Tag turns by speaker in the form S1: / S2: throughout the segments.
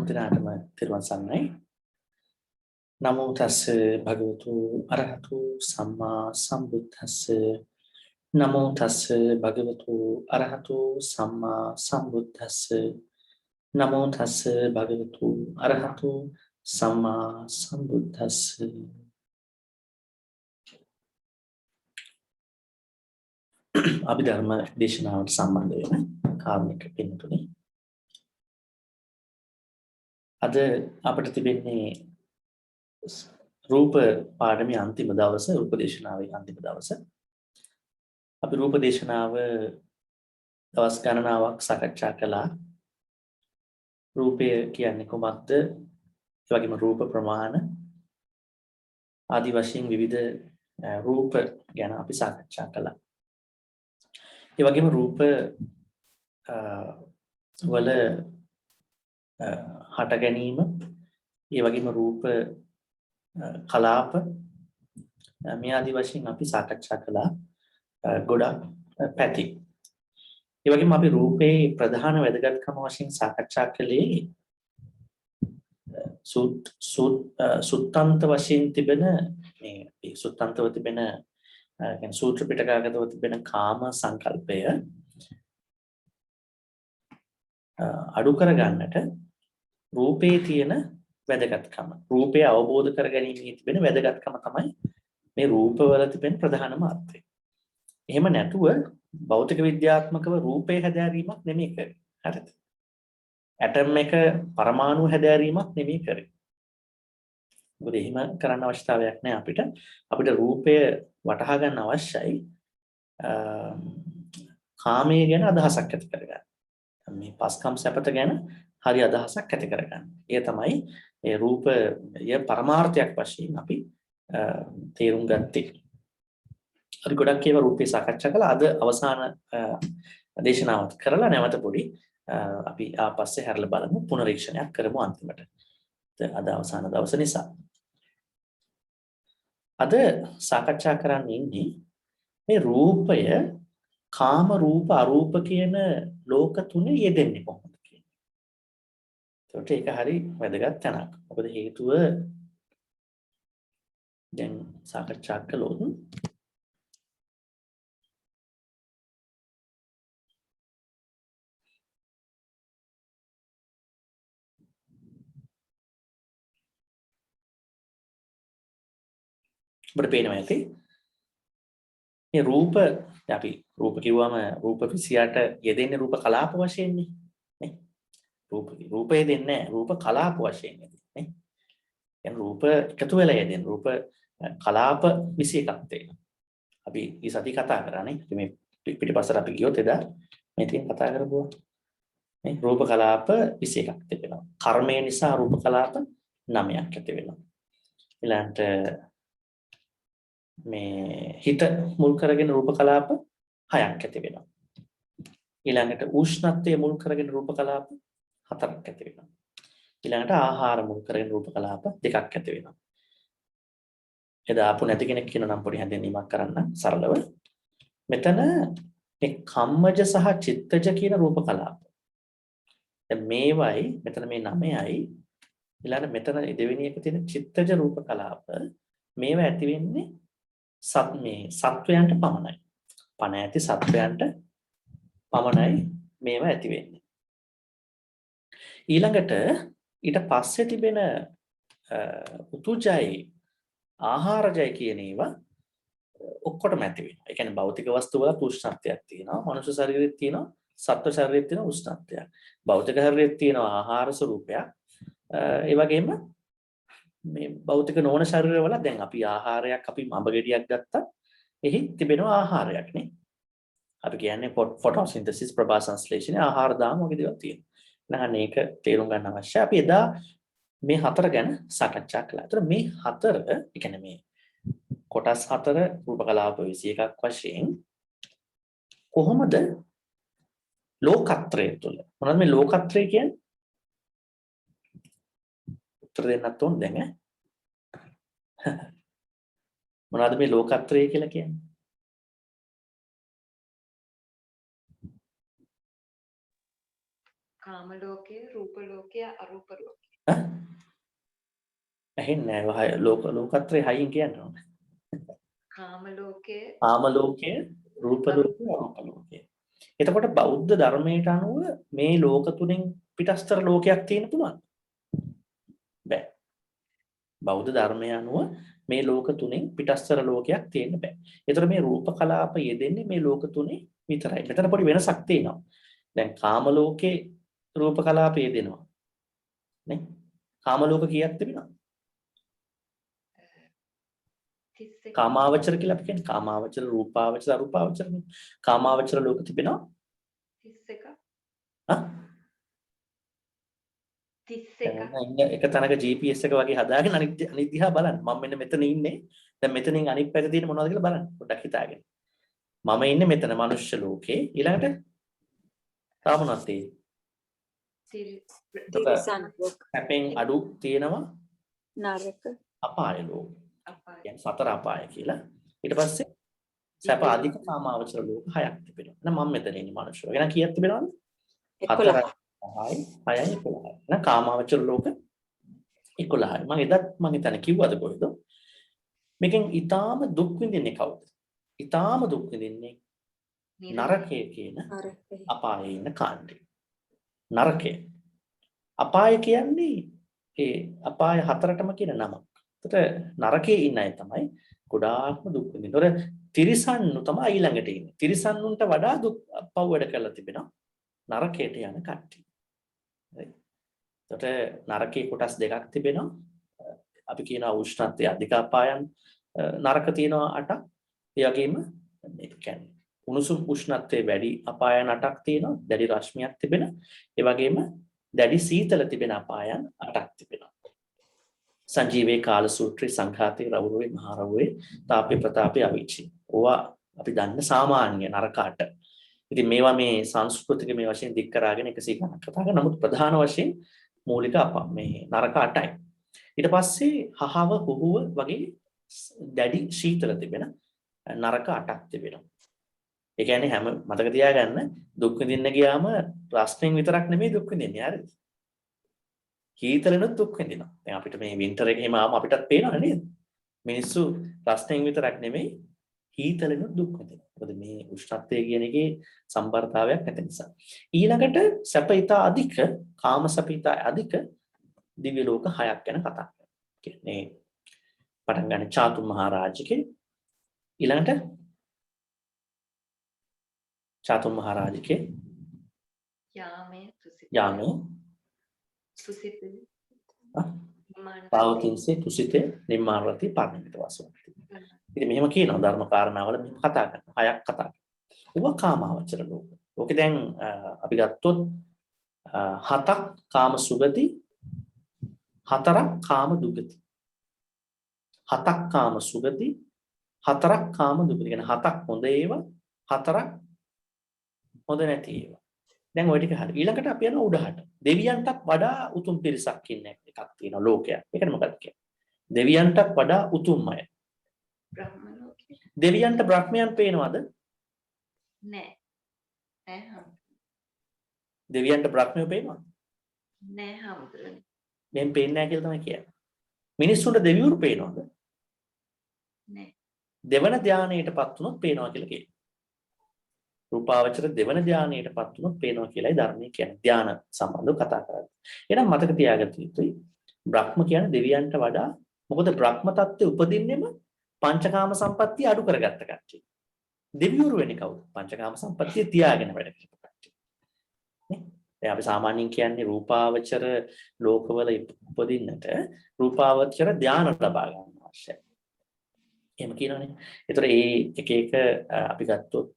S1: හැමදිනාටම තෙරුවන් සරණයි. නමෝ තස්ස භගවතු අරහතු සම්මා සම්බුද්දස්ස. නමෝ තස්ස භගවතු අරහතු සම්මා සම්බුද්දස්ස. නමෝ තස්ස භගවතු අරහතු සම්මා සම්බුද්දස්ස. අභිධර්ම දේශනාවට සම්බන්ධ වෙන කාරණික පින්තුනි. අද අපිට තිබෙන්නේ රූප පාඩමේ අන්තිම දවස, රූප දේශනාවේ අන්තිම දවස. අපි රූප දේශනාව දවස් ගණනාවක් සාකච්ඡා කළා. රූපය කියන්නේ කොහොමද? ඒ වගේම රූප ප්‍රමාණ ආදී වශයෙන් විවිධ රූප ගැන අපි සාකච්ඡා කළා. ඒ වගේම රූප වල හට ගැනීම, ඒ වගේම රූප කලාප මේ ආදී වශයෙන් අපි සාකච්ඡා කළා ගොඩක් පැති. ඒ වගේම අපි රූපේ ප්‍රධාන වැදගත්කම වශයෙන් සාකච්ඡා කළේ සුත්තන්ත වශයෙන් තිබෙන මේ සුත්තන්තව තිබෙන කියන්නේ සූත්‍ර පිටකාගතව තිබෙන කාම සංකල්පය අඩු කරගන්නට රූපේ තියෙන වැදගත්කම, රූපය අවබෝධ කරගැනීමේ තිබෙන වැදගත්කම තමයි මේ රූපවල තිබෙන ප්‍රධානම අර්ථය. එහෙම නැතුව භෞතික විද්‍යාත්මකව රූපේ හැදෑරීමක් නෙමෙයි කරේ. හරිද? ඇටම් එක පරමාණු හැදෑරීමක් නෙමෙයි කරේ. මොකද එහෙම කරන්න අවශ්‍යතාවයක් නැහැ අපිට. අපිට රූපය වටහා ගන්න අවශ්‍යයි කාමයේ ගැන අදහසක් ඇති කරගන්න. මේ පස්කම් සැපත ගැන හරි අදහසක් ඇති කරගන්න. ඒ තමයි මේ රූපය පරමාර්ථයක් වශයෙන් අපි තේරුම් ගත්තේ. හරි ගොඩක් ඒවා රූපේ සාකච්ඡා කළා. අද අවසාන දේශනාවත් කරලා නැවත පොඩි අපි ආපස්සේ හැරලා බලමු, පුනරීක්ෂණයක් කරමු අන්තිමට. අද අවසාන දවස නිසා. අද සාකච්ඡා කරන්න ඉන්නේ මේ රූපය කාම රූප අරූප කියන ලෝක තුනේ යෙදෙන්නේ කොහොමද කියන. ඒකට ඒක හරි වැදගත් තැනක්. මොකද හේතුව දැන් සාකච්ඡා කළොත් අපිට පේනවා ඇති මේ රූප අපි රූප කිව්වම රූප 28 යෙදෙන්නේ රූප කලාප වශයෙන් නේ. රූපය දෙන්නේ රූප කලාප වශයෙන් නේ. يعني රූප එකතු වෙලා යෙදෙන රූප කලාප 21ක් තියෙනවා. අපි මේ සති කතා කරානේ. මේ පිටිපස්සට අපි ගියොත් එදා මේ තියෙන කතා කරපුවා. මේ රූප කලාප 21ක් තිබෙනවා. කර්මය නිසා රූප කලාප 9ක් ඇති වෙනවා. ඊළඟට මේ හිත මුල් කරගෙන රූප කලාප 6ක් ඇති වෙනවා. ඊළඟට උෂ්ණත්වය මුල් කරගෙන රූප කලාප 4ක් ඇති වෙනවා. ඊළඟට ආහාර මුල් කරගෙන රූප කලාප 2ක් ඇති වෙනවා. එදා ආපු නැති කෙනෙක් කියන නම් පොඩි හැඳින්වීමක් කරන්න සරලව. මෙතන මේ කම්මජ සහ චිත්තජ කියන රූප කලාප. දැන් මේවයි මෙතන මේ 9යි ඊළඟ මෙතන දෙවෙනි එක තියෙන චිත්තජ රූප කලාප මේවා ඇති වෙන්නේ සත්වයන්ට පමණයි. පණ ඇති සත්වයන්ට පමණයි මේවා ඇති වෙන්නේ. ඊළඟට ඊට පස්සේ තිබෙන උතුජයි ආහාරජයි කියන ඒවා ඔක්කොටම ඇති වෙනවා. ඒ කියන්නේ භෞතික වස්තු වල උෂ්ණත්වයක් තියෙනවා. මනුෂ්‍ය ශරීරෙත් තියෙනවා. සත්ව ශරීරෙත් තියෙනවා උෂ්ණත්වයක්. භෞතික ශරීරෙත් තියෙනවා ආහාර ස්වરૂපයක්. ඒ වගේම මේ භෞතික නොවන ශරීරවල දැන් අපි ආහාරයක් අපි අඹ ගෙඩියක් ගත්තා එහි තිබෙනවා ආහාරයක් නේ. අපි කියන්නේ ෆොටෝසින්තසිස් ප්‍රභා සංශ්ලේෂණය ආහාර දාම වගේ දේවල් තියෙනවා. එහෙනම් මේක තේරුම් ගන්න අවශ්‍යයි. අපි එදා මේ හතර ගැන සාකච්ඡා කළා. ඒතර මේ හතර, ඒ කියන්නේ මේ කොටස් හතර රූප කලාප 21ක් වශයෙන් කොහොමද ලෝකත්‍රය තුළ මොනවද මේ ලෝකත්‍රය කියන්නේ? උත්තර දෙන්නත් ඕන දැන් මොනවද මේ ලෝකත්‍රය කියලා කියන්නේ?
S2: කාම ලෝකයේ, රූප ලෝකයේ, අරූප ලෝකයේ.
S1: ඇහෙන්නේ නැහැ ලෝකත්‍රේ හයින් කියන්න ඕනේ.
S2: කාම ලෝකයේ,
S1: කාම ලෝකයේ, රූප ලෝකයේ, අරූප ලෝකයේ. එතකොට බෞද්ධ ධර්මයට අනුව මේ ලෝක තුනෙන් පිටස්තර ලෝකයක් තියෙන්න පුළුවන්. බෑ. බෞද්ධ ධර්මය අනුව මේ ලෝක තුනෙන් පිටස්තර ලෝකයක් තියෙන්න බෑ. ඒතර මේ රූප කලාප යෙදෙන්නේ මේ ලෝක තුනේ විතරයි. මෙතන පොඩි වෙනසක් තියෙනවා. දැන් කාම ලෝකේ රූප කලාප යෙදෙනවා. නේ? කාම ලෝක කීයක් තිබෙනවද?
S2: 31.
S1: කාමාවචර කියලා අපි කියන්නේ කාමාවචර, රූපාවචර, අරූපාවචර නේ. කාමාවචර ලෝක තිබෙනවා
S2: 31.
S1: හා
S2: 31.
S1: එක තැනක GPS එක වගේ හදාගෙන අනිත් දිහා බලන්න. මම මෙන්න මෙතන ඉන්නේ. දැන් මෙතනින් අනිත් පැත්තේ තියෙන මොනවද කියලා බලන්න. පොඩ්ඩක් හිතාගෙන. මම ඉන්නේ මෙතන මනුෂ්‍ය ලෝකේ. ඊළඟට තාම මොනවද තියෙන්නේ? හැපෙන් අඩු තියෙනවා
S3: නරක
S1: අපාය ලෝක.
S2: අපාය.
S1: කියන්නේ සතර අපාය කියලා. ඊට පස්සේ සැප අධික කාමාවචර ලෝක 6ක් තිබෙනවා. එහෙනම් මම මෙතන ඉන්නේ මනුෂ්‍ය ලෝකේ. එහෙනම් කීයක් තිබෙනවද? 4යි 6යි 6යි 11යි. එහෙනම් කාමාවචර ලෝක 11යි. මම එදත් මම හිතන්නේ කිව්වද කොහෙද? මේකෙන් ඊටාම දුක් විඳින්නේ කවුද? ඊටාම දුක් විඳින්නේ නරකයේ කියන අපායේ ඉන්න කාණ්ඩේ. නරකය. අපාය කියන්නේ ඒ අපාය හතරටම කියන නමක්. එතකොට නරකයේ ඉන්න අය තමයි ගොඩාක්ම දුක් විඳින්නේ. ඒතොර තිරිසන්නු තමයි ඊළඟට ඉන්නේ. තිරිසන්නුන්ට වඩා දුක් පව් වැඩ කරලා තිබෙනවා නරකයට යන කට්ටිය. හරි. එතකොට නරකයේ කොටස් දෙකක් තිබෙනවා. අපි කියනවා උෂ්ණත්වයේ අධික අපායන් නරක තියෙනවා 8ක්. ඒ වගේම මේ කියන්නේ උණුසුම් උෂ්ණත්වයේ වැඩි අපායන් 8ක් තියෙනවා. දැඩි රශ්මියක් තිබෙන. ඒ වගේම දැඩි සීතල තිබෙන අපායන් 8ක් තිබෙනවා. සංජීවේ කාල සූත්‍රයේ සංඝාතේ රවුරුවේ මහරවුවේ තාපේ ප්‍රතාපේ අවීචි. ඕවා අපි දන්න සාමාන්‍ය නරක 8. ඉතින් මේවා මේ සංස්කෘතික මේ වශයෙන් දික් කරාගෙන 100 ගණන් කතා කරනවා. නමුත් ප්‍රධාන වශයෙන් මූලික මේ නරක 8යි. ඊට පස්සේ හහව හුහුව වගේ දැඩි සීතල තිබෙන නරක 8ක් තිබෙනවා. ඒ කියන්නේ හැම මතක තියාගන්න දුක් විඳින්න ගියාම රස්නෙන් විතරක් නෙමෙයි දුක් විඳින්නේ හරිද? හීතලෙනුත් දුක් විඳිනවා. දැන් අපිට මේ වින්ටර් එකේ එහෙම ආවම අපිටත් පේනවනේ නේද? මිනිස්සු රස්නෙන් විතරක් නෙමෙයි හීතලෙනුත් දුක් විඳිනවා. මොකද මේ උෂ්ණත්වය කියන එකේ සම්බරතාවයක් නැති නිසා. ඊළඟට සැපිතා අධික, කාම සැපිතා අධික දිව්‍ය ලෝක 6ක් ගැන කතා කරනවා. කියන්නේ පටන් ගන්න චාතු මහරජකේ ඊළඟට චාතු මහරජකේ යාමේ
S2: සුසිතේ
S1: පාවතින්සේ තුසිතේ නිම්මානවති පරිණිත වාසවති. ඉතින් මෙහෙම කියනවා ධර්ම කාරණාවල මෙහෙම කතා කරනවා. 6ක් කතා කරනවා. ඌව කාමාවචර ලෝක. ඕකේ දැන් අපි ගත්තොත් 7ක් කාම සුගති 4ක් කාම දුගති. 7ක් කාම සුගති 4ක් කාම දුගති. කියන්නේ 7ක් හොඳ ඒවා 4ක් හොඳ නැති ඒවා. දැන් ওই ටික හරි. ඊළඟට අපි යනවා උඩහට. දෙවියන්ටත් වඩා උතුම් පිරිසක් ඉන්න එකක් තියෙනවා ලෝකයක්. ඒකට මොකක්ද කියන්නේ? දෙවියන්ටත් වඩා උතුම් අය.
S2: බ්‍රහ්ම ලෝකේ.
S1: දෙවියන්ට බ්‍රහ්මයන් පේනවද?
S2: නෑ. නෑ.
S1: දෙවියන්ට බ්‍රහ්මයෝ පේනවද?
S2: නෑ හම්බුනේ.
S1: මෙන් පේන්නේ නැහැ කියලා තමයි කියන්නේ. මිනිස්සුන්ට දෙවිවරු පේනවද?
S2: නෑ.
S1: දෙවන ධානයටපත් වුණොත් පේනවා කියලා කියනවා. රූපාවචර දෙවන ධානයටපත් වුණොත් පේනවා කියලායි ධර්මයේ කියන්නේ. ධාන සම්බන්ධව කතා කරන්නේ. එහෙනම් මතක තියාගන්න යුතුයි. බ්‍රහ්ම කියන්නේ දෙවියන්ට වඩා මොකද බ්‍රහ්ම තත්ත්වයේ උපදින්නෙම පංචකාම සම්පත්තිය අඩු කරගත්ත කට්ටිය. දෙවිවරු වෙන්නේ කවුද? පංචකාම සම්පත්තිය තියාගෙන වැඩ කරන කට්ටිය. නේ? දැන් අපි සාමාන්‍යයෙන් කියන්නේ රූපාවචර ලෝකවල උපදින්නට රූපාවචර ධාන ලබා ගන්න අවශ්‍යයි. එහෙම කියනවනේ. ඒතර ඒ එක එක අපි ගත්තොත්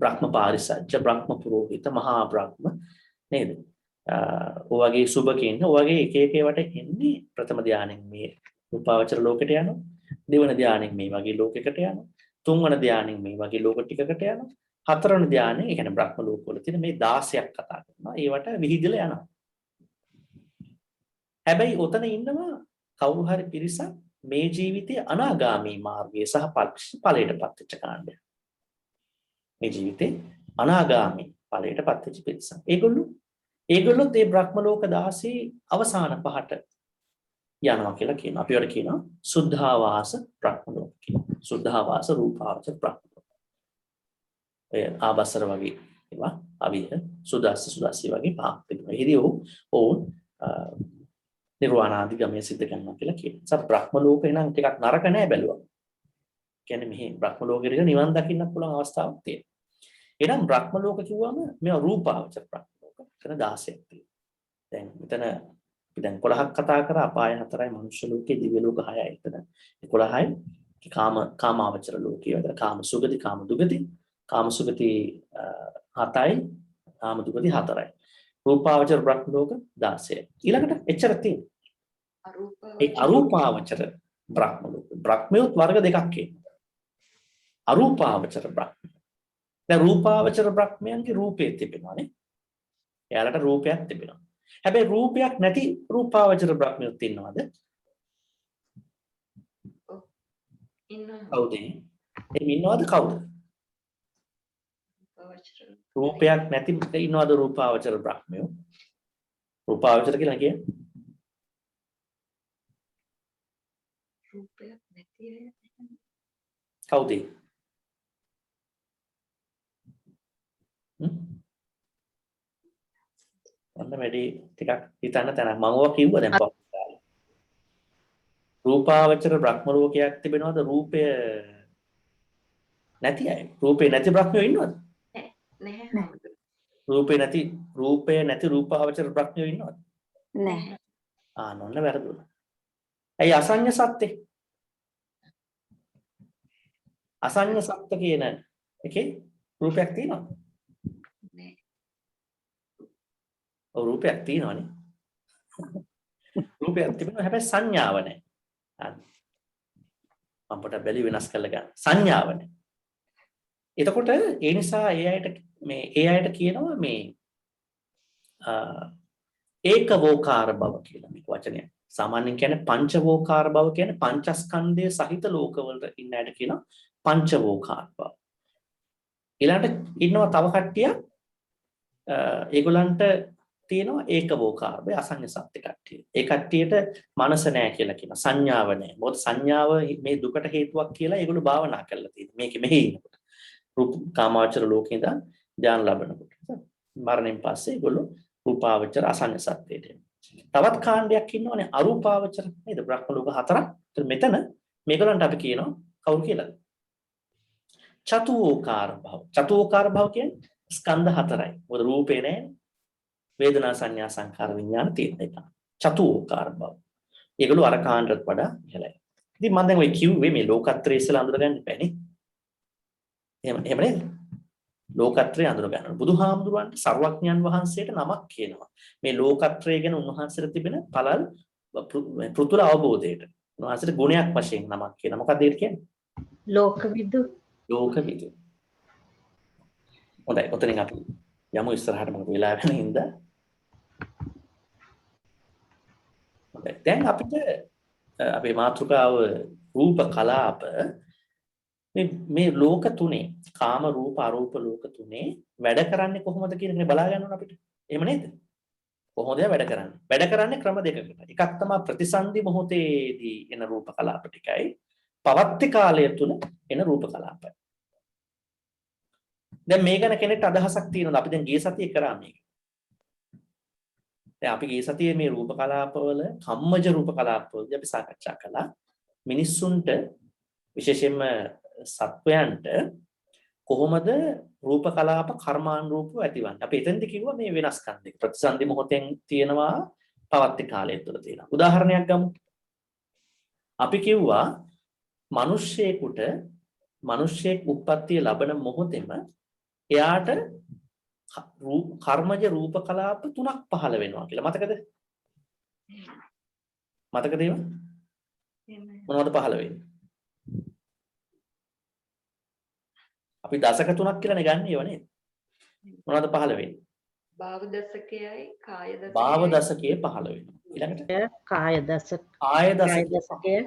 S1: බ්‍රහ්ම පාරිසජ්ජ බ්‍රහ්ම පුරෝහිත මහා බ්‍රහ්ම නේද? ඔයගේ සුබකින් ඔයගේ එක එක ඒවාට එන්නේ ප්‍රථම ධානයෙන් මේ රූපාවචර ලෝකෙට යනවා. දෙවන ධානයෙන් මේ වගේ ලෝකයකට යනවා. තුන්වන ධානයෙන් මේ වගේ ලෝක ටිකකට යනවා. හතරවන ධානයෙන් ඒ කියන්නේ බ්‍රහ්ම ලෝකවල තියෙන මේ 16ක් කතා කරනවා. ඒවට විහිදලා යනවා. හැබැයි ඔතන ඉන්නවා කවුරු හරි පිරිසක් මේ ජීවිතයේ අනාගාමී මාර්ගයේ සහ ඵලයටපත් වෙච්ච කාණ්ඩය. මේ ජීවිතේ අනාගාමී ඵලයටපත් වෙච්ච පිරිසක්. ඒගොල්ලොත් මේ බ්‍රහ්ම ලෝක 16 අවසාන පහට යනවා කියලා කියනවා. අපි වල කියනවා සුද්ධාවාස බ්‍රහ්ම ලෝක කියලා. සුද්ධාවාස රූපාවචර බ්‍රහ්ම ලෝක. ඒ ආබස්සර වගේ ඒවා අවිහ සුදාසි වගේ පහක් තිබුණා. ඉතින් ඔවුන් නිර්වාණ ආදී ගමයේ සිද්ධ කරනවා කියලා කියනවා. සත් බ්‍රහ්ම ලෝකේ නම් ටිකක් නරක නෑ බැලුවා. කියන්නේ මෙහි බ්‍රහ්ම ලෝකෙට නිවන් දකින්නත් පුළුවන් අවස්ථාවක් තියෙනවා. එහෙනම් බ්‍රහ්ම ලෝක කිව්වම මේ රූපාවචර බ්‍රහ්ම ලෝක. එතන 16ක් තියෙනවා. දැන් මෙතන අපි දැන් 11ක් කතා කරා අපාය 4යි මනුෂ්‍ය ලෝකේ දිව්‍ය ලෝක 6යි. එතන 11යි කාමාවචර ලෝකයේ වල කාම සුගති කාම දුගති කාම සුගති 7යි කාම දුගති 4යි. රූපාවචර බ්‍රහ්ම ලෝක 16යි. ඊළඟට එච්චර තියෙනවා. ඒ අරූපාවචර බ්‍රහ්ම ලෝක. බ්‍රහ්මයොත් වර්ග දෙකක් තියෙනවා. අරූපාවචර බ්‍රහ්ම. දැන් රූපාවචර බ්‍රහ්මයන්ගේ රූපේ තිබෙනවානේ. එයාලට රූපයක් තිබෙනවා. හැබැයි රූපයක් නැති රූපාවචර බ්‍රහ්මයොත් ඉන්නවද?
S2: ඉන්නවා.
S1: කවුද? එහෙම ඉන්නවද කවුද? රූපයක් නැති ඉන්නවද රූපාවචර බ්‍රහ්මයෝ? රූපාවචර කියලා කියන්නේ
S2: රූපයක් නැති අය.
S1: කවුද? අන්න වැඩි ටිකක් හිතන්න තැනක් මම ඔය කිව්වා දැන් පස්සේ. රූපාවචර බ්‍රහ්ම ලෝකයක් තිබෙනවද රූපය නැති අය? රූපේ නැති බ්‍රහ්මයෝ ඉන්නවද?
S2: නැහැ.
S1: රූපේ නැති රූපාවචර බ්‍රහ්මයෝ ඉන්නවද?
S2: නැහැ.
S1: නොන්න වැරදුනා. ඇයි අසඤ්ඤ සත්‍යේ? අසඤ්ඤ සත්‍ය කියන එකේ රූපයක් තියෙනවද?
S2: නැහැ.
S1: ඔව් රූපයක් තියෙනවනේ. රූපයක් තිබෙනවා හැබැයි සංඥාව නැහැ. මම පොඩ්ඩක් බැලි වෙනස් කරලා ගන්න. සංඥාව නැහැ. එතකොට ඒ නිසා ඒ අයට කියනවා මේ ඒකවෝකාර බව කියලා මේක වචනයක්. සාමාන්‍යයෙන් කියන්නේ පංචවෝකාර බව කියන්නේ පංචස්කන්ධයේ සහිත ලෝකවලට ඉන්න අයට කියනවා පංචවෝකාර බව. ඊළඟට ඉන්නවා තව කට්ටියක් ඒගොල්ලන්ට තියෙනවා ඒකවෝකාර බව අසඤ්ඤ සත්‍ය කට්ටිය. ඒ කට්ටියට මනස නැහැ කියලා කියනවා. සංඥාව නැහැ. මොකද සංඥාව මේ දුකට හේතුවක් කියලා ඒගොල්ලෝ භාවනා කරලා තියෙනවා. මේකෙ මෙහි ඉන්නකොට. රූප කාමාවචර ලෝකේ ඉඳන් ධ්‍යාන ලැබනකොට. මරණයෙන් පස්සේ ඒගොල්ලෝ රූපාවචර අසඤ්ඤ සත්‍යයට එනවා. තවත් කාණ්ඩයක් ඉන්නවනේ අරූපාවචර නේද? බ්‍රහ්ම ලෝක 4ක්. මෙතන මේගොල්ලන්ට අපි කියනවා කවුරු කියලාද? චතුෝකාර භව. චතුෝකාර භව කියන්නේ ස්කන්ධ 4යි. මොකද රූපේ නැහැ. වේදනා සංඥා සංකාර විඥාන තියෙන එක. චතුෝකාර භව. ඒගොල්ලෝ අර කාණ්ඩයට වඩා ඉහළයි. ඉතින් මම දැන් ඔය කිව්වේ මේ ලෝකත්‍රය ඉස්සලා අඳුරගන්න බෑනේ. එහෙම නේද? ලෝකත්‍රය අඳුර ගන්න. බුදුහාමුදුරන්ට සර්වඥයන් වහන්සේට නමක් කියනවා. මේ ලෝකත්‍රය ගැන උන්වහන්සේට තිබෙන පළල් පෘතුල අවබෝධයට. උන්වහන්සේට ගුණයක් වශයෙන් නමක් කියනවා. මොකක්ද ඒක කියන්නේ?
S3: ලෝකවිදු.
S1: ලෝකවිදු. හොඳයි. ඔතනින් අපි යමු ඉස්සරහට මොකද වෙලා වෙන හින්දා. හොඳයි. දැන් අපිට අපේ මාතෘකාව රූප කලාප මේ ලෝක තුනේ කාම රූප අරූප ලෝක තුනේ වැඩ කරන්නේ කොහොමද කියන එක බලා ගන්න ඕන අපිට. එහෙම නේද? කොහොමද වැඩ කරන්නේ? වැඩ කරන්නේ ක්‍රම දෙකකට. එකක් තමයි ප්‍රතිසන්දි මොහොතේදී එන රූප කලාප ටිකයි පවත්ති කාලය තුල එන රූප කලාපයි. දැන් මේ ගැන කෙනෙක්ට අදහසක් තියෙනවද? අපි දැන් ගිය සතියේ කරා මේක. දැන් අපි ගිය සතියේ මේ රූප කලාපවල කම්මජ රූප කලාපවලදී අපි සාකච්ඡා කළා මිනිස්සුන්ට විශේෂයෙන්ම සත්වයන්ට කොහොමද රූප කලාප කර්මානුරූපව ඇතිවන්නේ? අපි එතෙන්ද කිව්වා මේ වෙනස්කම් දෙක. ප්‍රතිසන්දි මොහොතෙන් තියෙනවා පවත්ති කාලය තුළ තියෙනවා. උදාහරණයක් ගමු. අපි කිව්වා මිනිස්සෙක් උප්පත්තිය ලබන මොහොතේම එයාට කර්මජ රූප කලාප 3ක් පහළ වෙනවා කියලා. මතකද? මතකද ඒවා? මොනවද පහළ වෙන්නේ? අපි දශක 3ක් කියලානේ ගන්න ඒවා නේද? මොනවද පහළ වෙන්නේ?
S2: භාව දශකයයි කාය දශකයයි.
S1: භාව දශකයේ පහළ වෙනවා. ඊළඟට
S3: කාය දශක.
S1: කාය දශකයේ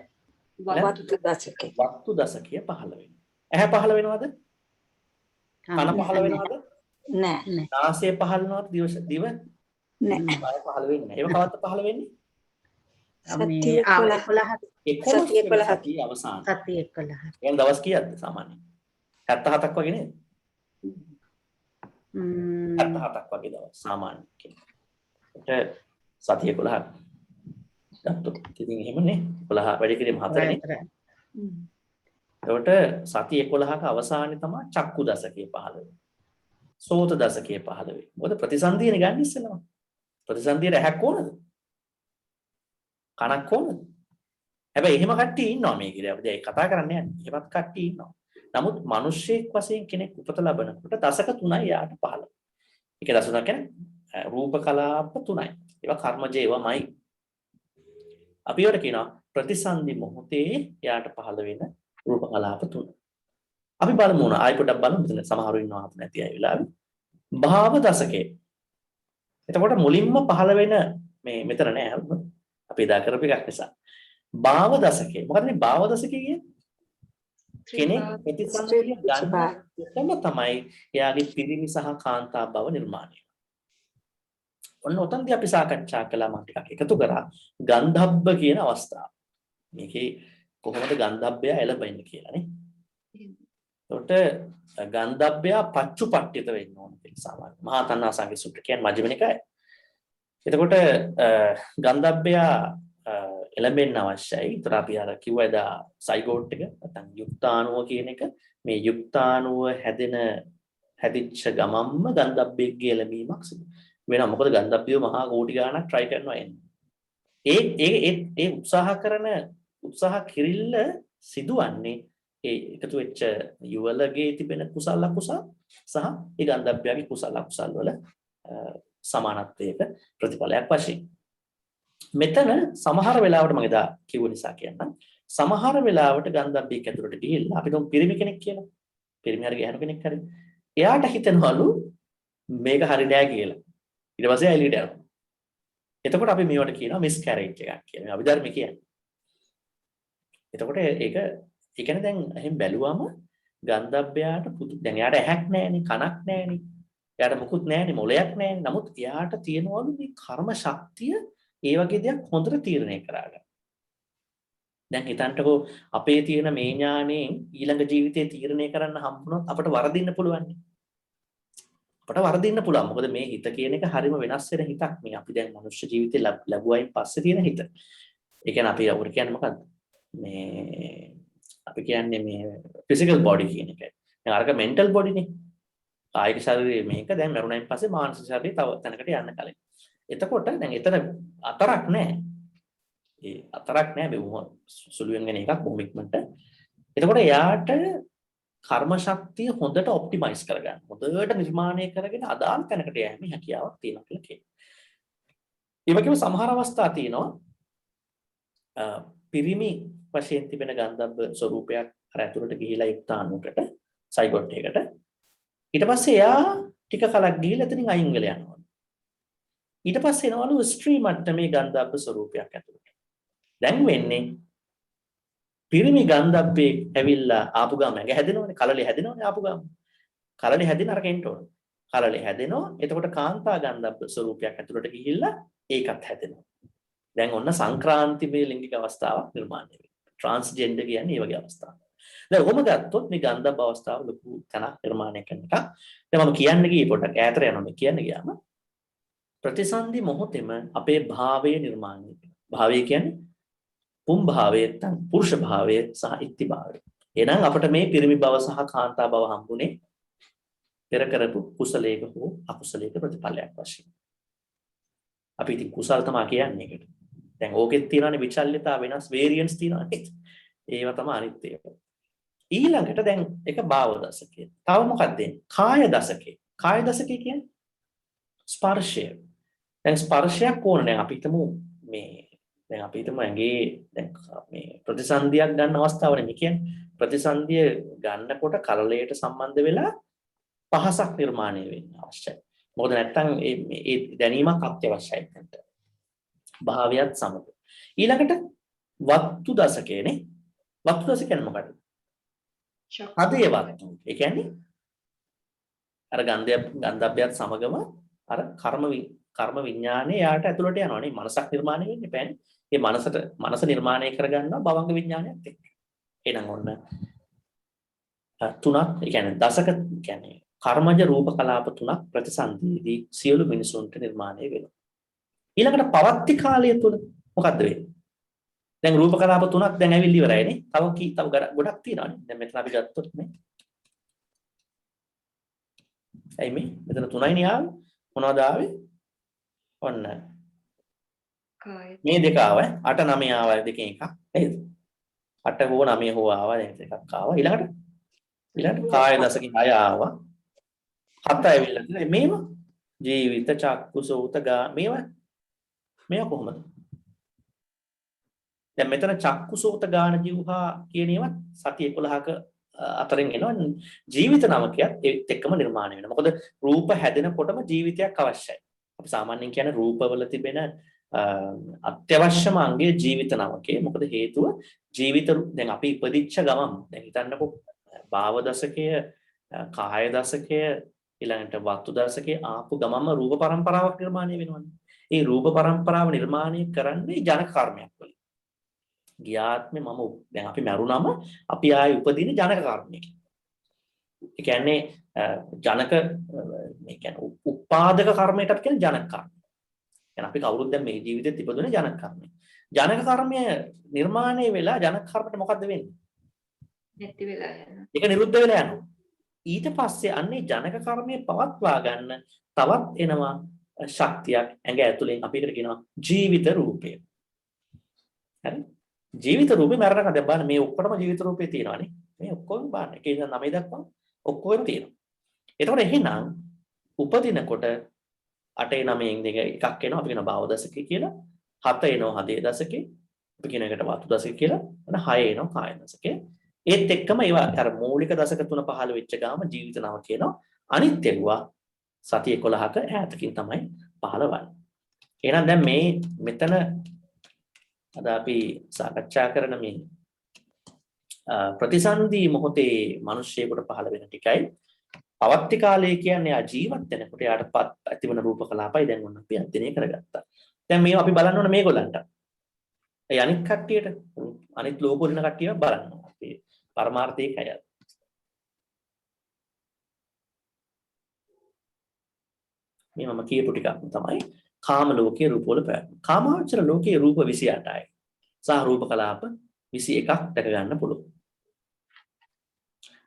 S3: වස්තු දශකය.
S1: වස්තු දශකයේ පහළ වෙනවා. ඇහැ පහළ වෙනවද? කන පහළ වෙනවද?
S3: නෑ නෑ.
S1: නාසය පහළ වෙනවද දිව
S4: නෑ.
S1: කය පහළ වෙන්නේ නැහැ. ඒක කවද්ද පහළ වෙන්නේ?
S3: මේ 11
S1: 11
S4: සතිය 11.
S1: සතිය අවසාන.
S3: සතිය 11.
S1: يعني දවස් කීයක්ද සාමාන්‍යයෙන්? 77ක් වගේ නේද? 77ක් වගේ දවස් සාමාන්‍යයෙන් කියන්නේ. ඒකට සතිය 11ක් ගත්තොත් ඉතින් එහෙමනේ 11 වැඩි කිරීම 4නේ. එතකොට සති 11ක අවසානයේ තමයි චක්කු දශකයේ පහළ වෙන්නේ. සෝත දශකයේ පහළ වෙන්නේ. මොකද ප්‍රතිසන්දියනේ ගන්න ඉස්සෙල්ලාම. ප්‍රතිසන්දියට ඇහක් ඕනද? කනක් ඕනද? හැබැයි එහෙම කට්ටිය ඉන්නවා මේකේ. අපි දැන් කතා කරන්නේ නැහැ. එහෙමත් කට්ටිය ඉන්නවා. නමුත් මිනිස්සෙක් වශයෙන් කෙනෙක් උපත ලබනකොට දශක 3යි යාට පහළ. ඒක දශක 3 කියන්නේ රූප කලාප 3යි. ඒවා කර්මජ ඒවාමයි. අපි වල කියනවා ප්‍රතිසන්දි මොහොතේ යාට පහළ වෙන රූප කලාප 3. අපි බලමු නා ආයි පොඩ්ඩක් බලමු මෙතන සමහරව ඉන්නවා අප නැති අය වෙලාවේ. භාව දශකේ. එතකොට මුලින්ම පහළ වෙන මේ මෙතන නෑ අපි දා කරපු එකක් නිසා. භාව දශකේ. මොකද මේ භාව දශකේ කියන්නේ? කෙනෙක් ප්‍රතිසන්දිය ගන්න තමයි එයාගේ පිරිමි සහ කාන්තා භව නිර්මාණය. ඔන්න ඔතනදී අපි සාකච්ඡා කළා මම ටිකක් එකතු කරා ගන්ධබ්බ කියන අවස්ථාව. මේකේ කොහොමද ගන්ධබ්බය එළඹෙන්නේ කියලා නේ. එතකොට ගන්ධබ්බය පච්චුපට්ඨිත වෙන්න ඕන කියලා සාමාන්‍ය මහා තණ්හාසංගේ සූත්‍ර කියන්නේ මජ්ක්‍ධිම නිකාය. එතකොට ගන්ධබ්බය එළඹෙන්න අවශ්‍යයි. ඒතර අපි අර කිව්වා එදා සයිගෝට් එක නැත්නම් යුක්තාණුව කියන එක මේ යුක්තාණුව හැදිච්ච ගමම්ම ගන්ධබ්බයේ එළඹීමක් සිදු වෙනවා. මොකද ගන්ධබ්බිය මහා කෝටි ගාණක් try කරනවා එන්නේ. ඒ උත්සාහ කිරිල්ල සිදුවන්නේ ඒ එකතු වෙච්ච යුවලගේ තිබෙන කුසල අකුසල සහ ඒ ගන්ධබ්බයාගේ කුසල අකුසල වල සමානත්වයක ප්‍රතිඵලයක් වශයෙන්. මෙතන සමහර වෙලාවට මම එදා කිව්ව නිසා කියන්නම්. සමහර වෙලාවට ගන්ධබ්බියක් ඇතුළට ගිහිල්ලා අපි තුන් පිරිමි කෙනෙක් කියලා. පිරිමි හරි ගැහණු කෙනෙක් හරි. එයාට හිතෙනවලු මේක හරි නෑ කියලා. ඊට පස්සේ එළියට යනවා. එතකොට අපි මේවට කියනවා මිස් කැරේජ් එකක් කියලා. මේ අභිධර්ම කියන්නේ. එතකොට ඒක ඒ කියන්නේ දැන් එහෙන් බැලුවම ගන්ධබ්බයාට දැන් එයාට ඇහක් නැහැනේ, කනක් නැහැනේ. එයාට මුකුත් නැහැනේ, මොලයක් නැහැනේ. නමුත් එයාට තියෙනවලු මේ කර්ම ශක්තිය ඒ වගේ දෙයක් හොඳට තීරණය කරා ගන්න. දැන් හිතන්නකෝ අපේ තියෙන මේ ඥාණයෙන් ඊළඟ ජීවිතේ තීරණය කරන්න හම්බුනොත් අපට වරදින්න පුළුවන්. අපට වරදින්න පුළුවන්. මොකද මේ හිත කියන එක හරිම වෙනස් වෙන හිතක්. මේ අපි දැන් මනුෂ්‍ය ජීවිතේ ලැබුවයින් පස්සේ තියෙන හිත. ඒ කියන්නේ අපි උර කියන්නේ මොකද්ද? මේ අපි කියන්නේ මේ ෆිසිකල් බොඩි කියන එක. දැන් අරක මෙන්ටල් බොඩිනේ. කායික ශරීරය මේක දැන් මරුණයින් පස්සේ මානසික ශරීරය තව තැනකට යන්න කලින්. එතකොට දැන් එතන අතරක් නැහැ. ඒ අතරක් නැහැ බෙවුම සුළුවෙන් වෙන එකක් බොහොම ඉක්මනට. එතකොට යාට කර්ම ශක්තිය හොඳට ඔප්ටිමයිස් කරගන්න. හොඳට නිර්මාණය කරගෙන අදාළ තැනකට යෑමේ හැකියාවක් තියෙනවා කියලා කියනවා. ඒ වගේම සමහර අවස්ථා තියෙනවා පිරිමි වශයෙන් තිබෙන ගන්ධබ්බ ස්වરૂපයක් අර ඇතුළට ගිහිලා යුක්තාණුවකට සයිගොට් එකකට ඊට පස්සේ එයා ටික කලක් ගිහිල්ලා එතනින් අයින් වෙලා යනවා. ඊට පස්සේ එනවලු ස්ත්‍රී මට්ටමේ ගන්ධබ්බ ස්වરૂපයක් ඇතුළට. දැන් වෙන්නේ පිරිමි ගන්ධබ්බේ ඇවිල්ලා ආපු ගාම ඇඟ හැදෙනවනේ, කලලේ හැදෙනවනේ ආපු ගාම. කලලේ හැදෙන අර කෙන්ට ඕන. කලලේ හැදෙනවා. එතකොට කාන්තා ගන්ධබ්බ ස්වરૂපයක් ඇතුළට ගිහිල්ලා ඒකත් හැදෙනවා. දැන් ඔන්න සංක්‍රාන්තිමය ලිංගික අවස්ථාවක් නිර්මාණය වෙනවා. ට්‍රාන්ස්ජෙන්ඩර් කියන්නේ මේ වගේ අවස්ථාවක්. දැන් ඔහොම ගත්තොත් මේ ගන්ධබ්බ අවස්ථාව ලොකු තැනක් නිර්මාණය කරන එක. දැන් මම කියන්න ගියේ පොඩ්ඩක් ඈතට යනවා මේ කියන්න ගියාම ප්‍රතිසන්දි මොහොතේම අපේ භාවය නිර්මාණය වෙනවා. භාවය කියන්නේ පුම් භාවය නැත්නම් පුරුෂ භාවය සහ ඉත්ති භාවය. එහෙනම් අපිට මේ පිරිමි භව සහ කාන්තා භව හම්බුනේ පෙර කරපු කුසලයක හෝ අකුසලයක ප්‍රතිඵලයක් වශයෙන්. අපි ඉතින් කුසල තමයි කියන්නේ ඒකට. දැන් ඕකෙත් තියෙනවානේ විචල්්‍යතා වෙනස් වේරියන්ස් තියෙනවානේ. ඒව තමයි අනිත් ඒවා. ඊළඟට දැන් එක භාව දශකය. තව මොකක්ද එන්නේ? කාය දශකය. කාය දශකය කියන්නේ ස්පර්ශය. දැන් ස්පර්ශයක් ඕනේ. දැන් අපි හිතමු ඇඟේ දැන් මේ ප්‍රතිසන්දියක් ගන්න අවස්ථාවනේ මේ කියන්නේ. ප්‍රතිසන්දිය ගන්නකොට කලලයට සම්බන්ධ වෙලා පහසක් නිර්මාණය වෙන්න අවශ්‍යයි. මොකද නැත්තම් මේ දැනීමක් අත්‍යවශ්‍යයි නැන්ට. භාවයත් සමග. ඊළඟට වත්තු දශකයනේ. වත්තු දශක කියන්නේ මොකක්ද? අදේ වත්තු. ඒ කියන්නේ අර ගන්ධබ්බයත් සමගම අර කර්ම විඥානේ යාට ඇතුළට යනවා නේ. මනසක් නිර්මාණය වෙන්නේ බෑනේ. ඒ මනස නිර්මාණය කරගන්නවා භවංග විඥානයත් එක්ක. එහෙනම් ඔන්න තුනක්, ඒ කියන්නේ දසක, කියන්නේ කර්මජ රූප කලාප තුනක් ප්‍රතිසන්දීදී සියලු මිනිසුන්ට නිර්මාණය වෙනවා. ඊළඟට පවත්ති කාලය තුල මොකද්ද වෙන්නේ? දැන් රූප කලාප තුනක් දැන් ඇවිල්ලි ඉවරයිනේ. තව ගොඩක් තියෙනවානේ. දැන් මෙතන අපි ගත්තොත් මේ. ඇයි මේ? මෙතන 3යිනේ ආවේ. මොනවද ආවේ? ඔන්න.
S2: කාය
S1: මේ දෙක ආවා. 8 9 ආවා දෙකෙන් එකක්. නේද? 8 හෝ 9 හෝ ආවා දැන් එකක් ආවා. ඊළඟට කාය දසකින් 6 ආවා. 7 ඇවිල්ලා තියෙනවා. මේවා ජීවිත චක්කු සෝත ගා මේවා කොහොමද? දැන් මෙතන චක්කුසෝත ගාන ජීවහා කියන ඒවා සති 11ක අතරින් එනවා. ජීවිත නාමකයක් ඒත් එක්කම නිර්මාණය වෙනවා. මොකද රූප හැදෙනකොටම ජීවිතයක් අවශ්‍යයි. අපි සාමාන්‍යයෙන් කියන්නේ රූපවල තිබෙන අත්‍යවශ්‍යම අංගය ජීවිත නාමකේ. මොකද හේතුව ජීවිත දැන් අපි ඉපදිච්ච ගමන් දැන් හිතන්නකෝ භාව දශකය, කාය දශකය, ඊළඟට වස්තු දශකයේ ආපු ගමන්ම රූප પરම්පරාවක් නිර්මාණය වෙනවානේ. ඒ රූප પરම්පරාව නිර්මාණය කරන්නේ ජනක කර්මයක් වලින්. ගියාත්මේ මම දැන් අපි මරුණම අපි ආයේ උපදින ජනක කර්මයක. ඒ කියන්නේ ජනක මේ කියන්නේ උපාදක කර්මයටත් කියන ජනක කර්ම. يعني අපි කවුරුත් දැන් මේ ජීවිතෙත් ඉපදුනේ ජනක කර්මය. ජනක කර්මය නිර්මාණය වෙලා ජනක කර්මයට මොකද්ද වෙන්නේ?
S2: නැති වෙලා යනවා.
S1: ඒක නිරුද්ධ වෙලා යනවා. ඊට පස්සේ අන්නේ ජනක කර්මය පවත්වා ගන්න තවත් එනවා ශක්තියක් ඇඟ ඇතුලෙන්. අපි ඒකට කියනවා ජීවිත රූපය. හරි? ජීවිත රූපේ මරණක දැන් බලන්න මේ ඔක්කොටම ජීවිත රූපේ තියෙනවානේ. මේ ඔක්කොම බලන්න. ඒකේ ඉඳන් 9 දක්වා ඔක්කොම තියෙනවා. එතකොට එහෙනම් උපදිනකොට 8 9 දෙක එකක් එනවා. අපි කියන භාව දශකේ කියලා. 7 එනවා හදේ දශකේ. අපි කියන එකට වතු දශකේ කියලා. එන 6 එනවා කාය දශකේ. ඒත් එක්කම ඒවා අර මූලික දශක තුන පහළ වෙච්ච ගාම ජීවිත නාම කියනවා. අනිත් ඒවා සති 11ක ඈතකින් තමයි පහළ වන්නේ. එහෙනම් දැන් මේ මෙතන අද අපි සාකච්ඡා කරන මේ ප්‍රතිසන්දි මොහොතේ මිනිස්සෙකුට පහළ වෙන ටිකයි පවත්ති කාලය කියන්නේ ආ ජීවත් වෙනකොට යාටපත් ඇතිවන රූප කලාපයි දැන් ඔන්න අපි අධ්‍යයනය කරගත්තා. දැන් මේවා අපි බලන්න ඕන මේගොල්ලන්ට. ඒ අනිත් කට්ටියට අනිත් ලෝක වලින කට්ටිය බලන්න. අපි පරමාර්ථයේ කය. මේ මම කියපු ටික තමයි කාම ලෝකයේ රූප වල පැවැත්ම. කාමාවචර ලෝකයේ රූප 28යි. සහ රූප කලාප 21ක් දැක ගන්න පුළුවන්.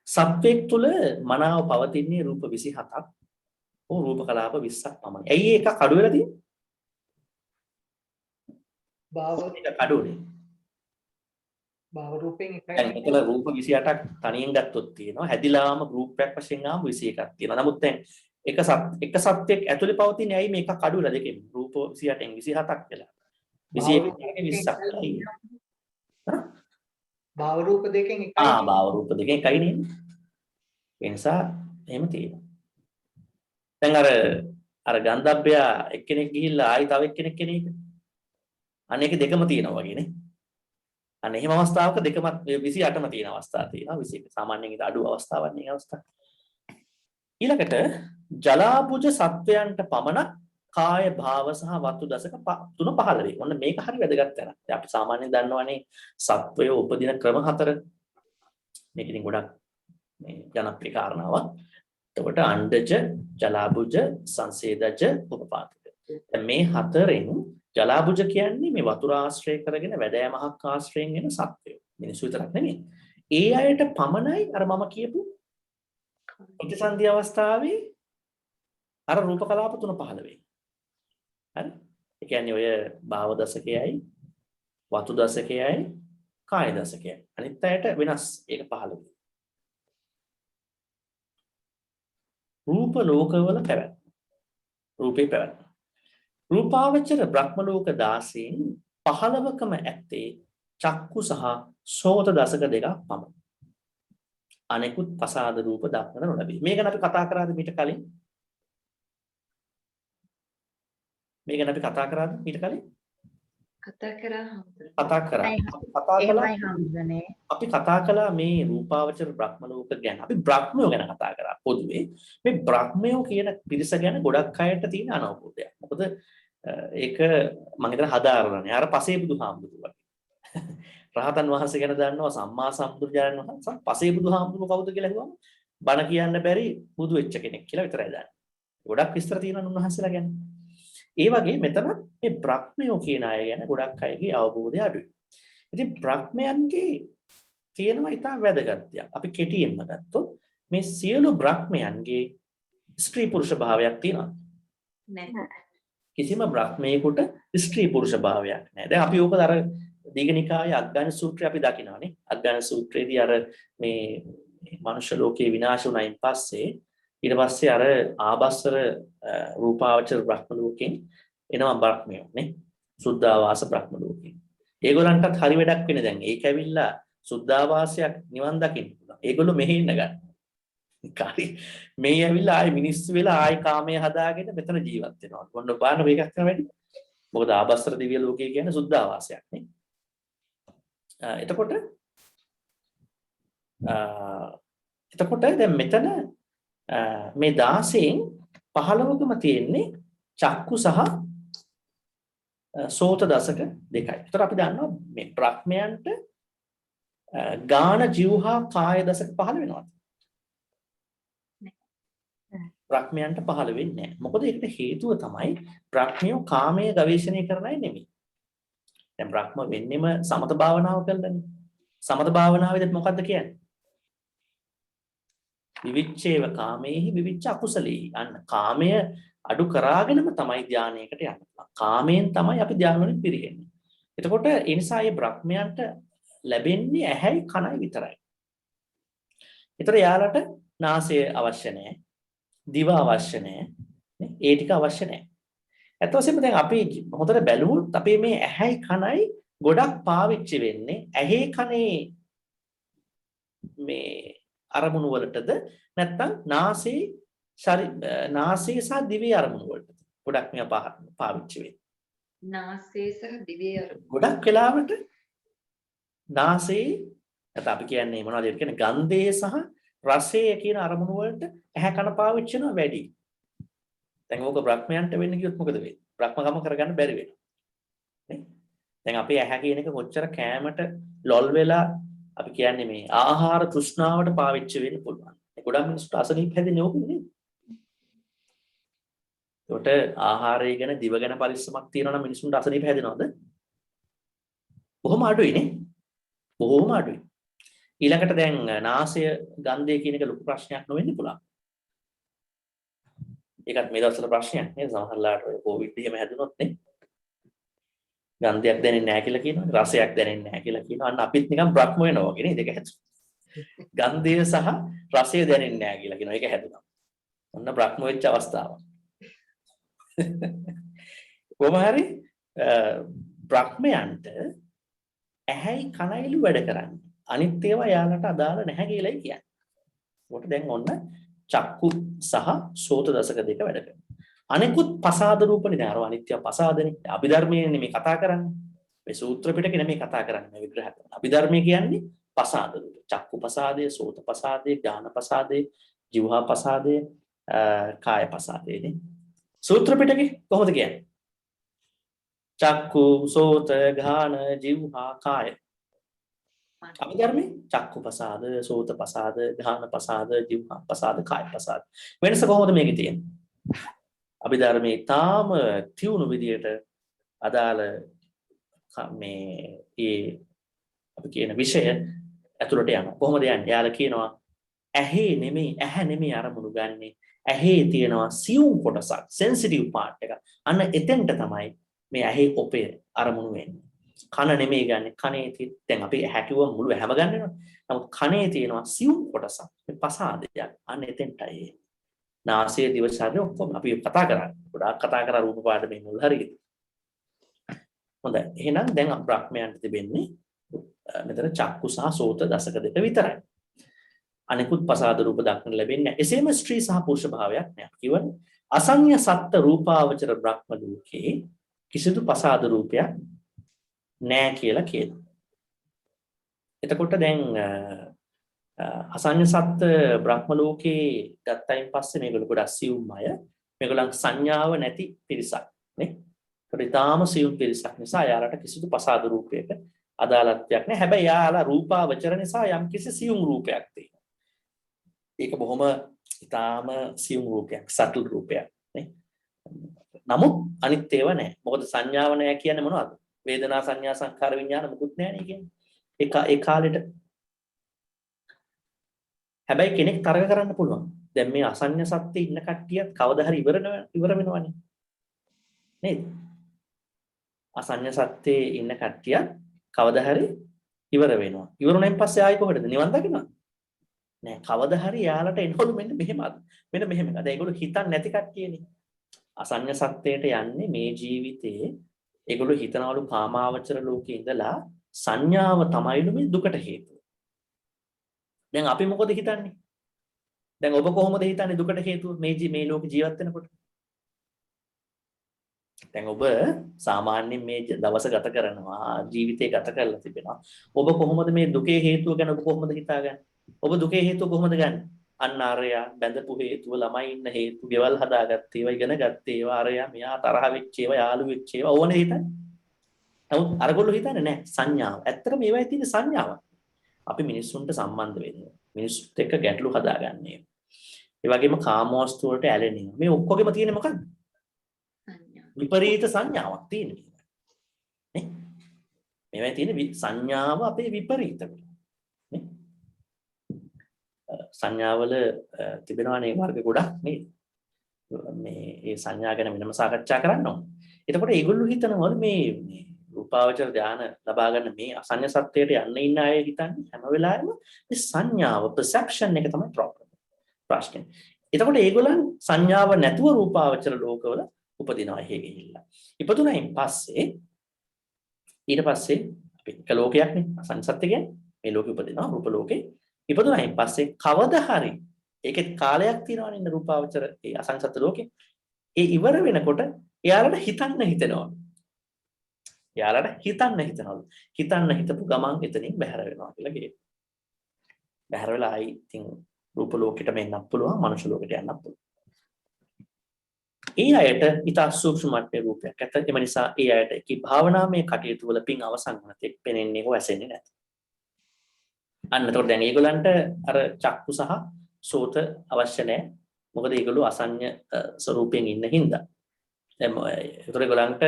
S1: සත්වයක් තුල මනාව පවතින්නේ රූප 27ක්. ඕ රූප කලාප 20ක් පමණයි. ඇයි එකක් අඩු වෙලා තියෙන්නේ? භාවනික අඩුනේ.
S4: භාව රූපෙන් එකයි.
S1: දැන් මෙතන රූප 28ක් තනියෙන් ගත්තොත් තියෙනවා. හැදිලාම රූපයක් වශයෙන් ආව 21ක් තියෙනවා. නමුත් දැන් එක සත්‍යයක් ඇතුලේ පවතින ඇයි මේක අඩු වෙලා දෙකෙන් රූප 28න් 27ක් වෙලා 21ක් 20ක්
S4: භාව රූප දෙකෙන් එකයි.
S1: භාව රූප දෙකෙන් එකයි නේ. ඒ නිසා එහෙම තියෙනවා. දැන් අර ගන්ධබ්බය එක්කෙනෙක් ගිහිල්ලා ආයි තව එක්කෙනෙක් කෙනෙක්. අනේක දෙකම තියෙනවා වගේ නේ. අන්න එහෙම අවස්ථාවක දෙකම 28ම තියෙන අවස්ථා තියෙනවා. 21 සාමාන්‍යයෙන් ඊට අඩු අවස්ථාවක් නේ අවස්ථා. ඊළඟට ජලාබුජ සත්වයන්ට පමණක් කාය භාව සහ වතු දශක තුන පහළ වේ. ඔන්න මේක හරි වැදගත් කරා. දැන් අපි සාමාන්‍යයෙන් දන්නවනේ සත්වය උපදින ක්‍රම 4. මේක ඉතින් ගොඩක් මේ ජනප්‍රිය කාරණාවක්. එතකොට අණ්ඩජ, ජලාබුජ, සංසේදජ, උපපාතක. දැන් මේ 4න් ජලාබුජ කියන්නේ මේ වතුර ආශ්‍රය කරගෙන වැඩෑමහක් ආශ්‍රයෙන් එන සත්වයෝ. මිනිස්සු විතරක් නෙමෙයි. ඒ අයට පමණයි අර මම කියපු ප්‍රතිසන්දි අවස්ථාවේ අර රූප කලාප තුන පහළ වෙන්නේ. හරි? ඒ කියන්නේ ඔය භාව දශකයයි, වතු දශකයයි, කාය දශකයයි. අනිත් අයට වෙනස් ඒක පහළ වෙන්නේ. රූප ලෝකවල පැවැත්ම. රූපේ පැවැත්ම. රූපාවචර බ්‍රහ්ම ලෝක 16න් 15කම ඇත්තේ චක්කු සහ සෝත දශක දෙකක් පමණයි. අනෙකුත් ප්‍රසාද රූප දක්වන නොලැබේ. මේක ගැන අපි කතා කරාද මීට කලින්?
S2: කතා කරා හම්බුනේ.
S1: කතා කරා.
S3: එහෙමයි හම්බුනේ.
S1: අපි කතා කළා මේ රූපාවචර බ්‍රහ්ම ලෝක ගැන. අපි බ්‍රහ්මයෝ ගැන කතා කරා පොදුවේ. මේ බ්‍රහ්මයෝ කියන පිරිස ගැන ගොඩක් අයට තියෙන අනවබෝධයක්. මොකද ඒක මම හිතන හදාරන්නේ. අර පසේ බුදුහාමුදුරුවෝ වගේ. රහතන් වහන්සේ ගැන දන්නවා සම්මා සම්බුදුරජාණන් වහන්සේ. පසේ බුදුහාමුදුරුවෝ කවුද කියලා අහුවම බණ කියන්න බැරි බුදු වෙච්ච කෙනෙක් කියලා විතරයි දන්නේ. ගොඩක් විස්තර තියෙනවා උන්වහන්සේලා ගැන. ඒ වගේ මෙතන මේ බ්‍රහ්මයෝ කියන අය ගැන ගොඩක් අයගේ අවබෝධය අඩුයි. ඉතින් බ්‍රහ්මයන්ගේ තියෙනවා ඉතා වැදගත් දෙයක්. අපි කෙටියෙන්ම ගත්තොත් මේ සියලු බ්‍රහ්මයන්ගේ ස්ත්‍රී පුරුෂ භාවයක් තියෙනවා.
S2: නැහැ.
S1: කිසිම බ්‍රහ්මයෙකුට ස්ත්‍රී පුරුෂ භාවයක් නැහැ. දැන් අපි ඕක අර දීඝනිකායේ අග්ගාණ සූත්‍රය අපි දකිනවානේ. අග්ගාණ සූත්‍රයේදී අර මේ මනුෂ්‍ය ලෝකේ විනාශ වුණයින් පස්සේ ඊට පස්සේ අර ආභස්සර රූපාවචර බ්‍රහ්ම ලෝකෙන් එනවා බ්‍රහ්මයෝ නේ. සුද්ධාවාස බ්‍රහ්ම ලෝකෙන්. ඒගොල්ලන්ටත් හරි වැඩක් වෙන්නේ දැන්. ඒක ඇවිල්ලා සුද්ධාවාසයක් නිවන් දකින්න පුළුවන්. ඒගොල්ලෝ මෙහෙ ඉන්න ගන්න. කාරි මේ ඇවිල්ලා ආයි මිනිස්සු වෙලා ආයි කාමයේ හදාගෙන මෙතන ජීවත් වෙනවා. මොන බාන මේකක් කරන වැඩි. මොකද ආභස්සර දිව්‍ය ලෝකය කියන්නේ සුද්ධාවාසයක් නේ. එතකොට දැන් මෙතන මේ 16න් 15කම තියෙන්නේ චක්කු සහ සෝත දසක දෙකයි. ඒතර අපි දන්නවා මේ බ්‍රහ්මයන්ට ගාන ජීවහා කාය දසක 15 වෙනවා. බ්‍රහ්මයන්ට 15 වෙන්නේ නැහැ. මොකද ඒකට හේතුව තමයි බ්‍රහ්මියෝ කාමයේ ගවේෂණය කරන අය නෙමෙයි. දැන් බ්‍රහ්ම වෙන්නෙම සමත භාවනාව කළානේ. සමත භාවනාවේදී මොකද්ද කියන්නේ? විවිච්ඡේව කාමේහි විවිච්ඡ අකුසලේහි. අන්න කාමය අඩු කරාගෙනම තමයි ධානයකට යන්නේ. කාමයෙන් තමයි අපි ධාන වලින් පිරෙන්නේ. එතකොට ඒ නිසා මේ බ්‍රහ්මයන්ට ලැබෙන්නේ ඇහැයි කනයි විතරයි. ඒතර යාලට නාසය අවශ්‍ය නැහැ. දිව අවශ්‍ය නැහැ. නේ? ඒ ටික අවශ්‍ය නැහැ. ඇත්ත වශයෙන්ම දැන් අපි හොඳට බැලුවොත් අපේ මේ ඇහැයි කනයි ගොඩක් පාවිච්චි වෙන්නේ ඇහි කනේ මේ අරමුණු වලටද නැත්නම් නාසයේ සහ දිවේ අරමුණු වලටද ගොඩක් මේවා පාවිච්චි වෙන්නේ.
S2: නාසයේ සහ දිවේ අරමුණු.
S1: ගොඩක් වෙලාවට නාසයේ නැත්නම් අපි කියන්නේ මොනවද කියන්නේ ගන්ධයේ සහ රසයේ කියන අරමුණු වලට ඇහැ කන පාවිච්චි කරනවා වැඩි. දැන් ඕක බ්‍රහ්මයන්ට වෙන්න කිව්වොත් මොකද වෙන්නේ? බ්‍රහ්මකම කරගන්න බැරි වෙනවා. නේ? දැන් අපි ඇහැ කියන එක කොච්චර කෑමට ලොල් වෙලා අපි කියන්නේ මේ ආහාර තෘෂ්ණාවට පාවිච්චි වෙන්න පුළුවන්. ඒ ගොඩක් මිනිස්සුන්ට අසනීප හැදෙන්නේ ඕකනේ නේද? ඒකට ආහාරය ගැන දිව ගැන පරිස්සමක් තියෙනවා නම් මිනිස්සුන්ට අසනීප හැදෙනවද? බොහොම අඩුයි නේ. බොහොම අඩුයි. ඊළඟට දැන් නාසය ගන්ධය කියන එක ලොකු ප්‍රශ්නයක් නොවෙන්න පුළුවන්. ඒකත් මේ දවස්වල ප්‍රශ්නයක් නේද? සමහරලාට ඔය කොවිඩ් එහෙම හැදුනොත් නේ. ගන්ධයක් දැනෙන්නේ නැහැ කියලා කියනවා. රසයක් දැනෙන්නේ නැහැ කියලා කියනවා. අන්න අපිත් නිකන් බ්‍රහ්ම වෙනවා වගේ නේද? ඒක හැදුවා. ගන්ධය සහ රසය දැනෙන්නේ නැහැ කියලා කියනවා. ඒක හැදුනා. ඔන්න බ්‍රහ්ම වෙච්ච අවස්ථාවක්. කොහොම හරි බ්‍රහ්මයන්ට ඇහැයි කනයිලු වැඩ කරන්නේ. අනිත් ඒවා යාලට අදාළ නැහැ කියලායි කියන්නේ. ඒකට දැන් ඔන්න චක්කු සහ සෝත දසක දෙක වැඩ කරනවා. අනිකුත් පසාද රූපනේ නෑ අර අනිත්‍ය පසාදනේ. අභිධර්මයේ නෙමෙයි කතා කරන්නේ. මේ සූත්‍ර පිටකේ නෙමෙයි කතා කරන්නේ මේ විග්‍රහ කරන. අභිධර්මයේ කියන්නේ පසාද රූප. චක්කු පසාදේ, සෝත පසාදේ, ඥාන පසාදේ, જીවහා පසාදේ, කාය පසාදේනේ. සූත්‍ර පිටකේ කොහොමද කියන්නේ? චක්කු, සෝත, ඝාන, જીවහා, කාය. අභිධර්මයේ චක්කු පසාද, සෝත පසාද, ඝාන පසාද, જીවහා පසාද, කාය පසාද. වෙනස කොහොමද මේකේ තියෙන්නේ? අභිධර්මයේ තාම තියුණු විදියට අදාළ මේ අපි කියන විෂය ඇතුළට යනවා. කොහොමද යන්නේ? යාලා කියනවා ඇහි නෙමෙයි අරමුණු ගන්නෙ. ඇහි තියෙනවා සියුම් කොටසක්, sensitive part එක. අන්න එතෙන්ට තමයි මේ ඇහි ඔපේ අරමුණු වෙන්නේ. කන නෙමෙයි ගන්නෙ. කනේ දැන් අපි ඇහැ කිව්ව මුළු හැම ගන්නෙනවා. නමුත් කනේ තියෙනවා සියුම් කොටසක්. මේ පසාදයක්. අන්න එතෙන්ටයි නාසය දිව ශරීරය ඔක්කොම අපි කතා කරා. ගොඩාක් කතා කරා රූප පාඩමේ මුල් හරියට. හොඳයි. එහෙනම් දැන් බ්‍රහ්මයන්ට තිබෙන්නේ මෙතන චක්කු සහ සෝත දසක දෙක විතරයි. අනිකුත් පසාද රූප දක්නට ලැබෙන්නේ නැහැ. එසේම ස්ත්‍රී සහ පුරුෂ භාවයක් නැහැ. කියවනේ අසඤ්ඤ සත්ත්‍ය රූපාවචර බ්‍රහ්ම ලෝකේ කිසිදු පසාද රූපයක් නෑ කියලා කියනවා. එතකොට දැන් අසඤ්ඤ සත්ත්ව බ්‍රහ්ම ලෝකේ ගත්තයින් පස්සේ මේගොල්ලෝ ගොඩක් සියුම් අය. මේගොල්ලන් සංඥාව නැති පිරිසක් නේ. ඒකට ඊටාම සියුම් පිරිසක් නිසා යාලට කිසිදු පසාද රූපයක අදාළත්වයක් නැහැ. හැබැයි යාලා රූපාවචර නිසා යම් කිසි සියුම් රූපයක් තියෙනවා. ඒක බොහොම ඊටාම සියුම් රූපයක්, සටල් රූපයක් නේ. නමුත් අනිත් ඒවා නැහැ. මොකද සංඥාව නැහැ කියන්නේ මොනවද? වේදනා සංඥා සංඛාර විඥාන මුකුත් නැහැ නේ කියන්නේ. ඒ කාලෙට හැබැයි කෙනෙක් තරග කරන්න පුළුවන්. දැන් මේ අසඤ්ඤ සත්ත්වයේ ඉන්න කට්ටියත් කවදා හරි ඉවර වෙනවනේ. නේද? අසඤ්ඤ සත්ත්වයේ ඉන්න කට්ටියත් කවදා හරි ඉවර වෙනවා. ඉවරුණෙන් පස්සේ ආයි කොහෙද? නිවන් දකින්නද? නෑ. කවදා හරි යාලට එනවලු මෙන්න මෙහෙමද? මෙන්න මෙහෙම. අද ඒගොල්ලෝ හිතන්නේ නැති කට්ටියනේ. අසඤ්ඤ සත්ත්වයට යන්නේ මේ ජීවිතේ ඒගොල්ලෝ හිතනවලු කාමාවචර ලෝකේ ඉඳලා සංඥාව තමයිලු මේ දුකට හේතුව. දැන් අපි මොකද හිතන්නේ? දැන් ඔබ කොහොමද හිතන්නේ දුකට හේතුව මේ ලෝක ජීවත් වෙනකොට? දැන් ඔබ සාමාන්‍යයෙන් මේ දවස ගත කරනවා ජීවිතේ ගත කරලා තිබෙනවා. ඔබ කොහොමද මේ දුකේ හේතුව ගැන ඔබ කොහොමද හිතාගන්නේ? ඔබ දුකේ හේතුව කොහොමද ගන්නේ? අන්න අරයා බැඳපු හේතුව, ළමයි ඉන්න හේතු, ගෙවල් හදාගත්තේ ඒවා, ඉගෙන ගත්තේ ඒවා, අරයා මෙයා තරහ වෙච්ච ඒවා, යාළු වෙච්ච ඒවා ඕනේ හිතන්නේ. නමුත් අරගොල්ලෝ හිතන්නේ නැහැ සංඥාව. ඇත්තටම මේවයි තියෙන සංඥාවක්. අපි මිනිස්සුන්ට සම්බන්ධ වෙන්නේ. මිනිස්සුත් එක්ක ගැටලු හදාගන්නේ. ඒ වගේම කාමෝස්තු වලට ඇලෙන්නේ. මේ ඔක්කොගෙම තියෙන්නේ මොකද්ද? විපරීත සංඥාවක් තියෙනවා. නේ? මේවයි තියෙන සංඥාව අපේ විපරීත වෙනවා. නේ? සංඥාවල තිබෙනවානේ වර්ග ගොඩක් නේද? මේ සංඥා ගැන වෙනම සාකච්ඡා කරන්න ඕනේ. එතකොට ඒගොල්ලෝ හිතනවා මේ රූපාවචර ධානය ලබා ගන්න මේ අසඤ්ඤ සත්‍යයට යන්න ඉන්න අය හිතන්නේ හැම වෙලාවෙම මේ සංඥාව perception එක තමයි ප්‍රශ්නේ. එතකොට ඒගොල්ලන් සංඥාව නැතුව රූපාවචර ලෝකවල උපදිනවා එහෙ ගිහිල්ලා. ඉපදුනයින් පස්සේ ඊට පස්සේ අපි එක ලෝකයක් නේ අසඤ්ඤ සත්‍ය කියන්නේ මේ ලෝකෙ උපදිනවා රූප ලෝකේ. ඉපදුනයින් පස්සේ කවදා හරි ඒකේ කාලයක් තියෙනවනේ ඉන්න රූපාවචර ඒ අසඤ්ඤ සත්‍ය ලෝකේ. ඒ ඉවර වෙනකොට එයාලට හිතන්න හිතෙනවා. යාලට හිතන්න හිතනවලු. හිතන්න හිතපු ගමන් එතනින් බැහැර වෙනවා කියලා කියනවා. බැහැර වෙලා ආයි ඉතින් රූප ලෝකෙට මෙන්නත් පුළුවන්, මනුෂ්‍ය ලෝකෙට යන්නත් පුළුවන්. ඒ අයට ඊට සූක්ෂම මට්ටමේ රූපයක්. ඇත්ත ඒ නිසා ඒ අයට කි භාවනාමය කටයුතු වල පින් අවසන් වන තෙක් පෙනෙන්නේ හෝ ඇසෙන්නේ නැහැ. අන්න එතකොට දැන් ඒගොල්ලන්ට අර චක්කු සහ සෝත අවශ්‍ය නැහැ. මොකද ඒගොල්ලෝ අසඤ්ඤ ස්වરૂපයෙන් ඉන්න හින්දා. දැන් ඒතර ඒගොල්ලන්ට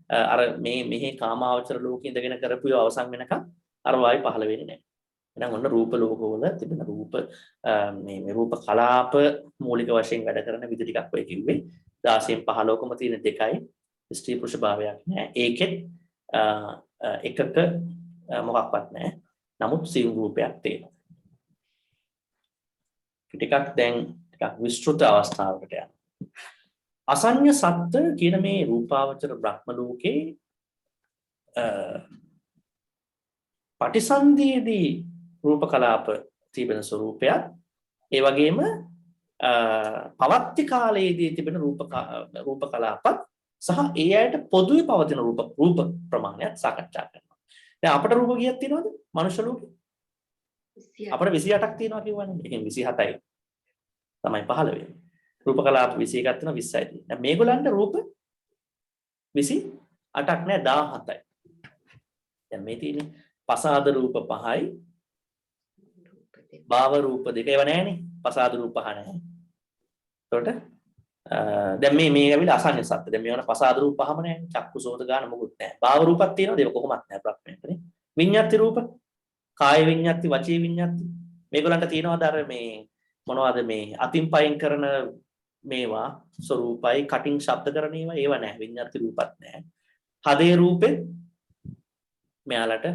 S1: අර මෙහි කාමාවචර ලෝකේ ඉඳගෙන කරපු ඒවා අවසන් වෙනකම් අර වායි පහළ වෙන්නේ නැහැ. එහෙනම් ඔන්න රූප ලෝකවල තිබෙන රූප මේ රූප කලාප මූලික වශයෙන් වැඩ කරන විදි ටිකක් ඔය කිව්වේ 16න් 15කම තියෙන දෙකයි ස්ත්‍රී පුරුෂ භාවයක් නැහැ. ඒකෙත් එකක මොකක්වත් නැහැ. නමුත් සියුම් රූපයක් තියෙනවා. ටිකක් විස්තෘත අවස්ථාවකට යනවා. අසඤ්ඤ සත්ත්ව කියන මේ රූපාවචර බ්‍රහ්ම ලෝකේ පටිසන්ධියේදී රූප කලාප තිබෙන ස්වરૂපයක් ඒ වගේම පවත්ති කාලයේදී තිබෙන රූප කලාපත් සහ ඒ අයට පොදුවේ පවතින රූප ප්‍රමාණයක් සාකච්ඡා කරනවා. දැන් අපට රූප කීයක් තියෙනවද? මනුෂ්‍ය ලෝකේ
S2: 28.
S1: අපිට 28ක් තියෙනවා කියවනේ. ඒකෙන් 27යි තමයි 15 වෙන්නේ. රූප කලාප 21ක් තියෙනවා 20යි තියෙනවා. දැන් මේගොල්ලන්ට රූප 28ක් නෑ 17යි. දැන් මේ තියෙන්නේ පසාද රූප 5යි භාව රූප 2 ඒවා නෑනේ. පසාද රූප 5 නෑ. එතකොට දැන් මේ ඇවිල්ලා අසඤ්ඤ සත්ත්ව. දැන් මේවන පසාද රූප 5ම නෑනේ. චක්කු සෝත ගාන මොකුත් නෑ. භාව රූපක් තියෙනවද? ඒක කොහොමත් නෑ ප්‍රඥානේ. විඤ්ඤාති රූප, කාය විඤ්ඤාති, වචී විඤ්ඤාති. මේගොල්ලන්ට තියෙනවද අර මේ මොනවද මේ අතින් පයින් කරන මේවා ස්වરૂපයි කටින් ශබ්ද කරන ඒවා නෑ. විඤ්ඤාති රූපත් නෑ. හදේ රූපෙත් මෙයාලට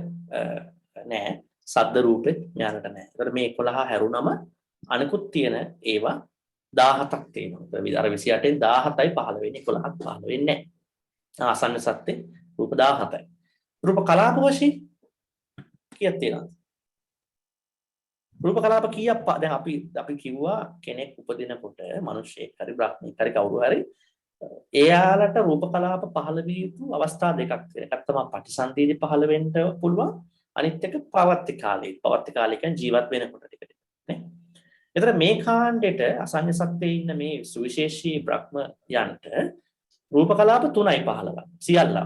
S1: නෑ. සද්ද රූපෙත් මෙයාලට නෑ. ඒතර මේ 11 හැරුණම අනිකුත් තියෙන ඒවා 17ක් තියෙනවා. අර 28න් 17යි 15 වෙන්නේ 11ක් 15 වෙන්නේ නෑ. ආසන්න සත්‍යේ රූප 17යි. රූප කලාප වශයෙන් කීයක් තියෙනවද? රූප කලාප කීයක් දැන් අපි කිව්වා කෙනෙක් උපදිනකොට මිනිස්සෙක් හරි බ්‍රහ්මෙක් හරි කවුරු හරි එයාලට රූප කලාප පහළ විය යුතු අවස්ථා දෙකක් තියෙනවා. එකක් තමයි පටිසන්ධියේදී පහළ වෙන්න පුළුවන්. අනිත් එක පවත්ති කාලේ. පවත්ති කාලේ කියන්නේ ජීවත් වෙනකොට ටික නේ. ඒතර මේ කාණ්ඩෙට අසඤ්ඤ සත්‍යයේ ඉන්න මේ සුවිශේෂී බ්‍රහ්මයන්ට රූප කලාප තුනයි පහළවන්නේ. සියල්ල.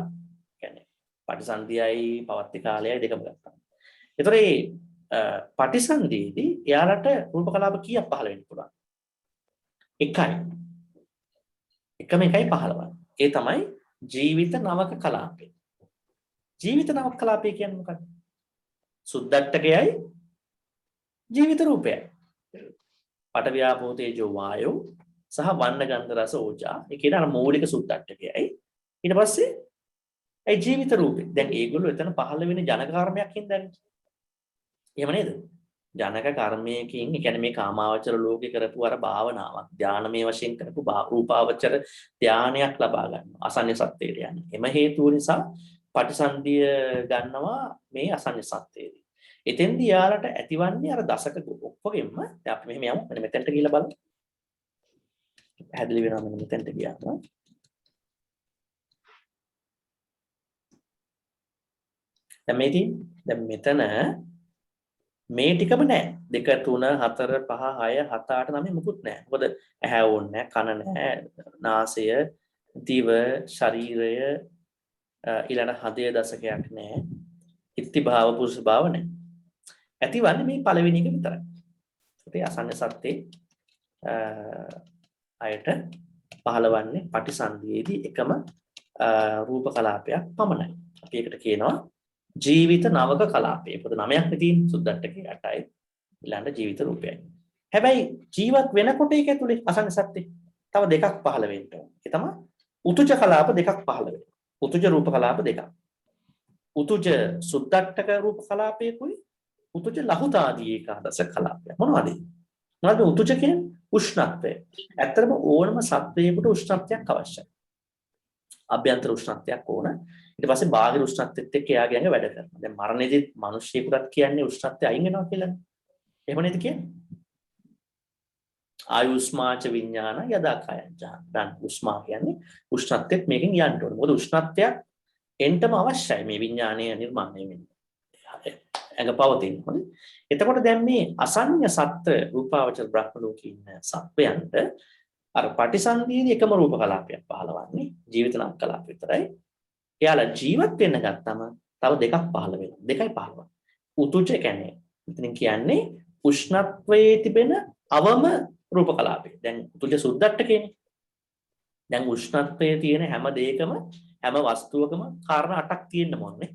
S1: කියන්නේ පටිසන්ධියයි පවත්ති කාලයයි දෙකම ගත්තා. ඒතර මේ පටිසන්ධියේදී එයාලට රූප කලාප කීයක් පහළ වෙන්න පුළුවන්? එකයි. එකම එකයි පහළවන්නේ. ඒ තමයි ජීවිත නවක කලාපය. ජීවිත නවක කලාපය කියන්නේ මොකක්ද? සුද්දට්ඨකයයි ජීවිත රූපයයි. පඨ ව්‍යාපෝ තේජෝ වායෝ සහ වන්න ගන්ධ රස ඕජා. ඒ කියන්නේ අර මූලික සුද්දට්ඨකයයි. ඊට පස්සේ ඒ ජීවිත රූපේ. දැන් ඒගොල්ලෝ එතන පහළ වෙන ජනක කර්මයක් හින්දානේ. එහෙම නේද? ජනක කර්මයකින්, ඒ කියන්නේ මේ කාමාවචර ලෝකේ කරපු අර භාවනාවක්, ධානමය වශයෙන් කරපු රූපාවචර ධානයක් ලබා ගන්නවා. අසඤ්ඤ සත්‍යයට යන්නේ. එම හේතුව නිසා පටිසන්ධිය ගන්නවා මේ අසඤ්ඤ සත්‍යයේදී. එතෙන්දී යාලට ඇතිවන්නේ අර දසක ඔක්කොගෙම දැන් අපි මෙහෙම යමු. මෙන්න මෙතෙන්ට ගිහිල්ලා බලමු. පැහැදිලි වෙනවා මෙන්න මෙතෙන්ට ගියාම. දැන් මෙතන මේ ටිකම නැහැ. 2 3 4 5 6 7 8 9 මුකුත් නැහැ. මොකද ඇහැ ඕනේ නැහැ, කන නැහැ, නාසය, දිව, ශරීරය ඊළඟ හදේ දශකයක් නැහැ. ඉත්ති භාව පුරුෂ භාව නැහැ. ඇතිවන්නේ මේ පළවෙනි එක විතරයි. ඒකේ අසඤ්ඤ සත්‍යේ අයට පහළවන්නේ පටිසන්ධියේදී එකම රූප කලාපයක් පමණයි. අපි ඒකට කියනවා ජීවිත නවක කලාපය. පොත 9ක් නේ තියෙන්නේ. සුද්දට්ඨකේ 8යි. ඊළඟ ජීවිත රූපයයි. හැබැයි ජීවත් වෙනකොට ඒක ඇතුලේ අසඤ්ඤ සත්‍යේ තව දෙකක් පහළ වෙන්න ඕන. ඒ තමයි උතුජ කලාප දෙකක් පහළ වෙනවා. උතුජ රූප කලාප දෙකක්. උතුජ සුද්දට්ඨක රූප කලාපයකුයි උතුජ ලහුතාදී ඒකාදස කලාපය. මොනවද? මොනවද උතුජ කියන්නේ? උෂ්ණත්වය. ඇත්තටම ඕනම සත්වයකට උෂ්ණත්වයක් අවශ්‍යයි. අභ්‍යන්තර උෂ්ණත්වයක් ඕන. ඊට පස්සේ බාහිර උෂ්ණත්වෙත් එක්ක එයාගේ ඇඟ වැඩ කරනවා. දැන් මරණයේදී මිනිස්සුෙකුට කියන්නේ උෂ්ණත්වය අයින් වෙනවා කියලානේ. එහෙම නේද කියන්නේ? ආයුස්මාච විඥාන යදා කයං ජාන. දැන් උස්මා කියන්නේ උෂ්ණත්වෙත් මේකෙන් යන්න ඕනේ. මොකද උෂ්ණත්වයක් එන්ටම අවශ්‍යයි මේ විඥානය නිර්මාණය වෙන්න. ඇඟ පවතින. හරි. එතකොට දැන් මේ අසඤ්ඤ සත්ත්ව රූපාවචර බ්‍රහ්ම ලෝකේ ඉන්න සත්වයන්ට අර පටිසන්ධියේදී එකම රූප කලාපයක් පහළවන්නේ ජීවිත නම් කලාප විතරයි. එයාලා ජීවත් වෙන්න ගත්තම තව දෙකක් පහළ වෙනවා. දෙකයි පහළවන්නේ. උතුජ කියන්නේ මෙතනින් කියන්නේ උෂ්ණත්වයේ තිබෙන අවම රූප කලාපය. දැන් උතුජ සුද්දට්ඨකේනේ. දැන් උෂ්ණත්වයේ තියෙන හැම දෙයකම හැම වස්තුවකම කාරණා 8ක් තියෙන්න ඕනේ.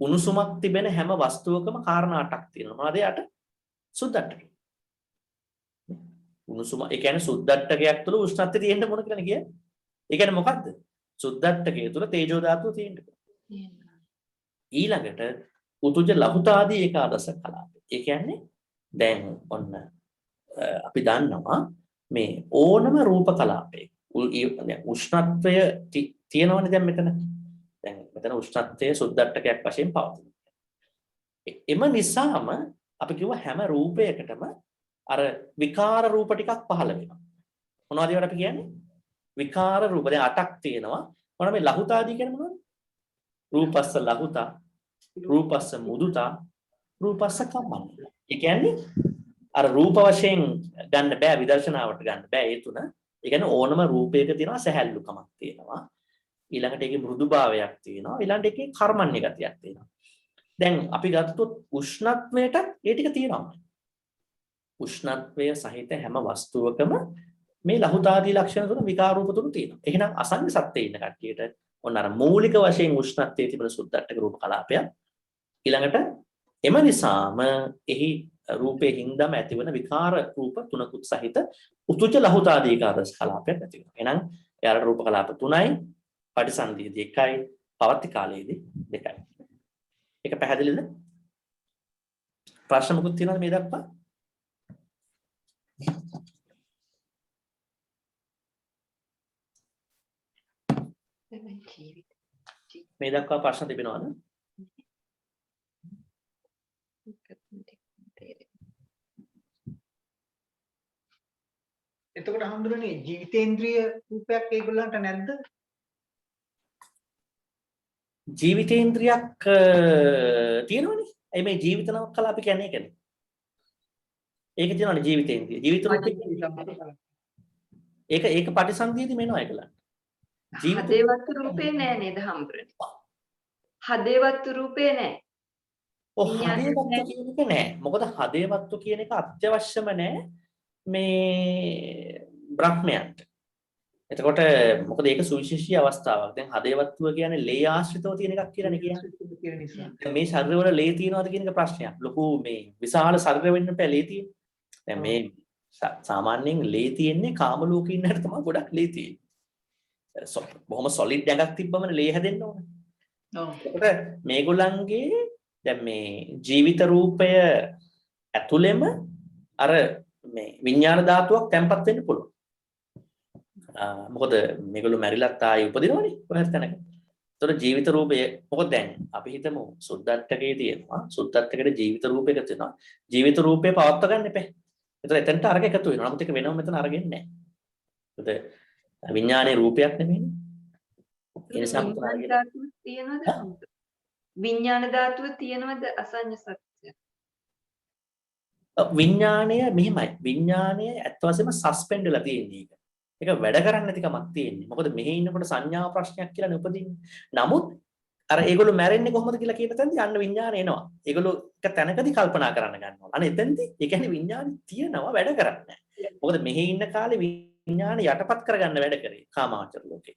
S1: උණුසුමක් තිබෙන හැම වස්තුවකම කාරණා 8ක් තියෙනවා. මොනවද 8? සුද්දට්ඨකේ. උණුසුම ඒ කියන්නේ සුද්දට්ඨකයක් තුළ උෂ්ණත්වය තියෙන්න මොන කියලා කියන්නේ? ඒ කියන්නේ මොකද්ද? සුද්දට්ඨකයේ තුළ තේජෝ ධාතුව තියෙන්න. ඊළඟට උතුජ ලහුතාදී ඒකාදස කලාපය. ඒ කියන්නේ දැන් ඔන්න අපි දන්නවා මේ ඕනම රූප කලාපේ උෂ්ණත්වය තියෙනවනේ දැන් මෙතන. දැන් මෙතන උෂ්ණත්වයේ සුද්දට්ඨකයක් වශයෙන් පවතිනවා. එම නිසාම අපි කිව්ව හැම රූපයකටම අර විකාර රූප ටිකක් පහළ වෙනවා. මොනවද ඒවට අපි කියන්නේ? විකාර රූප. දැන් 8ක් තියෙනවා. මොනවද මේ ලහුතාදී කියන්නේ මොනවද? රූපස්ස ලහුතා, රූපස්ස මුදුතා, රූපස්ස කම්මඤ්ඤ. ඒ කියන්නේ අර රූප වශයෙන් ගන්න බෑ, විදර්ශනාවට ගන්න බෑ ඒ තුන. ඒ කියන්නේ ඕනම රූපයක තියෙනවා සැහැල්ලුකමක් තියෙනවා. ඊළඟට ඒකේ මෘදුභාවයක් තියෙනවා. ඊළඟට ඒකේ කර්මඤ්ඤ ගතියක් තියෙනවා. දැන් අපි ගත්තොත් උෂ්ණත්වයට ඒ ටික තියෙනවා. උෂ්ණත්වය සහිත හැම වස්තුවකම මේ ලහුතාදී ලක්ෂණ තුන විකාර රූප තුන තියෙනවා. එහෙනම් අසඤ්ඤ සත්‍යයේ ඉන්න කට්ටියට ඔන්න අර මූලික වශයෙන් උෂ්ණත්වයේ තිබෙන සුද්දට්ඨක රූප කලාපයක්. ඊළඟට එම නිසාම එහි රූපේ හින්දාම ඇතිවන විකාර රූප තුනකුත් සහිත උතුජ ලහුතාදී ඒකාදස කලාපයක් ඇති වෙනවා. එහෙනම් එයාට රූප කලාප 3යි, පටිසන්ධියේදී 1යි, පවත්ති කාලයේදී 2යි. ඒක පැහැදිලිද? ප්‍රශ්න මොකුත් තියෙනවද මේ දක්වා? මේ දක්වා ප්‍රශ්න තිබෙනවද?
S4: එතකොට එතකොට හඳුරන්නේ ජීවිතේන්ද්‍රිය රූපයක් ඒගොල්ලන්ට නැද්ද?
S1: ජීවිතේන්ද්‍රියක් තියෙනවනේ. ඒ මේ ජීවිතනක් කලා අපි කියන්නේ ඒකනේ. ඒක තියෙනවනේ ජීවිතේන්ද්‍රිය. ජීවිත රූපේ ඒක පටිසන්ධියේදී මෙනවා ඒකලට.
S2: හදේවත් රූපේ නෑ නේද හම්බුනේ. හදේවත් රූපේ නෑ.
S1: හදේවත්තු කියන එක නෑ. මොකද හදේවත්තු කියන එක අත්‍යවශ්‍යම නෑ මේ බ්‍රහ්මයන්ට. එතකොට මොකද ඒක සුවිශේෂී අවස්ථාවක්. දැන් හදේවත්තුව කියන්නේ ලේ ආශ්‍රිතව තියෙන එකක් කියලානේ කියන්නේ. දැන් මේ ශරීරවල ලේ තියනවාද කියන එක ප්‍රශ්නයක්. ලොකු මේ විශාල ශරීර වෙන්න බෑ ලේ තියෙන්නේ. දැන් මේ සාමාන්‍යයෙන් ලේ තියෙන්නේ කාම ලෝකේ ඉන්න හැට තමයි ගොඩක් ලේ තියෙන්නේ. බොහොම සොලිඩ් එකක් තිබ්බමනේ ලේ හැදෙන්න ඕනේ. ඔව්. එතකොට මේගොල්ලන්ගේ දැන් මේ ජීවිත රූපය ඇතුළෙම අර මේ විඥාන ධාතුවක් තැම්පත් වෙන්න පුළුවන්. මොකද මේගොල්ලෝ මැරිලත් ආයි උපදිනවනේ කොහෙද තැනක. ඒතර ජීවිත රූපය මොකද දැන් අපි හිතමු සුද්ධට්ඨකයේ තියෙනවා. සුද්ධට්ඨකයේ ජීවිත රූපයක තියෙනවා. ජීවිත රූපේ පවත්වා ගන්න එපා. ඒතර එතනට අරක එකතු වෙනවා. නමුත් ඒක වෙනම මෙතන අරගෙන නැහැ. ඒකද විඥානයේ රූපයක් නෙමෙයිනේ. ඒ නිසා මෙතන අරගෙන
S2: තියෙනවද? විඥාන ධාතුව තියෙනවද අසඤ්ඤ සත්‍ය?
S1: විඥානය මෙහිමයි. විඥානය ඇත්ත වශයෙන්ම සස්පෙන්ඩ් වෙලා තියෙන්නේ ඒක. ඒක වැඩ කරන්නේ නැති කමක් තියෙන්නේ. මොකද මෙහි ඉන්නකොට සංඥා ප්‍රශ්නයක් කියලා නෙපදින්නේ. නමුත් අර ඒගොල්ලෝ මැරෙන්නේ කොහොමද කියලා කියන තැනදී අන්න විඥානය එනවා. ඒගොල්ලෝ එක තැනකදී කල්පනා කරන්න ගන්නවා. අනේ එතෙන්දී ඒ කියන්නේ විඥානය තියෙනවා වැඩ කරන්නේ නැහැ. මොකද මෙහි ඉන්න කාලේ විඥානය යටපත් කරගන්න වැඩ කරේ කාමාවචර ලෝකේ.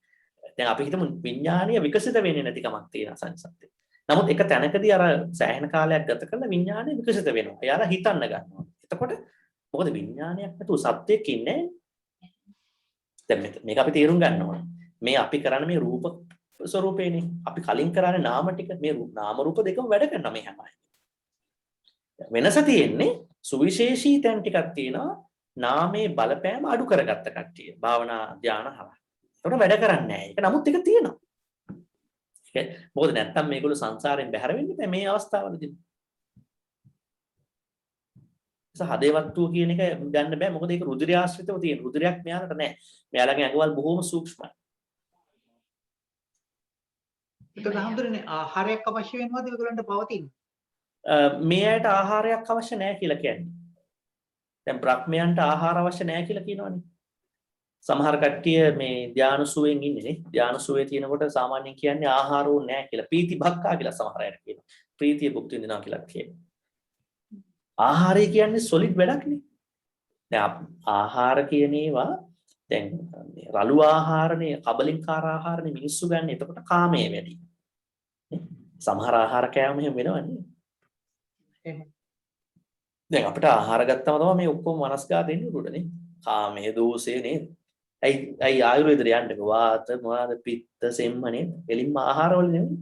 S1: දැන් අපි හිතමු විඥානය විකසිත වෙන්නේ නැති කමක් තියෙන සංසත්ත්‍ය. නමුත් එක තැනකදී අර සෑහෙන කාලයක් ගත කරලා විඥානය විකසිත වෙනවා. එයාලා හිතන්න ගන්නවා. එතකොට මොකද විඥානයක් නැතුව සත්‍යයක් ඉන්නේ දැන් මේක අපි තේරුම් ගන්න ඕනේ. මේ අපි කරන්නේ මේ රූප ස්වરૂපේනේ. අපි කලින් කරන්නේ නාම ටික. මේ නාම රූප දෙකම වැඩ කරනවා මේ හැමයි. වෙනස තියෙන්නේ සුවිශේෂී තැන් ටිකක් තියෙනවා. නාමයේ බලපෑම අඩු කරගත්ත කට්ටිය. භාවනා ධානය හරහා. ඒකට වැඩ කරන්නේ නැහැ. ඒක නමුත් ඒක තියෙනවා. මොකද නැත්තම් මේගොල්ලෝ සංසාරයෙන් බැහැර වෙන්නේ නැහැ මේ අවස්ථාවවලදී. හදේවත්තුව කියන එක ගන්න බෑ මොකද ඒක රුධිරය ආශ්‍රිතව තියෙන. රුධිරයක් මෙයාලට නැහැ. මෙයාලගේ ඇඟවල් බොහොම සූක්ෂමයි.
S4: ඒක හඳුරන්නේ ආහාරයක් අවශ්‍ය වෙනවද ඒගොල්ලන්ට පවතින?
S1: මේ ඇයට ආහාරයක් අවශ්‍ය නැහැ කියලා කියන්නේ. දැන් බ්‍රහ්මයන්ට ආහාර අවශ්‍ය නැහැ කියලා කියනවනේ. සමහර කට්ටිය මේ ධානසුවෙන් ඉන්නේ නේ. ධානසුවේ තියෙනකොට සාමාන්‍යයෙන් කියන්නේ ආහාර ඕනේ නැහැ කියලා. ප්‍රීති භක්කා කියලා සමහර අය කියනවා. ප්‍රීතිය භුක්ති විඳිනවා කියලා කියනවා. ආහාරය කියන්නේ සොලිඩ් වැඩක් නේ. දැන් ආහාර කියන ඒවා දැන් රළු ආහාරනේ, කබලින්කාර ආහාරනේ මිනිස්සු ගන්න. එතකොට කාමයේ වැඩි. සමහර ආහාර කෑම එහෙම වෙනවනේ.
S4: එහෙම.
S1: දැන් අපිට ආහාර ගත්තම තමයි මේ ඔක්කොම මනස්ගා දෙන්නේ උඩනේ. කාමයේ දෝෂේ නේද? ඇයි ආයුර්වේදයට යන්නේ? වාත, මොනවාද පිත්ත, සෙම්ම නේද? එලින්ම ආහාර වල නෙමෙයි.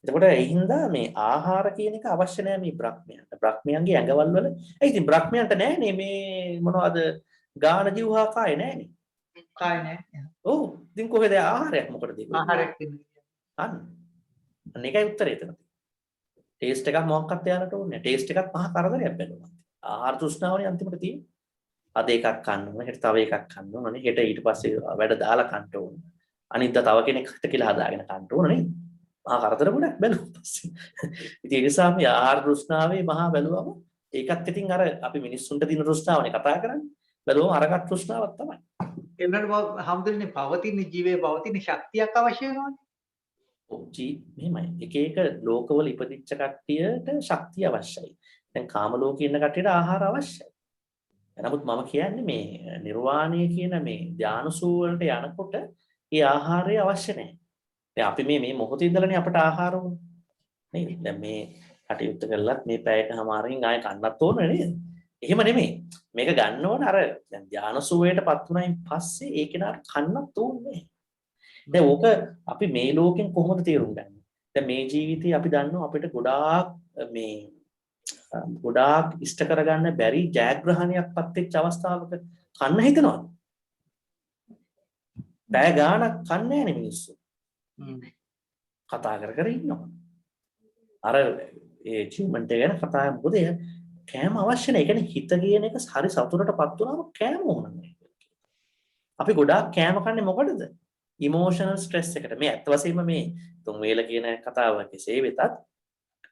S1: එතකොට ඒ හින්දා මේ ආහාර කියන එක අවශ්‍ය නැහැ මේ බ්‍රහ්මයන්ට. බ්‍රහ්මයන්ගේ ඇඟවල් වල ඉතින් බ්‍රහ්මයන්ට නැහැනේ මේ මොනවද ගාන ජීවහා කාය නැහැනේ.
S4: කාය නැහැ.
S1: ඔව්. ඉතින් කොහෙද ආහාරයක් මොකටද ඒක?
S4: ආහාරයක් දෙන්නේ.
S1: අන්න ඒකයි උත්තරේ එතන. ටේස්ට් එකක් මොකක්වත් යාලට ඕනේ නැහැ. ටේස්ට් එකක් මහා කරදරයක් බැලුවා. ආහාර තෘෂ්ණාවනේ අන්තිමට තියෙන්නේ. අද එකක් කන්න ඕනේ, හෙට තව එකක් කන්න ඕනේ, හෙට ඊට පස්සේ වැඩ දාලා කන්න ඕනේ. අනිද්දා තව කෙනෙක්ට කියලා හදාගෙන කන්න ඕනේ නේද? මහා කරදර ගොඩක් බැලුවා පස්සේ. ඉතින් ඒ නිසා මේ ආහාර තෘෂ්ණාවේ මහා බැලුවම ඒකත් ඉතින් අර අපි මිනිස්සුන්ට දින තෘෂ්ණාවනේ කතා කරන්නේ. බැලුවම අරකට තෘෂ්ණාවක් තමයි.
S4: ඒ වුණාට හම්දුරන්නේ පවතින ජීවේ පවතින ශක්තියක් අවශ්‍ය වෙනවනේ.
S1: ඔව් මෙහෙමයි. එක එක ලෝකවල ඉපදිච්ච කට්ටියට ශක්තිය අවශ්‍යයි. දැන් කාම ලෝකේ ඉන්න කට්ටියට ආහාර අවශ්‍යයි. නමුත් මම කියන්නේ මේ නිර්වාණය කියන මේ ධානසූ වලට යනකොට ඒ ආහාරය අවශ්‍ය නැහැ. දැන් අපි මේ මොහොතේ ඉඳලානේ අපට ආහාර ඕනේ. නේද? දැන් මේ කටයුත්ත කළත් මේ පැයකමාරකින් ආයෙ කන්නත් ඕනේ නේද? එහෙම නෙමෙයි. මේක ගන්න ඕන අර දැන් ධානසූවයටපත් වුණායින් පස්සේ ඒ කෙනාට කන්නත් ඕනේ. දැන් ඕක අපි මේ ලෝකෙන් කොහොමද තේරුම් ගන්නේ? දැන් මේ ජීවිතේ අපි දන්නවා අපිට ගොඩාක් ඉෂ්ට කරගන්න බැරි ජයග්‍රහණයක්පත් වෙච්ච අවස්ථාවක කන්න හිතනවා. බය ගානක් කන්නේ නැහැ මිනිස්සු. කතා කර ඉන්නවා. අර ඒ achievement එක ගැන කතා මොකද කෑම අවශ්‍ය නැහැ. ඒ කියන්නේ හිත කියන එක හරි සතුටටපත් වුණාම කෑම ඕන නැහැ. අපි ගොඩාක් කෑම කන්නේ මොකටද? ඉමෝෂනල් ස්ට්‍රෙස් එකට. මේ ඇත්ත වශයෙන්ම මේ තුන් වේල කියන කතාව කෙසේ වෙතත්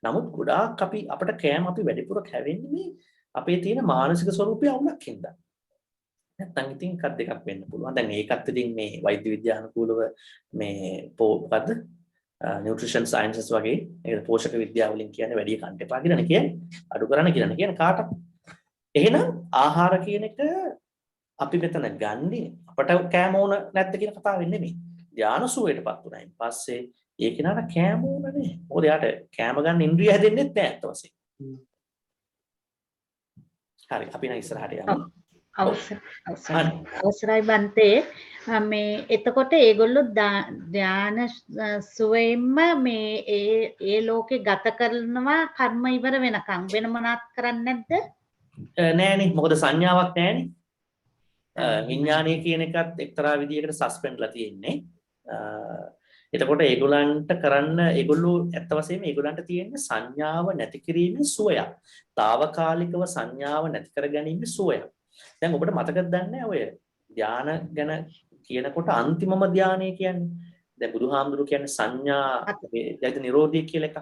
S1: නමුත් ගොඩාක් අපිට කෑම අපි වැඩිපුර කැවෙන්නේ මේ අපේ තියෙන මානසික ස්වરૂපය අවුලක් හින්දා. නැත්නම් ඉතින් එකක් දෙකක් වෙන්න පුළුවන්. දැන් ඒකත් ඉතින් මේ වෛද්‍ය විද්‍යානුකූලව මේ මොකද්ද? නියුට්‍රිෂන් සයන්සස් වගේ ඒක පෝෂක විද්‍යාව වලින් කියන්නේ වැඩි කන්න එපා කියලානේ කියන්නේ. අඩු කරන්න කියලානේ කියන්නේ කාටද? එහෙනම් ආහාර කියන එක අපි මෙතන ගන්නේ අපට කෑම ඕන නැද්ද කියන කතාවෙන් නෙමෙයි. ධානසුවයටපත් උනායින් පස්සේ ඒ කෙනාට කෑම ඕන නේ. මොකද යාට කෑම ගන්න ඉන්ද්‍රිය හැදෙන්නෙත් නැහැ අත වශයෙන්. හරි අපි නම් ඉස්සරහට යමු.
S3: අවසරයි බන්තේ මේ එතකොට ඒගොල්ලෝ ධාන සුවයෙන්ම මේ ඒ ලෝකේ ගත කරනවා කර්ම ඉවර වෙනකන් වෙන මොනවත් කරන්නේ නැද්ද?
S1: නෑනේ මොකද සංඥාවක් නෑනේ. විඥානය කියන එකත් එක්තරා විදියකට සස්පෙන්ඩ්ලා තියෙන්නේ. එතකොට ඒගොල්ලන්ට කරන්න ඒගොල්ලෝ ඇත්ත වශයෙන්ම ඒගොල්ලන්ට තියෙන සංඥාව නැති කිරීමේ සුවයක්. తాවකාලිකව සංඥාව නැති කර ගැනීම සුවයක්. දැන් ඔබට මතකද දන්නේ ඔය ධාන ගැන කියනකොට අන්තිමම ධානය කියන්නේ දැන් බුදුහාමුදුරු කියන්නේ සංඥා දැයිත නිරෝධී කියලා එකක්.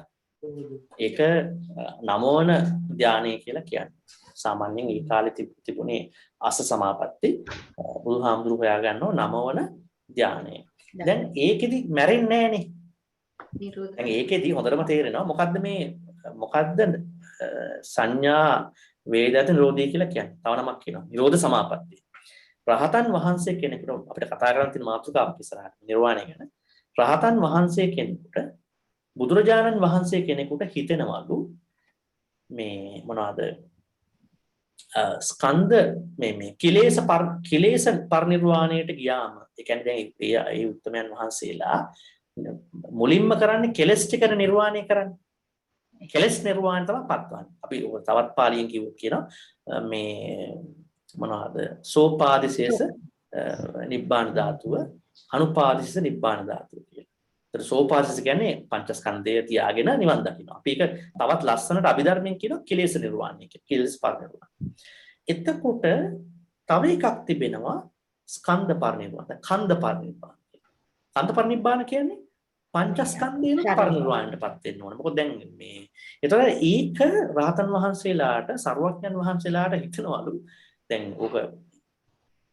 S1: ඒක නමෝන ධානය කියලා කියන්නේ. සාමාන්‍යයෙන් ඒ කාලේ තිබුණේ අස සමාපatti බුදුහාමුදුරු හොයාගන්නව නමවන ධානය. දැන් ඒකෙදි මැරෙන්නේ නැහනේ. දැන් ඒකෙදි හොඳටම තේරෙනවා මොකද්ද සංඥා වේදත නිරෝධී කියලා කියන්නේ. තව නමක් කියනවා. නිරෝධ සමාපatti. රහතන් වහන්සේ කෙනෙකුට අපිට කතා කරන්න තියෙන මාතෘකාවක් ඉස්සරහට නිර්වාණය ගැන. රහතන් වහන්සේ කෙනෙකුට බුදුරජාණන් වහන්සේ කෙනෙකුට හිතෙනවලු මේ මොනවාද ස්කන්ධ මේ කිලේශ පරිනිර්වාණයට ගියාම ඒ කියන්නේ දැන් ඒ උත්තමයන් වහන්සේලා මුලින්ම කරන්නේ කෙලස් ටික නිර්වාණය කරන්නේ. කෙලස් නිර්වාණය තමයි පත්වන්නේ. අපි තවත් පාලියෙන් කියනවා මේ මොනවාද සෝපාදිශේෂ නිබ්බාන ධාතුව අනුපාදිශේෂ නිබ්බාන ධාතුව කියලා. ඒතර සෝපාදිශේෂ කියන්නේ පංචස්කන්ධය තියාගෙන නිවන් දකිනවා. අපි ඒක තවත් ලස්සනට අභිධර්මයෙන් කියනවා කෙලෙස් නිර්වාණය කියලා. කෙලස් පරිනිර්වාණය. එතකොට තව එකක් තිබෙනවා ස්කන්ධ පරිනිර්වාණය. කන්ද පරිනිර්වාණය. කන්ද පරිනිර්වාණය කියන්නේ පංචස්කන්ධේන පරිනිර්වාණයටපත් වෙන්න ඕන. මොකද දැන් මේ ඒතර ඒක රහතන් වහන්සේලාට සර්වඥන් වහන්සේලාට හිතනවලු දැන් ඕක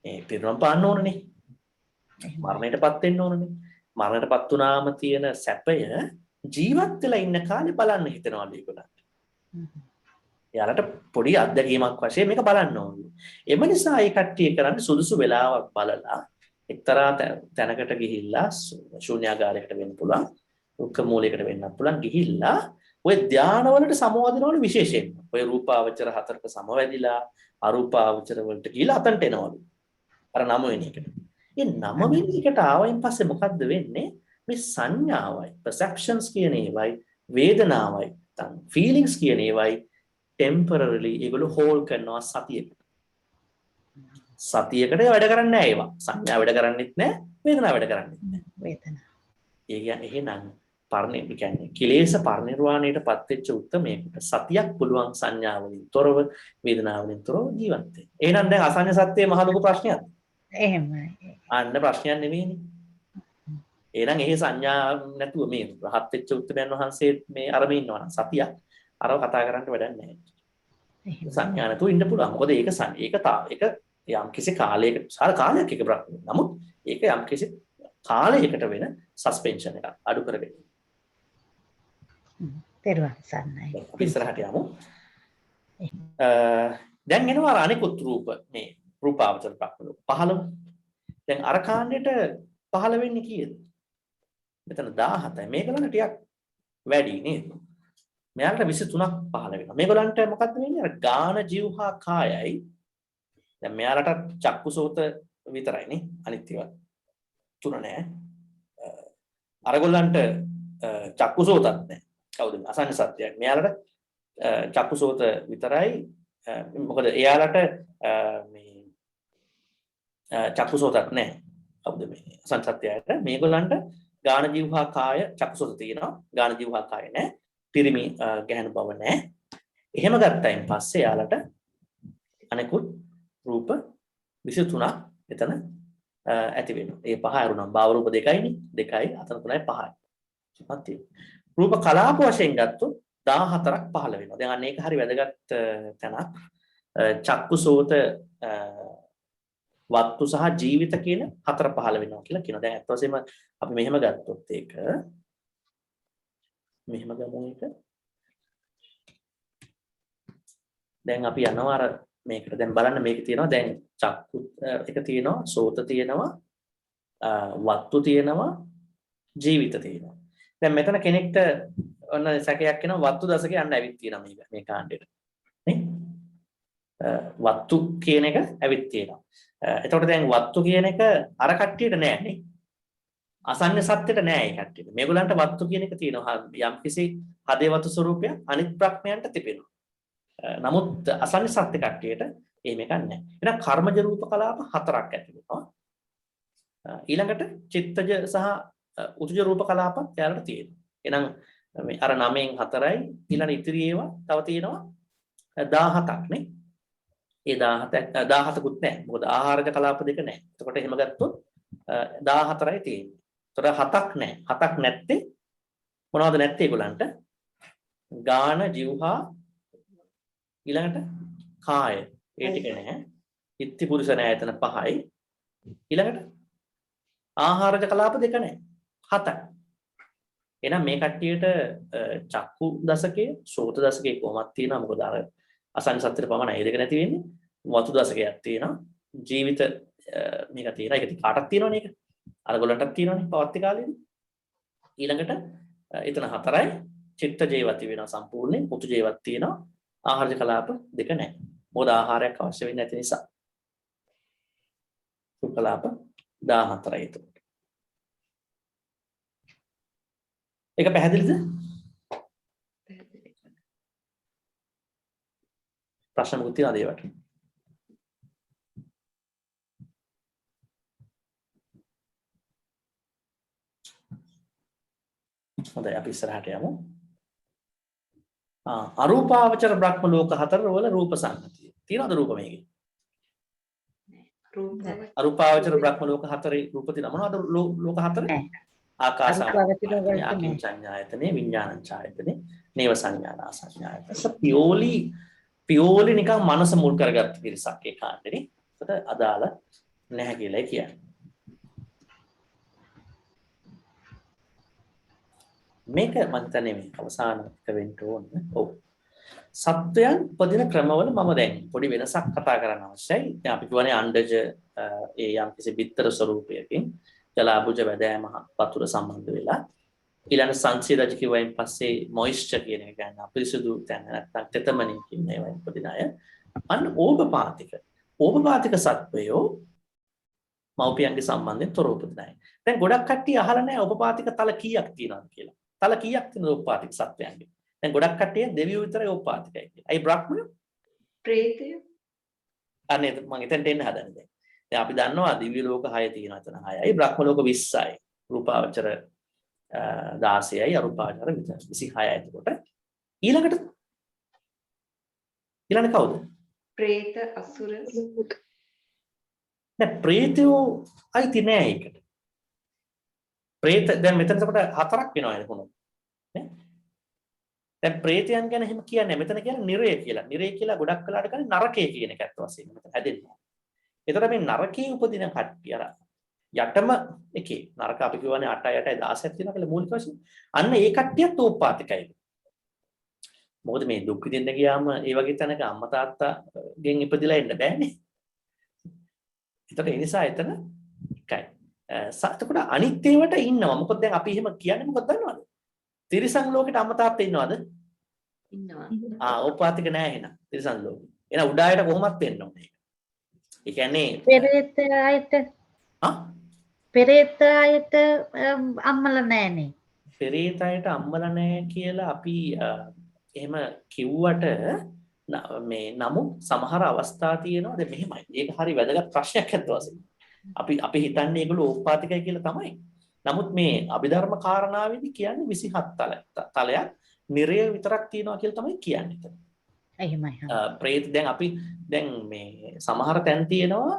S1: මේ පිරුණම් පාන්න ඕනනේ. මරණයටපත් වෙන්න ඕනනේ. මරණයටපත් වුණාම තියෙන සැපය ජීවත් වෙලා ඉන්න කාලේ බලන්න හිතනවලු ඒගොල්ලන්ට. යාලට පොඩි අත්දැකීමක් වශයෙන් මේක බලන්න ඕනේ. එම නිසා ඒ කට්ටිය කරන්නේ සුදුසු වෙලාවක් බලලා එක්තරා තැනකට ගිහිල්ලා ශූන්‍යාගාරයකට වෙන්න පුළුවන්, දුක්ඛ මූලයකට වෙන්නත් පුළුවන් ගිහිල්ලා ඔය ධානවලට සමවදිනවලු විශේෂයෙන්. ඔය රූපාවචර හතරක සමවැදිලා අරූපාවචර වලට ගිහිල්ලා අතන්ට එනවලු. අර 9 වෙනි එකට. මේ 9 වෙනි එකට ආවයින් පස්සේ මොකද්ද වෙන්නේ? මේ සංඥාවයි, perceptions කියන ඒවයි, වේදනාවයි, feelings කියන ඒවයි temporarily ඒගොල්ලෝ හෝල් කරනවා සතියකට. සතියකට වැඩ කරන්නේ නැහැ ඒවා. සංඥා වැඩ කරන්නේත් නැහැ, වේදනාව වැඩ කරන්නේත් නැහැ.
S3: වේදනාව.
S1: ඒ කියන්නේ එහෙනම් කියන්නේ කිලේශ පරිනිර්වාණයටපත් වෙච්ච උත්මයකට සතියක් පුළුවන් සංඥා වලින් තොරව වේදනාව වලින් තොරව ජීවත් වෙන්න. එහෙනම් දැන් අසඤ්ඤ සත්‍යයේ මහ ලොකු ප්‍රශ්නයක්.
S3: එහෙමයි.
S1: අන්න ප්‍රශ්නයක් නෙවෙයිනේ. එහෙනම් එහි සංඥා නැතුව මේ රහත් වෙච්ච උත්මයන් වහන්සේ මේ අරම ඉන්නවා නම් සතියක් අරව කතා කරන්න වැඩක් නැහැ. සංඥා නැතුව ඉන්න පුළුවන්. මොකද ඒක යම් කිසි කාලයකට කාලයක් එක ප්‍රශ්න. නමුත් ඒක යම් කිසි කාලයකට වෙන සස්පෙන්ෂන් එකක් අඩු කරගෙන.
S3: තෙරුවන් සරණයි.
S1: අපි ඉස්සරහට යමු. දැන් එනවා අනිකුත් රූප මේ රූපාවචර ප්‍රඥා 15. දැන් අර කාණ්ඩෙට 15 වෙන්නේ කීයද? මෙතන 17යි. මේගොල්ලන්ට ටිකක් වැඩි නේද? මෙයාලට 23ක් 15 වෙනවා. මේගොල්ලන්ට මොකක්ද වෙන්නේ? අර ගාන ජීවහා කායයි. දැන් මෙයාලට චක්කුසෝත විතරයි නේ. අනිත් ඒවා තුන නෑ. අරගොල්ලන්ට චක්කුසෝතත් නෑ. කවුද අසන්න සත්‍යයක්. මෙයාලට චක්කුසෝත විතරයි. මොකද එයාලට මේ චක්කුසෝතත් නෑ. කවුද මේ අසන්න සත්‍යයට මේගොල්ලන්ට ගාන ජීවහා කාය චක්කුසෝත තියෙනවා. ගාන ජීවහා කාය නෑ. පිරිමි ගැහණු බව නෑ. එහෙම ගත්තයින් පස්සේ යාලට අනෙකුත් රූප 23ක් එතන ඇති වෙනවා. ඒ පහ අරුණම් භාව රූප දෙකයිනේ. දෙකයි අතන තුනයි පහයි. මත් රූප කලාප වශයෙන් ගත්තොත් 14ක් පහළ වෙනවා. දැන් අන්න ඒක හරි වැදගත් තැනක්. චක්කුසෝත වත්තු සහ ජීවිත කියන හතර පහළ වෙනවා කියලා කියනවා. දැන් අත් වශයෙන්ම අපි මෙහෙම ගත්තොත් ඒක මෙහෙම ගමු එක. දැන් අපි යනවා අර මේකට. දැන් බලන්න මේකේ තියෙනවා දැන් චක්කු එක තියෙනවා, සෝත තියෙනවා, වත්තු තියෙනවා, ජීවිත තියෙනවා. දැන් මෙතන කෙනෙක්ට ඔන්න සැකයක් එනවා වත්තු දශකේ යන්න ඇවිත් තියෙනවා මේ කාණ්ඩෙට. නේ? වත්තු කියන එක ඇවිත් තියෙනවා. එතකොට දැන් වත්තු කියන එක අර කට්ටියට නෑ නේ. අසඤ්ඤ සත්‍යෙට නෑ ඒ කට්ටියට. මේගොල්ලන්ට වත්තු කියන එක තියෙනවා. යම්කිසි හදේවතු ස්වરૂපයක් අනිත් ප්‍රඥයන්ට තිබෙනවා. නමුත් අසඤ්ඤ සත්‍ය කට්ටියට එහෙම එකක් නෑ. එහෙනම් කර්මජ රූප කලාප හතරක් ඇති වෙනවා. ඊළඟට චිත්තජ සහ උතුජ රූප කලාපත් යාලට තියෙනවා. එහෙනම් මේ අර 9න් 4යි ඊළඟ ඉතිරි ඒවා තව තියෙනවා 17ක් නේ. ඒ 17කුත් නැහැ. මොකද ආහාරජ කලාප දෙක නැහැ. එතකොට එහෙම ගත්තොත් 14යි තියෙන්නේ. එතකොට 7ක් නැහැ. 7ක් නැත්තේ මොනවද නැත්තේ ඒගොල්ලන්ට? ගාන, જીවහා ඊළඟට කාය. ඒ ටික නැහැ. ඉත්ති පුරුෂ නැහැ එතන 5යි. ඊළඟට ආහාරජ කලාප දෙක නැහැ. 7යි. එහෙනම් මේ කට්ටියට චක්කු දශකයේ, සෝත දශකයේ කොහොමද තියෙනවා? මොකද අර අසං සත්‍තර පමණයි ඒ දෙක නැති වෙන්නේ. වතු දශකයක් තියෙනවා. ජීවිත මේක තියෙනවා. ඒක කාටක් තියෙනවනේ ඒක. අර ගොල්ලන්ටත් තියෙනවනේ පවත්ති කාලේදී. ඊළඟට එතන 4යි චිත්ත ජීවති වෙනවා සම්පූර්ණයෙන්. පුතු ජීවත් තියෙනවා. ආහාරජ කලාප දෙක නැහැ. මොකද ආහාරයක් අවශ්‍ය වෙන්නේ නැති නිසා. කලාප 14යි එතකොට. ඒක පැහැදිලිද? ප්‍රශ්න මොකක්ද තියෙනවද ඒවට? හොඳයි අපි ඉස්සරහට යමු. අරූපාවචර බ්‍රහ්ම ලෝක 4 වල රූප සංගතිය. තියෙනවද රූප මේකේ? අරූපාවචර බ්‍රහ්ම ලෝක 4 රූප තියෙනවා. මොනවද ලෝක 4? ආකාසායතනෙ, විඥානං ඡායතනෙ, නේව සංඥානා සංඥායතන. පියෝලි නිකන් මනස මුල් කරගත්ත පිරිසක් ඒ කාණ්ඩෙනේ. ඒකට අදාළ නැහැ කියලා කියන්නේ. මේක මම හිතන්නේ මේ අවසාන එක වෙන්න ඕනේ. ඔව්. සත්වයන් උපදින ක්‍රමවල මම දැන් පොඩි වෙනසක් කතා කරන්න අවශ්‍යයි. දැන් අපි කියවනේ අණ්ඩජ ඒ යම් කිසි බිත්තර ස්වරූපයකින් ජලාභුජ වැදෑම වතුර සම්බන්ධ වෙලා ඊළඟ සංසිරජ කිව්වයින් පස්සේ මොයිස්චර් කියන එක ගන්න අපිරිසුදු තැන නැත්නම් තෙතමනින් කියන ඒවා උපදින අය අන්න ඕපපාතික සත්වයෝ මව්පියන්ගේ සම්බන්ධයෙන් තොර උපදින අය. දැන් ගොඩක් කට්ටිය අහලා නැහැ ඕපපාතික තල කීයක් තියෙනවද කියලා. තල කීයක් තියෙනවද ඕපපාතික සත්වයන්ගේ? දැන් ගොඩක් කට්ටිය දෙවියෝ විතරයි ඕපපාතිකයි කියලා. අයි බ්‍රහ්මයෝ?
S2: ප්‍රේතය?
S1: අනේ මම එතනට එන්න හදන්නේ දැන්. දැන් අපි දන්නවා දිව්‍ය ලෝක 6 තියෙනවා එතන 6යි බ්‍රහ්ම ලෝක 20යි රූපාවචර 16යි අරූපාවචර 26යි එතකොට ඊළඟ කවුද?
S2: ප්‍රේත අසුර
S1: නෑ ප්‍රේතයෝ අයිති නෑ ඒකට. ප්‍රේත දැන් මෙතන එතකොට 4ක් වෙනවා නේද කොහොමද? නේ? දැන් ප්‍රේතයන් ගැන එහෙම කියන්නේ මෙතන කියන්නේ නිරය කියලා. නිරය කියලා ගොඩක් වෙලාට කියන්නේ නරකය කියන එක ඇත්ත වශයෙන්ම මෙතන හැදෙන්නේ. එතකොට මේ නරකයේ උපදින කට්ටිය අර යටම එකේ නරක අපි කියවනේ 8යි 8යි 16ක් තියෙනවා කියලා මූලික වශයෙන්. අන්න ඒ කට්ටියත් ඕපාතිකයි. මොකද මේ දුක් විඳින්න ගියාම ඒ වගේ තැනක අම්මා තාත්තාගෙන් ඉපදිලා එන්න බෑනේ. ඒතකොට ඒ නිසා එතන එකයි. එතකොට අනිත් ඒවාට ඉන්නවා. මොකද දැන් අපි එහෙම කියන්නේ මොකද දන්නවද? තිරිසන් ලෝකෙට අම්මා තාත්තා ඉන්නවද?
S2: ඉන්නවා.
S1: ඕපාතික නෑ එහෙනම් තිරිසන් ලෝකෙ. එහෙනම් උඩායට කොහොමත් වෙන්න ඕනේ. ඒ කියන්නේ
S3: පෙරේතයට අම්මල නෑනේ.
S1: පෙරේතයට අම්මල නෑ කියලා අපි එහෙම කිව්වට මේ නමුත් සමහර අවස්ථා තියෙනවා දැන් මෙහෙමයි. ඒක හරි වැදගත් ප්‍රශ්නයක් අත් වශයෙන්. අපි හිතන්නේ ඒගොල්ලෝ ඕපාතිකයි කියලා තමයි. නමුත් මේ අභිධර්ම කාරණාවේදී කියන්නේ 27 තලයක් නිරය විතරක් තියෙනවා කියලා තමයි කියන්නේ.
S3: එහෙමයි.
S1: ප්‍රේත දැන් අපි දැන් මේ සමහර තැන් තියෙනවා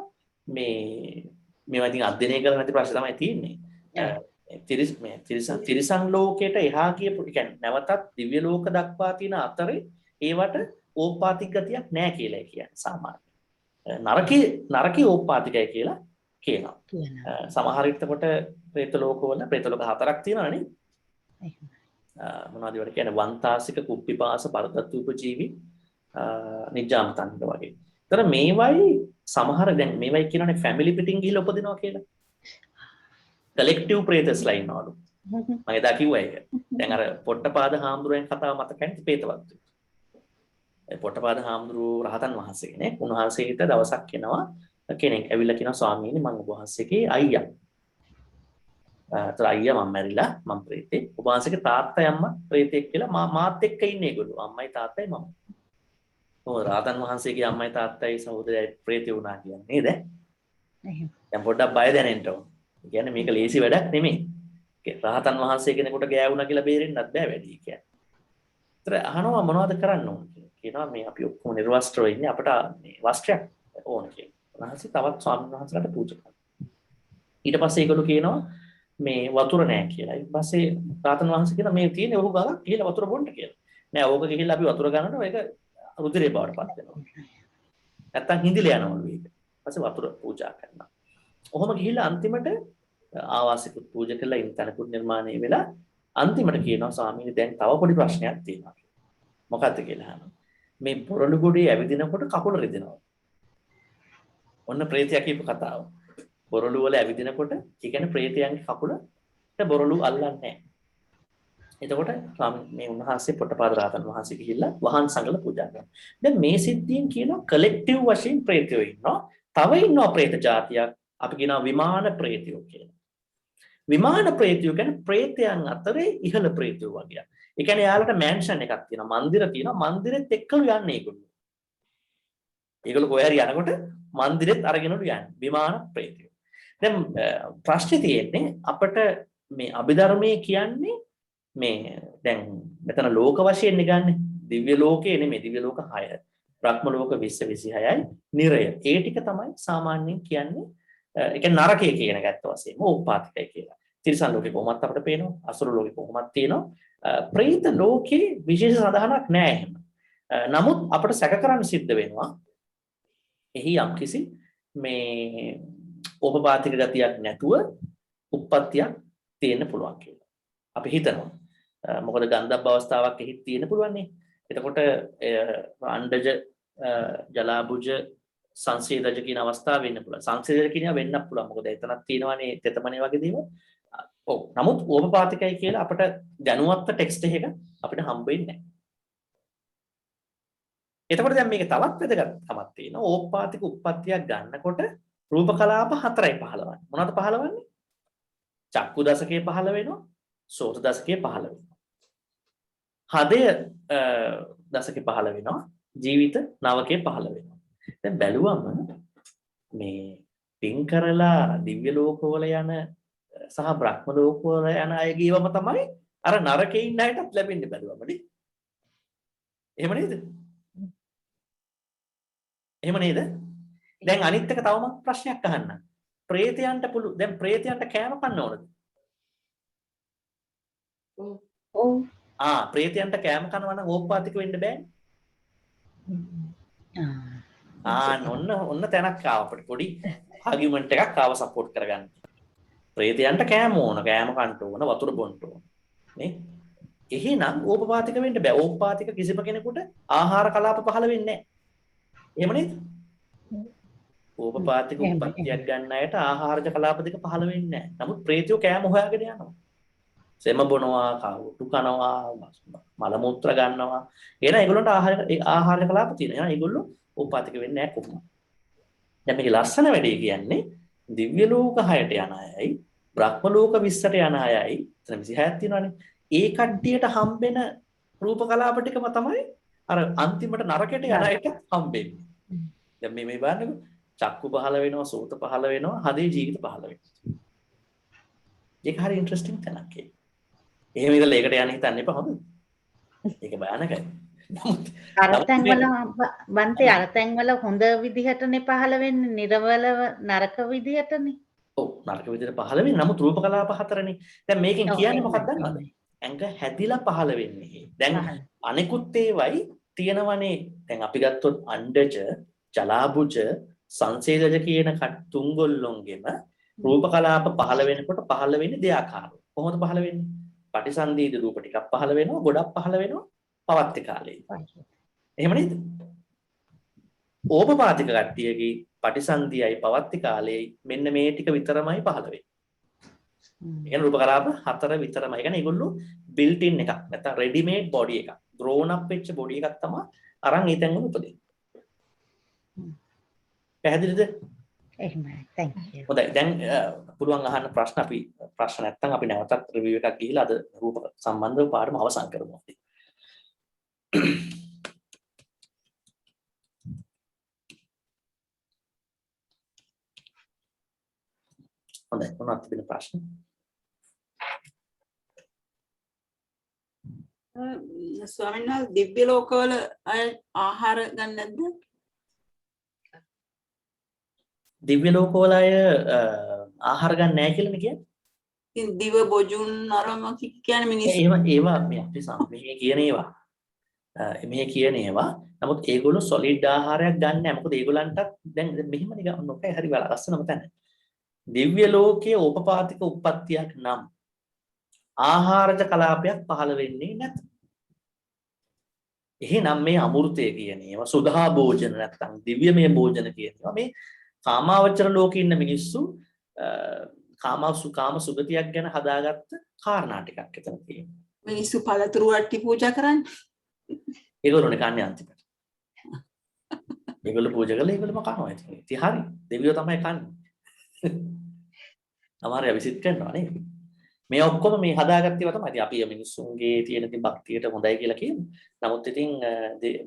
S1: මේ මේවා ඉතින් අධ්‍යයනය කරලා නැති ප්‍රශ්න තමයි තියෙන්නේ. තිරිසන් ලෝකයට එහා කියපු කියන්නේ නැවතත් දිව්‍ය ලෝක දක්වා තියෙන අතරේ ඒවට ඕපාතික ගතියක් නැහැ කියලා කියන්නේ සාමාන්‍ය. නරකේ ඕපාතිකයි කියලා කියනවා. සමහර විටකොට പ്രേත ලෝකවල പ്രേත ලෝක 4ක් තියෙනවානේ. මොනවද ඒවට කියන්නේ වන්තාසික කුප්පිපාස පරදත්තුප ජීවි නිජාමතන්ද වගේ. ඒතර මේවයි සමහර දැන් මේවයි කියනනේ ෆැමිලි පිටින් ගිහිල්ලා උපදිනවා කියලා. කලෙක්ටිව් ප්‍රේතස්ලා ඉන්නවලු. මම එදා කිව්වා ඒක. දැන් අර පොට්ටපාද හාමුදුරුවන් කතාව මතකයි ප්‍රේතවත්තු. ඒ පොට්ටපාද හාමුදුරුවෝ රහතන් වහන්සේ කෙනෙක්. උන්වහන්සේට දවසක් එනවා කෙනෙක් ඇවිල්ලා කියනවා ස්වාමීනි මම ඔබ වහන්සේගේ අයියා. අයියා මම මැරිලා මම ප්‍රේතේ. ඔබ වහන්සේගේ තාත්තා අම්මා ප්‍රේතෙක් කියලා මාත් එක්ක ඉන්නේ ඒගොල්ලෝ. අම්මයි තාත්තයි මම. රහතන් වහන්සේගේ අම්මයි තාත්තයි සහෝදරයයි ප්‍රේතය වුණා කියන්නේ නේද? දැන් පොඩ්ඩක් බය දැනෙන්න ඕන. ඒ කියන්නේ මේක ලේසි වැඩක් නෙමෙයි. රහතන් වහන්සේ කෙනෙකුට ගෑවුණා කියලා බේරෙන්නත් බෑ වැඩි කියන්නේ. ඒතර අහනවා මොනවද කරන්න ඕන කියලා. කියනවා මේ අපි ඔක්කොම නිර්වස්ත්‍රව ඉන්නේ අපට මේ වස්ත්‍රයක් ඕන කියලා. උන්වහන්සේ තවත් ස්වාමීන් වහන්සේලාට පූජා කරනවා. ඊට පස්සේ ඒගොල්ලෝ කියනවා මේ වතුර නැහැ කියලා. ඊට පස්සේ රහතන් වහන්සේ කියනවා මේ තියෙන ඔහු ගාලා ගිහලා වතුර බොන්න කියලා. නෑ ඕක ගිහිල්ලා අපි වතුර ගන්නකොට ඒක රුධිරේ බවට පත් වෙනවා. නැත්තම් හිඳිලා යනවලු ඒක. ඊපස්සේ වතුර පූජා කරනවා. ඔහොම ගිහිල්ලා අන්තිමට ආවාසිකුත් පූජා කරලා ඉන්තනකුත් නිර්මාණය වෙලා අන්තිමට කියනවා ස්වාමීනි දැන් තව පොඩි ප්‍රශ්නයක් තියෙනවා. මොකක්ද කියලා අහනවා. මේ පොරළු ගොඩේ ඇවිදිනකොට කකුල රිදෙනවා. ඔන්න ප්‍රේතයා කියපු කතාව. බොරළු වල ඇවිදිනකොට ඒ කියන්නේ ප්‍රේතයන්ගේ කකුලට බොරළු අල්ලන්නේ නැහැ. එතකොට මේ උන්වහන්සේ පොට්ටපාද රහතන් වහන්සේ ගිහිල්ලා වහන් සංගල පූජා කරනවා. දැන් මේ සිද්ධියෙන් කියනවා කලෙක්ටිව් වශයෙන් ප්‍රේතයෝ ඉන්නවා. තව ඉන්නවා ප්‍රේත జాතියක් අපි කියනවා විමාන ප්‍රේතයෝ කියලා. විමාන ප්‍රේතයෝ කියන්නේ ප්‍රේතයන් අතරේ ඉහළ ප්‍රේතයෝ වගේ. ඒ කියන්නේ යාළුවට මැන්ෂන් එකක් තියෙනවා. මන්දිර තියෙනවා. මන්දිරෙත් එක්කලු යන්නේ ඒගොල්ලෝ. ඒගොල්ලෝ කොහේ හරි යනකොට මන්දිරෙත් අරගෙනලු යන්නේ. විමාන ප්‍රේතයෝ. දැන් ප්‍රශ්නේ තියෙන්නේ අපිට මේ අභිධර්මයේ කියන්නේ මේ දැන් මෙතන ලෝක වශයෙන් ගන්න දිව්‍ය ලෝකේ නෙමෙයි දිව්‍ය ලෝක 6. බ්‍රහ්ම ලෝක 20 26යි නිරය. ඒ ටික තමයි සාමාන්‍යයෙන් කියන්නේ ඒ කියන්නේ නරකය කියන ගැත්ත වශයෙන් ඕපාතිකයි කියලා. තිරිසන් ලෝකේ කොහොමත් අපිට පේනවා. අසුර ලෝකේ කොහොමත් තියෙනවා. ප්‍රේත ලෝකේ විශේෂ සඳහනක් නැහැ එහෙම. නමුත් අපිට සැක කරන්න සිද්ධ වෙනවා. එහි යම්කිසි මේ ඕපපාතික ගතියක් නැතුව උප්පත්තියක් තියෙන්න පුළුවන් කියලා. අපි හිතනවා. මොකද ගන්ධබ්බ අවස්ථාවක් එහි තියෙන්න පුළුවන් නේ. එතකොට අණ්ඩජ ජලාබුජ සංසේදජ කියන අවස්ථාව වෙන්න පුළුවන්. සංසේදජ කියනවා වෙන්නත් පුළුවන්. මොකද එතනක් තියෙනවානේ තෙතමනේ වගේ දේවල්. ඔව්. නමුත් ඕපපාතිකයි කියලා අපිට දැනුවත් ටෙක්ස්ට් එකක අපිට හම්බ වෙන්නේ නැහැ. එතකොට දැන් මේක තවත් වැදගත්කමක් තියෙනවා. ඕපපාතික උප්පත්තියක් ගන්නකොට රූප කලාප 4යි පහළවන්නේ. මොනවද පහළවන්නේ? චක්කු දශකයේ පහළ වෙනවා. සෝත දශකයේ පහළ වෙනවා. හදය දශකයේ පහළ වෙනවා. ජීවිත නවකයේ පහළ වෙනවා. දැන් බැලුවම මේ පින් කරලා දිව්‍ය ලෝකවල යන සහ බ්‍රහ්ම ලෝකවල යන අයගේවම තමයි අර නරකේ ඉන්න අයටත් ලැබෙන්නේ බැලුවම නේ. එහෙම නේද? එහෙම නේද? දැන් අනිත් එක තවම ප්‍රශ්නයක් අහන්න. ප්‍රේතයන්ට දැන් ප්‍රේතයන්ට කෑම කන්න ඕනද?
S2: ඔව්.
S1: ප්‍රේතයන්ට කෑම කනවා නම් ඕපපාතික වෙන්න බෑනේ. ඔන්න තැනක් ආව අපිට පොඩි ආගියුමන්ට් එකක් ආව සපෝට් කරගන්න. ප්‍රේතයන්ට කෑම ඕන, කෑම කන්න ඕන, වතුර බොන්න ඕන. නේ? එහෙනම් ඕපපාතික වෙන්න බෑ. ඕපපාතික කිසිම කෙනෙකුට ආහාර කලාප පහළ වෙන්නේ නැහැ. එහෙම නේද? ඕපපාතික උප්පත්තියක් ගන්න අයට ආහාරජ කලාප දෙක පහළ වෙන්නේ නැහැ. නමුත් ප්‍රේතයෝ කෑම හොයාගෙන යනවා. සෙම බොනවා, කවුටු කනවා, මල මුත්‍ර ගන්නවා. එහෙනම් ඒගොල්ලන්ට ආහාරජ කලාප තියෙනවා. එහෙනම් ඒගොල්ලෝ ඕපපාතික වෙන්නේ නැහැ කොහොමද? දැන් මේකේ ලස්සන වැඩේ කියන්නේ දිව්‍ය ලෝක 6ට යන අයයි, බ්‍රහ්ම ලෝක 20ට යන අයයි, එතන 26ක් තියෙනවානේ. ඒ කට්ටියට හම්බෙන රූප කලාප ටිකම තමයි අර අන්තිමට නරකයට යන අයට හම්බෙන්නේ. දැන් මේ බලන්නකෝ. චක්කු පහළ වෙනවා, සෝත පහළ වෙනවා, හදේ ජීවිත පහළ වෙනවා. ඒක හරි ඉන්ටරෙස්ටිං තැනක් ඒක. එහෙම ඉතල ඒකට යන්න හිතන්න එපා හොඳද? ඒක භයානකයි.
S3: අර තැන්වල බන්තේ අර තැන්වල හොඳ විදිහටනේ පහළ වෙන්නේ නිර්වලව නරක විදිහටනේ.
S1: ඔව් නරක විදිහට පහළ වෙන්නේ. නමුත් රූප කලාප හතරනේ. දැන් මේකෙන්
S3: ඔව්,
S1: කියන්නේ
S3: එහෙමයි,
S1: මොකක්ද දන්නවද?
S3: එහෙමයි.
S1: ඇඟ හැදිලා පහළ වෙන්නේ. දැන්
S3: පහළ.
S1: අනිකුත් ඒවයි තියෙනවනේ. දැන් අපි ගත්තොත් අණ්ඩජ, ජලාබුජ, සංසේදජ කියන තුන්ගොල්ලොන්ගෙම රූප කලාප පහළ වෙනකොට පහළ වෙන්නේ දෙආකාරව. කොහොමද පහළ වෙන්නේ? පටිසන්ධීද රූප ටිකක් පහළ වෙනවා, ගොඩක් පහළ වෙනවා පවත්ති කාලේ. එහෙම නේද? ඕපපාතික කට්ටියගේ පටිසන්ධියයි පවත්ති කාලේ මෙන්න මේ ටික විතරමයි පහළ වෙන්නේ. ඒ කියන්නේ රූප කලාප හතර විතරමයි. ඒ කියන්නේ ඒගොල්ලෝ built in එකක්. නැත්නම් ready made body එකක්. grown up වෙච්ච body එකක් තමයි අරන් ඒ තැන්වල උපදින්නේ. පැහැදිලිද?
S3: එහෙමයි. thank you.
S1: හොඳයි. දැන් පුළුවන් අහන්න ප්‍රශ්න අපි ප්‍රශ්න නැත්නම් අපි නැවතත් රිවිව් එකක් ගිහිලා අද රූප සම්බන්ධව පාඩම අවසන් කරමු අපි. හොඳයි. මොනවද තිබෙන ප්‍රශ්න?
S5: ස්වාමීන් වහන්සේ දිව්‍ය ලෝකවල අය ආහාර ගන්න නැද්ද?
S1: දිව්‍ය ලෝකවල අය ආහාර ගන්න නැහැ කියලානේ කියන්නේ.
S5: ඉතින් දිව බොජුන් නරම කියන්නේ මිනිස්සු.
S1: ඒවා මේ අපි සම්මේ කියන ඒවා. මේ කියන ඒවා. නමුත් ඒගොල්ලෝ සොලිඩ් ආහාරයක් ගන්න නැහැ. මොකද ඒගොල්ලන්ටත් දැන් මෙහෙම නිකන් නොකයි හරි බල ලස්සනම තැන. දිව්‍ය ලෝකයේ ඕපපාතික උප්පත්තියක් නම් ආහාරජ කලාපයක් පහළ වෙන්නේ නැත. එහෙනම් මේ අමෘතය කියන ඒවා සුධා භෝජන නැත්නම් දිව්‍යමය භෝජන කියනවා මේ කාමාවචර ලෝකේ ඉන්න මිනිස්සු කාම සුගතියක් ගැන හදාගත්ත කාරණා ටිකක් එතන තියෙනවා.
S5: මිනිස්සු පළතුරු වට්ටි පූජා කරන්නේ.
S1: ඒගොල්ලෝනේ කන්නේ අන්තිමට. ඒගොල්ලෝ පූජා කළා ඒගොල්ලෝම කනවා ඉතින්. ඉතින් හරි. දෙවියෝ තමයි කන්නේ. අමාරු විසිට කරනවා නේද? මේ ඔක්කොම මේ හදාගත්ත ඒවා තමයි. අපි මිනිස්සුන්ගේ තියෙන ඉතින් භක්තියට හොඳයි කියලා කියනවා. නමුත් ඉතින්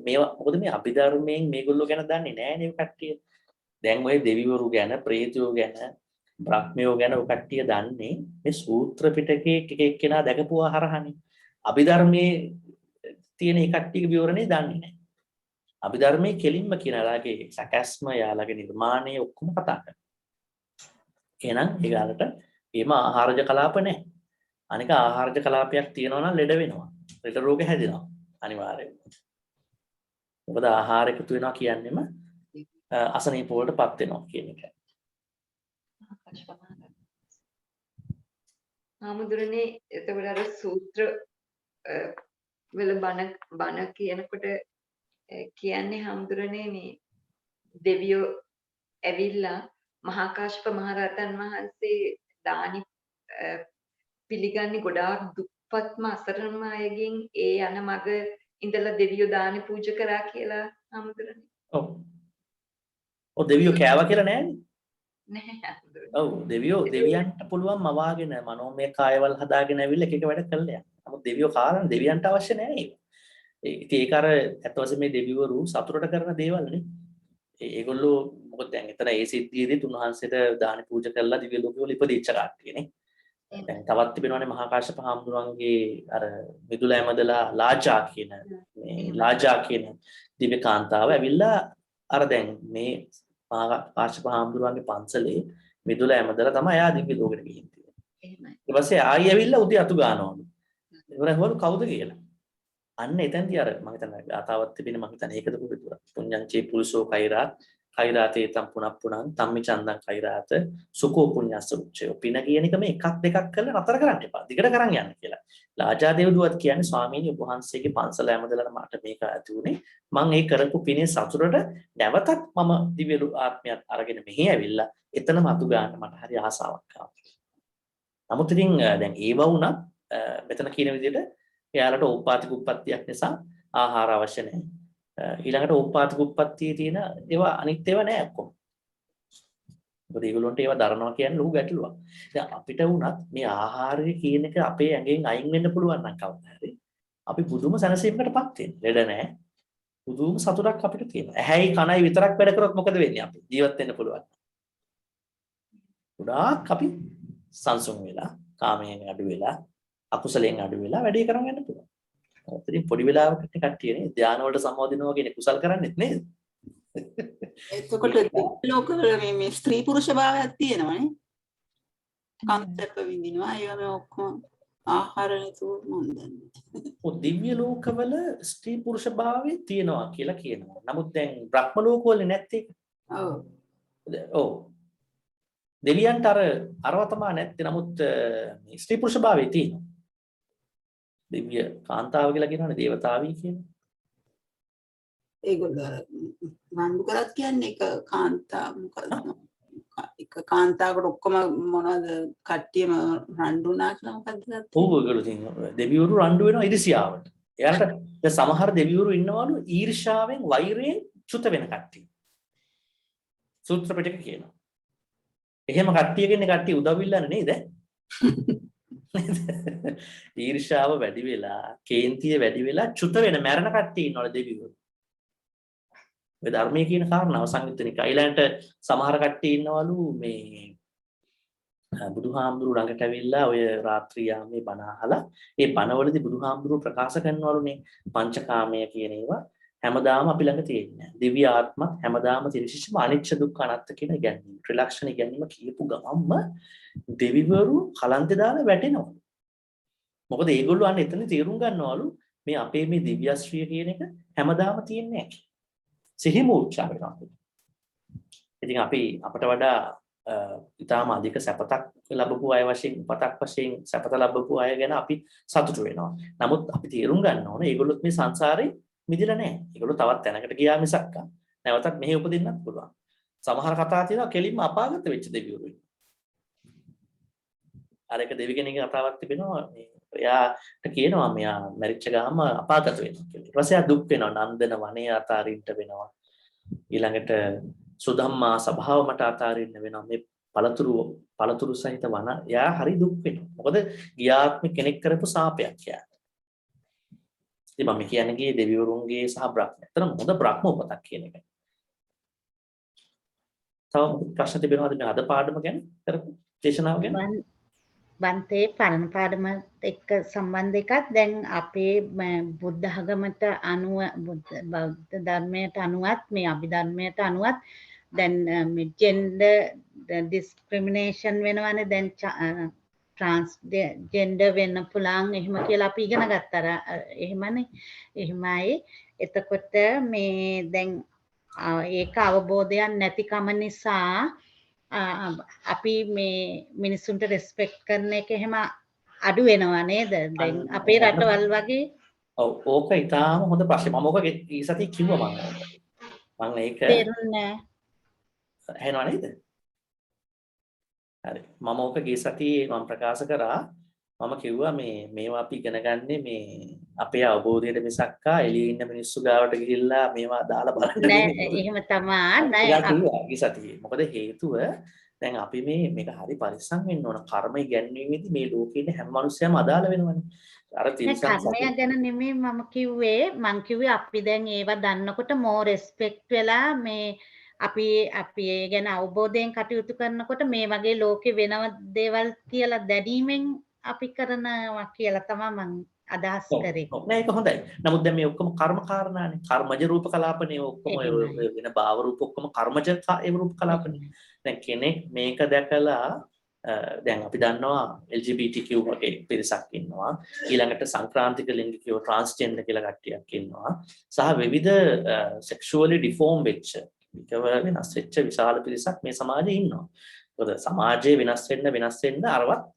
S1: මේවා මොකද මේ අභිධර්මයෙන් මේගොල්ලෝ ගැන දන්නේ නැහැ නේ කට්ටිය. දැන් ඔය දෙවිවරු ගැන, ප්‍රේතයෝ ගැන, බ්‍රහ්මයෝ ගැන ඔය කට්ටිය දන්නේ මේ සූත්‍ර පිටකයේ එක එක්කෙනා දැකපුවා හරහානේ. අභිධර්මයේ තියෙන ඒ කට්ටියගේ විවරණේ දන්නේ නැහැ. අභිධර්මයේ කෙලින්ම කියන යාලගේ සැකස්ම යාලගේ නිර්මාණය ඔක්කොම කතා කරනවා. එහෙනම් ඒගාලට එහෙම ආහාරජ කලාප නැහැ. අනික ආහාරජ කලාපයක් තියෙනවා නම් ලෙඩ වෙනවා. ලෙඩ රෝග හැදෙනවා. අනිවාර්යයෙන්ම. මොකද ආහාර එකතු වෙනවා කියන්නේම අසනීප වලටපත් වෙනවා කියන එක.
S2: ආමුදුරනේ එතකොට අර සූත්‍ර වල බණ කියනකොට කියන්නේ හැමදුරනේ මේ දෙවියෝ ඇවිල්ලා මහා කාශ්‍යප මහරහතන් වහන්සේ දානි පිළිගන්නේ ගොඩාක් දුප්පත්ම අසරණම අයගෙන් ඒ යන මග ඉඳලා දෙවියෝ දානි පූජා කරා කියලා හැමදුරනේ.
S1: ඔව්. ඔව් දෙවියෝ කෑවා කියලා නෑනේ.
S2: නැහැ හැමදුරනේ.
S1: ඔව් දෙවියන්ට පුළුවන් මවාගෙන මනෝමය කායවල හදාගෙන ඇවිල්ලා එක එක වැඩ කළා යනවා. නමුත් දෙවියෝ කාලන දෙවියන්ට අවශ්‍ය නෑ ඒක. ඉතින් ඒක අර ඇත්ත වශයෙන්ම මේ දෙවිවරු සතුටට කරන දේවල් නේ. ඒගොල්ලෝ මොකද දැන් එතන ඒ සිද්ධියේදී තුන්වහන්සේට දාන පූජා කරලා දිව්‍ය ලෝකවල ඉපදිච්ච කට්ටියනේ. දැන් තවත් තිබෙනවානේ මහා කාශ්‍යප හාමුදුරන්ගේ අර මිදුල ඇමදලා ලාජා කියන දිව්‍ය කාන්තාව ඇවිල්ලා අර දැන් මේ මහා කාශ්‍යප හාමුදුරන්ගේ පන්සලේ මිදුල ඇමදලා තමයි ආ දිව්‍ය ලෝකෙට ගිහින් තියෙන්නේ.
S2: එහෙමයි.
S1: ඊට පස්සේ ආයි ඇවිල්ලා උදේ අතු ගන්නවලු. ඉවරවලු කවුද කියලා. අන්න එතෙන්දී අර මම හිතන්නේ ගාතාවක් තිබෙන මම හිතන්නේ ඒකද පුදුර. පුඤ්ඤංචේ පුරුෂෝ කෛරාත් කෛරාතේ තම් පුනප්පුණං තම්මි චන්දං කෛරාත සුකෝ පුඤ්ඤස්ස උච්චයෝ. පින කියන එක මේ එකක් දෙකක් කරලා නතර කරන්න එපා. දිගට කරන් යන්න කියලා. ලාජා දේවදුවත් කියන්නේ ස්වාමීනි ඔබ වහන්සේගේ පන්සල ඇමදලා මට මේක ඇති උනේ. මම ඒ කරපු පිනේ සතුටට නැවතත් මම දිව්‍ය ආත්මයක් අරගෙන මෙහි ඇවිල්ලා එතනම අතු ගන්න මට හරි ආසාවක් ආවා. නමුත් ඉතින් දැන් ඒව වුණත් මෙතන කියන විදිහට එයාලට ඕපාතික උප්පත්තියක් නිසා ආහාර අවශ්‍ය නැහැ. ඊළඟට ඕපාතික උප්පත්තියේ තියෙන ඒවා අනිත් ඒවා නැහැ ඔක්කොම. මොකද ඒගොල්ලන්ට ඒවා දරනවා කියන්නේ ලොකු ගැටලුවක්. දැන් අපිට වුණත් මේ ආහාරය කියන එක අපේ ඇඟෙන් අයින් වෙන්න පුළුවන් නම් කවදා හරි අපි පුදුම සැනසීමකටපත් වෙනවා. ලෙඩ නැහැ. පුදුම සතුටක් අපිට තියෙනවා. ඇහැයි කනයි විතරක් වැඩ කරොත් මොකද වෙන්නේ අපි? ජීවත් වෙන්න පුළුවන්. ගොඩාක් අපි සංසුන් වෙලා, කාමයෙන් අඩු වෙලා, අකුසලයෙන් අඩු වෙලා වැඩේ කරන් යන්න පුළුවන්. ඉතින් පොඩි වෙලාවකට කට්ටියනේ ධානය වලට සම්බන්ධනවා කියන්නේ කුසල් කරන්නේත් නේද?
S5: එතකොට දිව්‍ය ලෝකවල මේ ස්ත්‍රී පුරුෂ භාවයක් තියෙනවනේ. කන්තප්ප විඳිනවා ඒවා මේ ඔක්කොම ආහාර නැතුව මම දන්නේ.
S1: ඔව් දිව්‍ය ලෝකවල ස්ත්‍රී පුරුෂ භාවය තියෙනවා කියලා කියනවා. නමුත් දැන් බ්‍රහ්ම ලෝකවල නැත්තේ.
S5: ඔව්.
S1: ඔව්. දෙවියන්ට අරව තමයි නැත්තේ. නමුත් මේ ස්ත්‍රී පුරුෂ භාවය තියෙනවා. දිව්‍ය කාන්තාව කියලා කියනවනේ දේවතාවී කියන්නේ.
S5: ඒගොල්ලෝ රණ්ඩු කරත් කියන්නේ එක කාන්තා මොකද එක කාන්තාවකට ඔක්කොම මොනවද කට්ටියම රණ්ඩු වුණා කියලා මොකද්ද ගත්තේ?
S1: ඔව් ඒගොල්ලෝ ඉතින් දෙවිවරු රණ්ඩු වෙනවා ඊර්ෂ්‍යාවට. එයාලට දැන් සමහර දෙවිවරු ඉන්නවලු ඊර්ෂ්‍යාවෙන් වෛරයෙන් චුත වෙන කට්ටිය. සූත්‍ර පිටක කියනවා. එහෙම කට්ටියකින් කට්ටිය උදව් ඉල්ලන්නේ නේද? ඊර්ෂ්‍යාව වැඩි වෙලා, කේන්තිය වැඩි වෙලා චුත වෙන මරණ කට්ටිය ඉන්නවලු දෙවිවරු. මේ ධර්මයේ කියන කාරණාව සංයුත්තනික අයිලන්ට සමහර කට්ටිය ඉන්නවලු මේ බුදුහාමුදුරු ළඟට ඇවිල්ලා ඔය රාත්‍රී යාමේ බණ අහලා ඒ බණවලදී බුදුහාමුදුරු ප්‍රකාශ කරනවලු මේ පංචකාමය කියන ඒවා හැමදාම අපි ළඟ තියෙන්නේ. දිව්‍ය ආත්මත් හැමදාම තිරශිෂ්ම අනිච්ච දුක්ඛ අනාත්ත කියන ඉගැන්වීම. ත්‍රිලක්ෂණ ඉගැන්වීම කියපු ගමන්ම දෙවිවරු කලන්තේ දාලා වැටෙනවා. මොකද ඒගොල්ලෝ අන්න එතන තේරුම් ගන්නවලු මේ අපේ මේ දිව්‍යශ්‍රිය කියන එක හැමදාම තියෙන්නේ නැහැ. සිහි මූර්ඡා වෙනවා. ඉතින් අපි අපට වඩා ඊටාම අධික සැපතක් ලැබපු අය වශයෙන් උපතක් වශයෙන් සැපත ලැබපු අය ගැන අපි සතුටු වෙනවා. නමුත් අපි තේරුම් ගන්න ඕනේ ඒගොල්ලොත් මේ සංසාරේ මිදෙලා නැහැ. ඒගොල්ලෝ තවත් තැනකට ගියා මිසක් නැවතත් මෙහෙ උපදින්නත් පුළුවන්. සමහර කතා තියෙනවා කෙලින්ම අපාගත වෙච්ච දෙවිවරු ඉන්නවා. අර එක දෙවි කෙනෙක්ගේ කතාවක් තිබෙනවා මේ එයාට කියනවා මෙයා මැරිච්ච ගාම අපාගත වෙනවා කියලා. ඊට පස්සේ එයා දුක් වෙනවා නන්දන වනයේ අතාරින්න වෙනවා. ඊළඟට සුධම්මා සභාව මට අතාරින්න වෙනවා. මේ පළතුරු සහිත වන එයා හරි දුක් වෙනවා. මොකද ගියාත්ම කෙනෙක් කරපු සාපයක් යා. ඉතින් මම කියන්නේ ගියේ දෙවිවරුන්ගේ සහ බ්‍රහ්ම. අතන හොඳ බ්‍රහ්ම උපතක් කියන එක. තව ප්‍රශ්න තිබෙනවද මේ අද පාඩම ගැන කරපු දේශනාව ගැන?
S3: බන්තේ පරණ පාඩමත් එක්ක සම්බන්ධ එකක් දැන් අපේ බුද්ධ ධර්මයට අනුව බෞද්ධ ධර්මයට අනුවත් මේ අභිධර්මයට අනුවත් දැන් මේ ජෙන්ඩර් ඩිස්ක්‍රිමිනේෂන් වෙනවනේ දැන් ට්‍රාන්ස්ජෙන්ඩර් වෙන්න පුළුවන් එහෙම කියලා අපි ඉගෙන ගත්තා එහෙමනේ එහෙමයි එතකොට මේ දැන් ඒක අවබෝධයක් නැතිකම නිසා අපි මේ මිනිසුන්ට රෙස්පෙක්ට් කරන එක එහෙම අඩු වෙනවා නේද දැන් අපේ රටවල් වගේ
S1: ඔව් ඕක ඊටාම හොඳ ප්‍රශ්න මම ඕක ඊ සතිය කිව්වා මම ඒක
S3: තේරුණා
S1: ඇහෙනව නේද හරි මම ඕක ගිය සතියේ මම ප්‍රකාශ කරා මම කිව්වා මේවා අපි ඉගෙන ගන්නේ මේ අපේ අවබෝධයට මිසක්කා එළියේ ඉන්න මිනිස්සු ගාවට ගිහිල්ලා මේවා දාලා බලන්න
S3: නෑ එහෙම තමයි නෑ
S1: ගිය සතියේ මොකද හේතුව දැන් අපි මේක හරි පරිස්සම් වෙන්න ඕන කර්ම ඉගැන්වීමේදී මේ ලෝකේ ඉන්න හැම මිනිස්සයම අදාළ වෙනවනේ අර තිරසන්
S3: කර්මය ගැන නෙමෙයි මම කිව්වේ අපි දැන් ඒවා දන්නකොට more respect වෙලා මේ අපි ඒ ගැන අවබෝධයෙන් කටයුතු කරනකොට මේ වගේ ලෝකේ වෙනව දේවල් කියලා දැනීමෙන් අපි කරනවා කියලා තමයි මම අදහස් කරේ.
S1: නෑ ඒක හොඳයි. නමුත් දැන් මේ ඔක්කොම කර්ම කාරණානේ. කර්මජ රූප කලාපනේ ඔක්කොම වෙන භාව රූප ඔක්කොම කර්මජ ඒ රූප කලාපනේ. දැන් කෙනෙක් මේක දැකලා දැන් අපි දන්නවා LGBTQ වගේ පිරිසක් ඉන්නවා. ඊළඟට සංක්‍රාන්තික ලිංගිකයෝ ට්‍රාන්ස්ජෙන්ඩර් කියලා කට්ටියක් ඉන්නවා. සහ විවිධ sexually deformed වෙච්ච වෙනස් වෙච්ච විශාල පිරිසක් මේ සමාජයේ ඉන්නවා. මොකද සමාජයේ වෙනස් වෙන්න අරවත්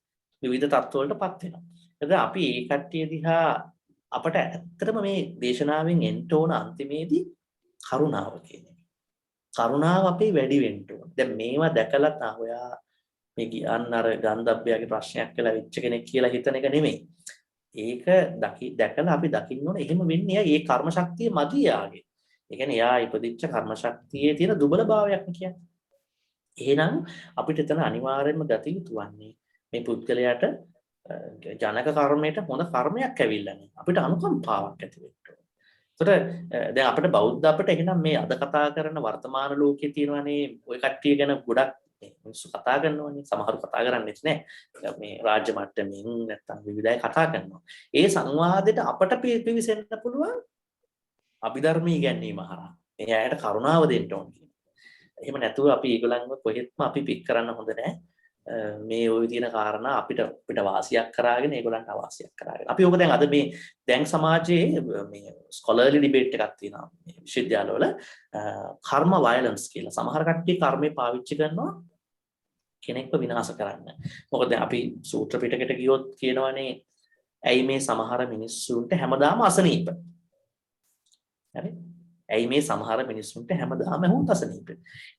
S1: විවිධ තත්ත්වවලටපත් වෙනවා. එතකොට අපි ඒ කට්ටිය දිහා අපට ඇත්තටම මේ දේශනාවෙන් එන්න ඕන අන්තිමේදී කරුණාව කියන එක. කරුණාව අපේ වැඩි වෙන්න ඕන. දැන් මේවා දැකලා ඔයා මේ කියන්න අර ගන්ධබ්බයාගේ ප්‍රශ්නයක් කියලා වෙච්ච කෙනෙක් කියලා හිතන එක නෙමෙයි. ඒක දැකලා අපි දකින්න ඕන එහෙම වෙන්නේ ඒ කර්ම ශක්තිය මදි යාගේ. ඒ කියන්නේ යා ඉපදිච්ච කර්ම ශක්තියේ තියෙන දුබලභාවයක් නේ කියන්නේ. එහෙනම් අපිට එතන අනිවාර්යයෙන්ම ගත යුතු වන්නේ මේ පුද්ගලයාට ජනක කර්මයට හොඳ කර්මයක් ඇවිල්ලා නේ. අපිට අනුකම්පාවක් ඇති වෙන්න ඕන. ඒතර දැන් අපිට බෞද්ධ අපිට එහෙනම් මේ අද කතා කරන වර්තමාන ලෝකයේ තියෙනවානේ ওই කට්ටිය ගැන ගොඩක් මිනිස්සු කතා කරනවානේ සමහරු කතා කරන්නේ නැහැ මේ රාජ්‍ය මට්ටමින් නැත්තම් විවිධයි කතා කරනවා ඒ සංවාදයට අපට පිවිසෙන්න පුළුවන් අභිධර්මයේ ඉගැන්වීම හරහා මේ අයට කරුණාව දෙන්න ඕනේ එහෙම නැතුව අපි ඒගොල්ලන්ව කොහෙත්ම අපි පික් කරන්න හොඳ නැහැ මේ ওই තියෙන කාරණා අපිට වාසියක් කරාගෙන ඒගොල්ලන්ට අවාසියක් කරාගෙන අපි ඕක දැන් අද මේ දැන් සමාජයේ මේ ස්කොලර්ලි ඩිබේට් එකක් තියෙනවා මේ විශ්වවිද්‍යාලවල කර්ම වයලන්ස් කියලා සමහර කට්ටිය කර්මය පාවිච්චි කරනවා කෙනෙක්ව විනාශ කරන්න මොකද දැන් අපි සූත්‍ර පිටකයට ගියොත් කියනවනේ ඇයි මේ සමහර මිනිස්සුන්ට හැමදාම අසනීප හරි ඇයි මේ සමහර මිනිස්සුන්ට හැමදාම හුන් අසනීප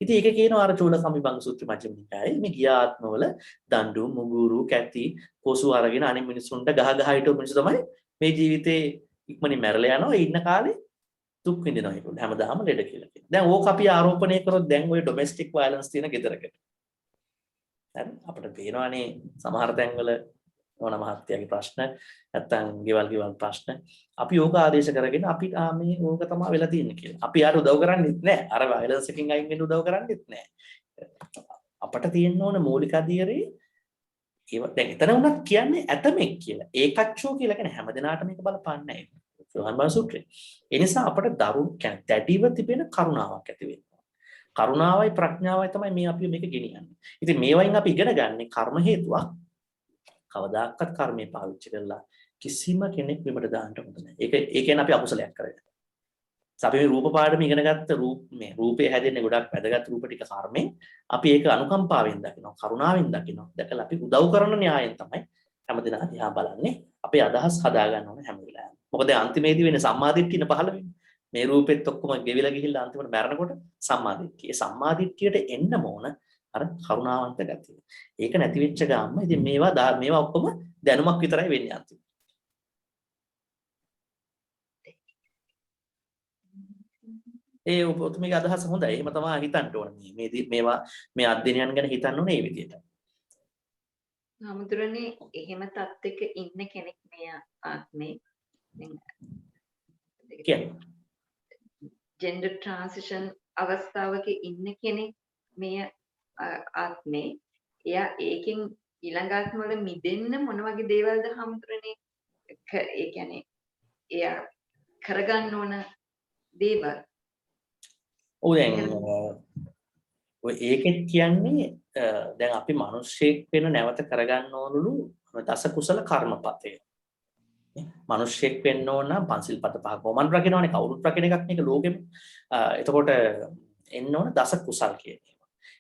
S1: ඉතින් ඒක කියනවා අර චූලකම්බිබංග සූත්‍ර මජ්ක්‍ධිම නිකායේ මේ ගියාත්මවල දඬු මුගුරු කැති පොසු අරගෙන අනිත් මිනිස්සුන්ට ගහ ගහ හිටපු මිනිස්සු තමයි මේ ජීවිතේ ඉක්මනින් මැරලා යනවා ඉන්න කාලේ දුක් විඳිනවා ඒගොල්ලෝ හැමදාම ලෙඩ කියලා කියනවා දැන් ඕක අපි ආරෝපණය කරොත් දැන් ওই ඩොමෙස්ටික් වයලන්ස් තියෙන ගෙදරකට හරි අපිට පේනවානේ සමහර තැන්වල ඕන මහත්යගේ ප්‍රශ්න නැත්තම් ගෙවල් ප්‍රශ්න අපි ඕක ආදේශ කරගෙන අපි මේ ඕක තමයි වෙලා තියෙන්නේ කියලා. අපි යාට උදව් කරන්නේත් නැහැ. අර වයලන්ස් එකකින් අයින් වෙන්න උදව් කරන්නේත් නැහැ. අපට තියෙන්න ඕන මූලික අධීරේ ඒව දැන් එතන උනත් කියන්නේ ඇතමෙක් කියලා. ඒකච්චෝ කියලා කියන්නේ හැමදෙනාට මේක බලපාන්නේ නැහැ. සෝහන් සූත්‍රේ. ඒ නිසා අපට දරුණු කියන්නේ දැඩිව තිබෙන කරුණාවක් ඇති වෙනවා. කරුණාවයි ප්‍රඥාවයි තමයි මේ අපි මේක ගෙනියන්නේ. ඉතින් මේවයින් අපි ඉගෙන ගන්න කර්ම හේතුවක් කවදාකවත් කර්මය පාවිච්චි කරලා කිසිම කෙනෙක් විමට දාන්න හොඳ නැහැ. ඒක කියන්නේ අපි අකුසලයක් කරගෙන. අපි මේ රූප පාඩම ඉගෙන ගත්ත රූපේ හැදෙන්නේ ගොඩක් වැදගත් රූප ටික කර්මෙන් අපි ඒක අනුකම්පාවෙන් දකිනවා, කරුණාවෙන් දකිනවා. දැකලා අපි උදව් කරන න්‍යායෙන් තමයි හැමදෙනා දිහා බලන්නේ. අපේ අදහස් හදා ගන්න ඕනේ හැම වෙලාවෙම. මොකද අන්තිමේදී වෙන්නේ සම්මාදිට්ඨියන පහළ වෙන්නේ. මේ රූපෙත් ඔක්කොම ගෙවිලා ගිහිල්ලා අන්තිමට මැරෙනකොට සම්මාදිට්ඨිය. ඒ සම්මාදිට්ඨියට එන්න ඕන අර කරුණාවන්ත ගතිය. ඒක නැති වෙච්ච ගාම ඉතින් මේවා ඔක්කොම දැනුමක් විතරයි වෙන්නේ අන්තිමට. ඒ ඔබතුමීගේ අදහස හොඳයි. එහෙම තමයි හිතන්න ඕනේ. මේ අධ්‍යයනයන් ගැන හිතන්න ඕනේ මේ විදිහට.
S2: හමුදුරනේ එහෙම තත්ත්වයක ඉන්න කෙනෙක් මේ ආත්මේ
S1: කියන්නේ
S2: ජෙන්ඩර් ට්‍රාන්සිෂන් අවස්ථාවක ඉන්න කෙනෙක් මේ ආත්මේ එයා ඒකෙන් ඊළඟ ආත්මවල මිදෙන්න මොන වගේ දේවල්ද හමුදුරනේ ඒ කියන්නේ එයා කරගන්න ඕන දේවල්
S1: ඔව් දැන් ඔය ඒකෙත් කියන්නේ දැන් අපි මිනිස්සෙක් වෙන නැවත කරගන්න ඕනලු දස කුසල කර්මපතය. මිනිස්සෙක් වෙන්න ඕන නම් පන්සිල් පද පහ කොමන් රකින්නවනේ කවුරුත් රකින්න එකක් නේ ලෝකෙම. එතකොට එන්න ඕන දස කුසල් කියන්නේ.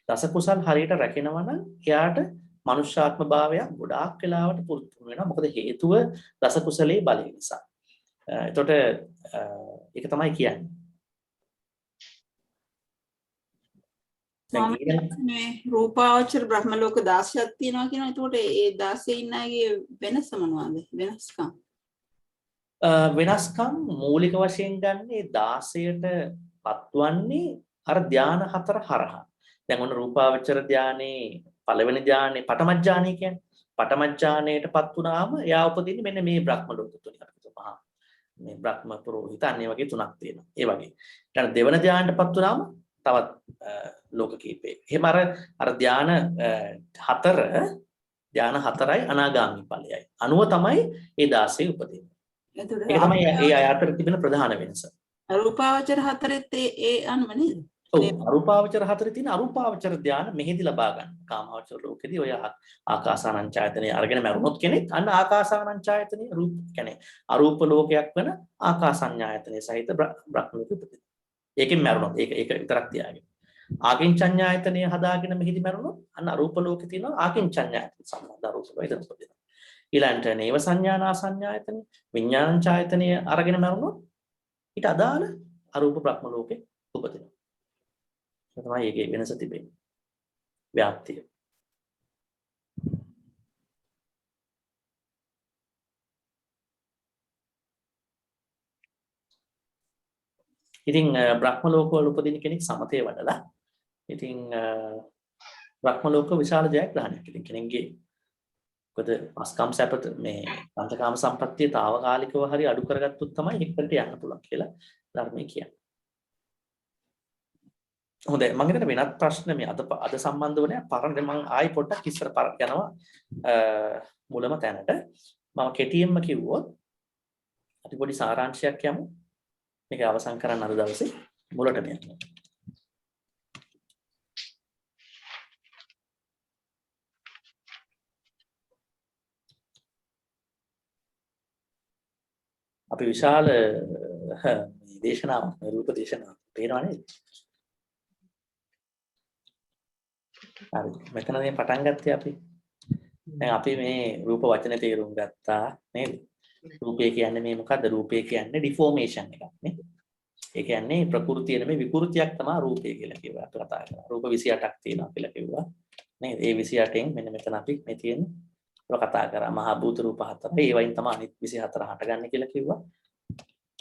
S1: දස කුසල් හරියට රැකෙනවා නම් එයාට මනුෂ්‍යාත්ම භාවයක් ගොඩාක් වෙලාවට පුරුදු වෙනවා. මොකද හේතුව දස කුසලයේ බලය නිසා. එතකොට ඒක තමයි කියන්නේ.
S5: මේ රූපාවචර බ්‍රහ්ම ලෝක 16ක් තියෙනවා කියනවා. එතකොට ඒ 16 ඉන්න අයගේ වෙනස මොනවද? වෙනස්කම්.
S1: වෙනස්කම් මූලික වශයෙන් ගන්නේ 16ට පත්වන්නේ අර ධාන හතර හරහා. දැන් ඔන්න රූපාවචර ධානයේ පළවෙනි ධානයේ පඨම ධානය කියන්නේ. පඨම ධානයටපත් වුණාම එයා උපදින්නේ මෙන්න මේ බ්‍රහ්ම ලෝක තුනේ අපිට පහ. මේ බ්‍රහ්ම පුරෝහිත අන්නේ වගේ තුනක් තියෙනවා. ඒ වගේ. ඊට දෙවන ධානයටපත් වුණාම තවත් ලෝක කීපේ. එහෙම අර ධාන හතරයි අනාගාමී ඵලයයි. අනුව තමයි ඒ 16 උපදින්නේ. ඒක තමයි ඒ අය අතර තිබෙන ප්‍රධාන වෙනස.
S5: රූපාවචර හතරෙත් ඒ අනුව නේද?
S1: ඔව් අරූපාවචර හතරේ තියෙන අරූපාවචර ධාන මෙහෙදි ලබා ගන්න. කාමාවචර ලෝකෙදී ඔය ආකාසානංචායතනෙ අරගෙන මරුණොත් කෙනෙක් අන්න ආකාසානංචායතනෙ රූප කියන්නේ අරූප ලෝකයක් වෙන ආකාසඤ්ඤායතනෙ සහිත බ්‍රහ්ම ලෝකෙ උපදින. ඒකෙන් මරුණොත් ඒක විතරක් තියාගෙන. ආකින්චඤ්ඤායතනෙ හදාගෙන මෙහෙදි මරුණොත් අන්න අරූප ලෝකෙ තියෙනවා ආකින්චඤ්ඤායතන සම්බන්ධ අරූප වේදන උපදිනවා. ඊළඟට නේව සංඥානා සංඥායතනෙ විඥානංචායතනෙ අරගෙන මරුණොත් ඊට අදාළ අරූප බ්‍රහ්ම ලෝකෙ උපදිනවා. ඒක තමයි ඒකේ වෙනස තිබෙන්නේ. ව්‍යාප්තිය. ඉතින් බ්‍රහ්ම ලෝකවල උපදින කෙනෙක් සමතේ වඩලා ඉතින් බ්‍රහ්ම ලෝක විශාල ජයග්‍රහණයක්. ඉතින් කෙනෙක්ගේ මොකද පස්කම් සැපත මේ පංචකාම සම්පත්තිය తాවකාලිකව හරි අඩු කරගත්තොත් තමයි එකට යන්න පුළුවන් කියලා ධර්මයේ කියන්නේ. හොඳයි මම හිතන්නේ වෙනත් ප්‍රශ්න මේ අද සම්බන්ධව නෑ පරණ මම ආයි පොඩ්ඩක් ඉස්සර යනවා මුලම තැනට මම කෙටියෙන්ම කිව්වොත් අපි පොඩි සාරාංශයක් යමු මේක අවසන් කරන්න අද දවසේ මුලටම යමු අපි විශාල දේශනාවක් රූප දේශනාවක් පේනවා නේද? හරි මෙතනදී පටන් ගත්තේ අපි. දැන් අපි මේ රූප වචනේ තේරුම් ගත්තා නේද? රූපය කියන්නේ මේ මොකද්ද? රූපය කියන්නේ ඩිෆෝමේෂන් එකක් නේ. ඒ කියන්නේ ප්‍රകൃතිය නෙමෙයි විකෘතියක් තමයි රූපය කියලා කිව්වා. අපි කතා කරා. රූප 28ක් තියෙනවා කියලා කිව්වා. නේද? ඒ 28න් මෙන්න මෙතන අපි මේ තියෙන කතා කරා මහා භූත රූප 4. ඒ වයින් තමයි අනිත් 24 හටගන්නේ කියලා කිව්වා.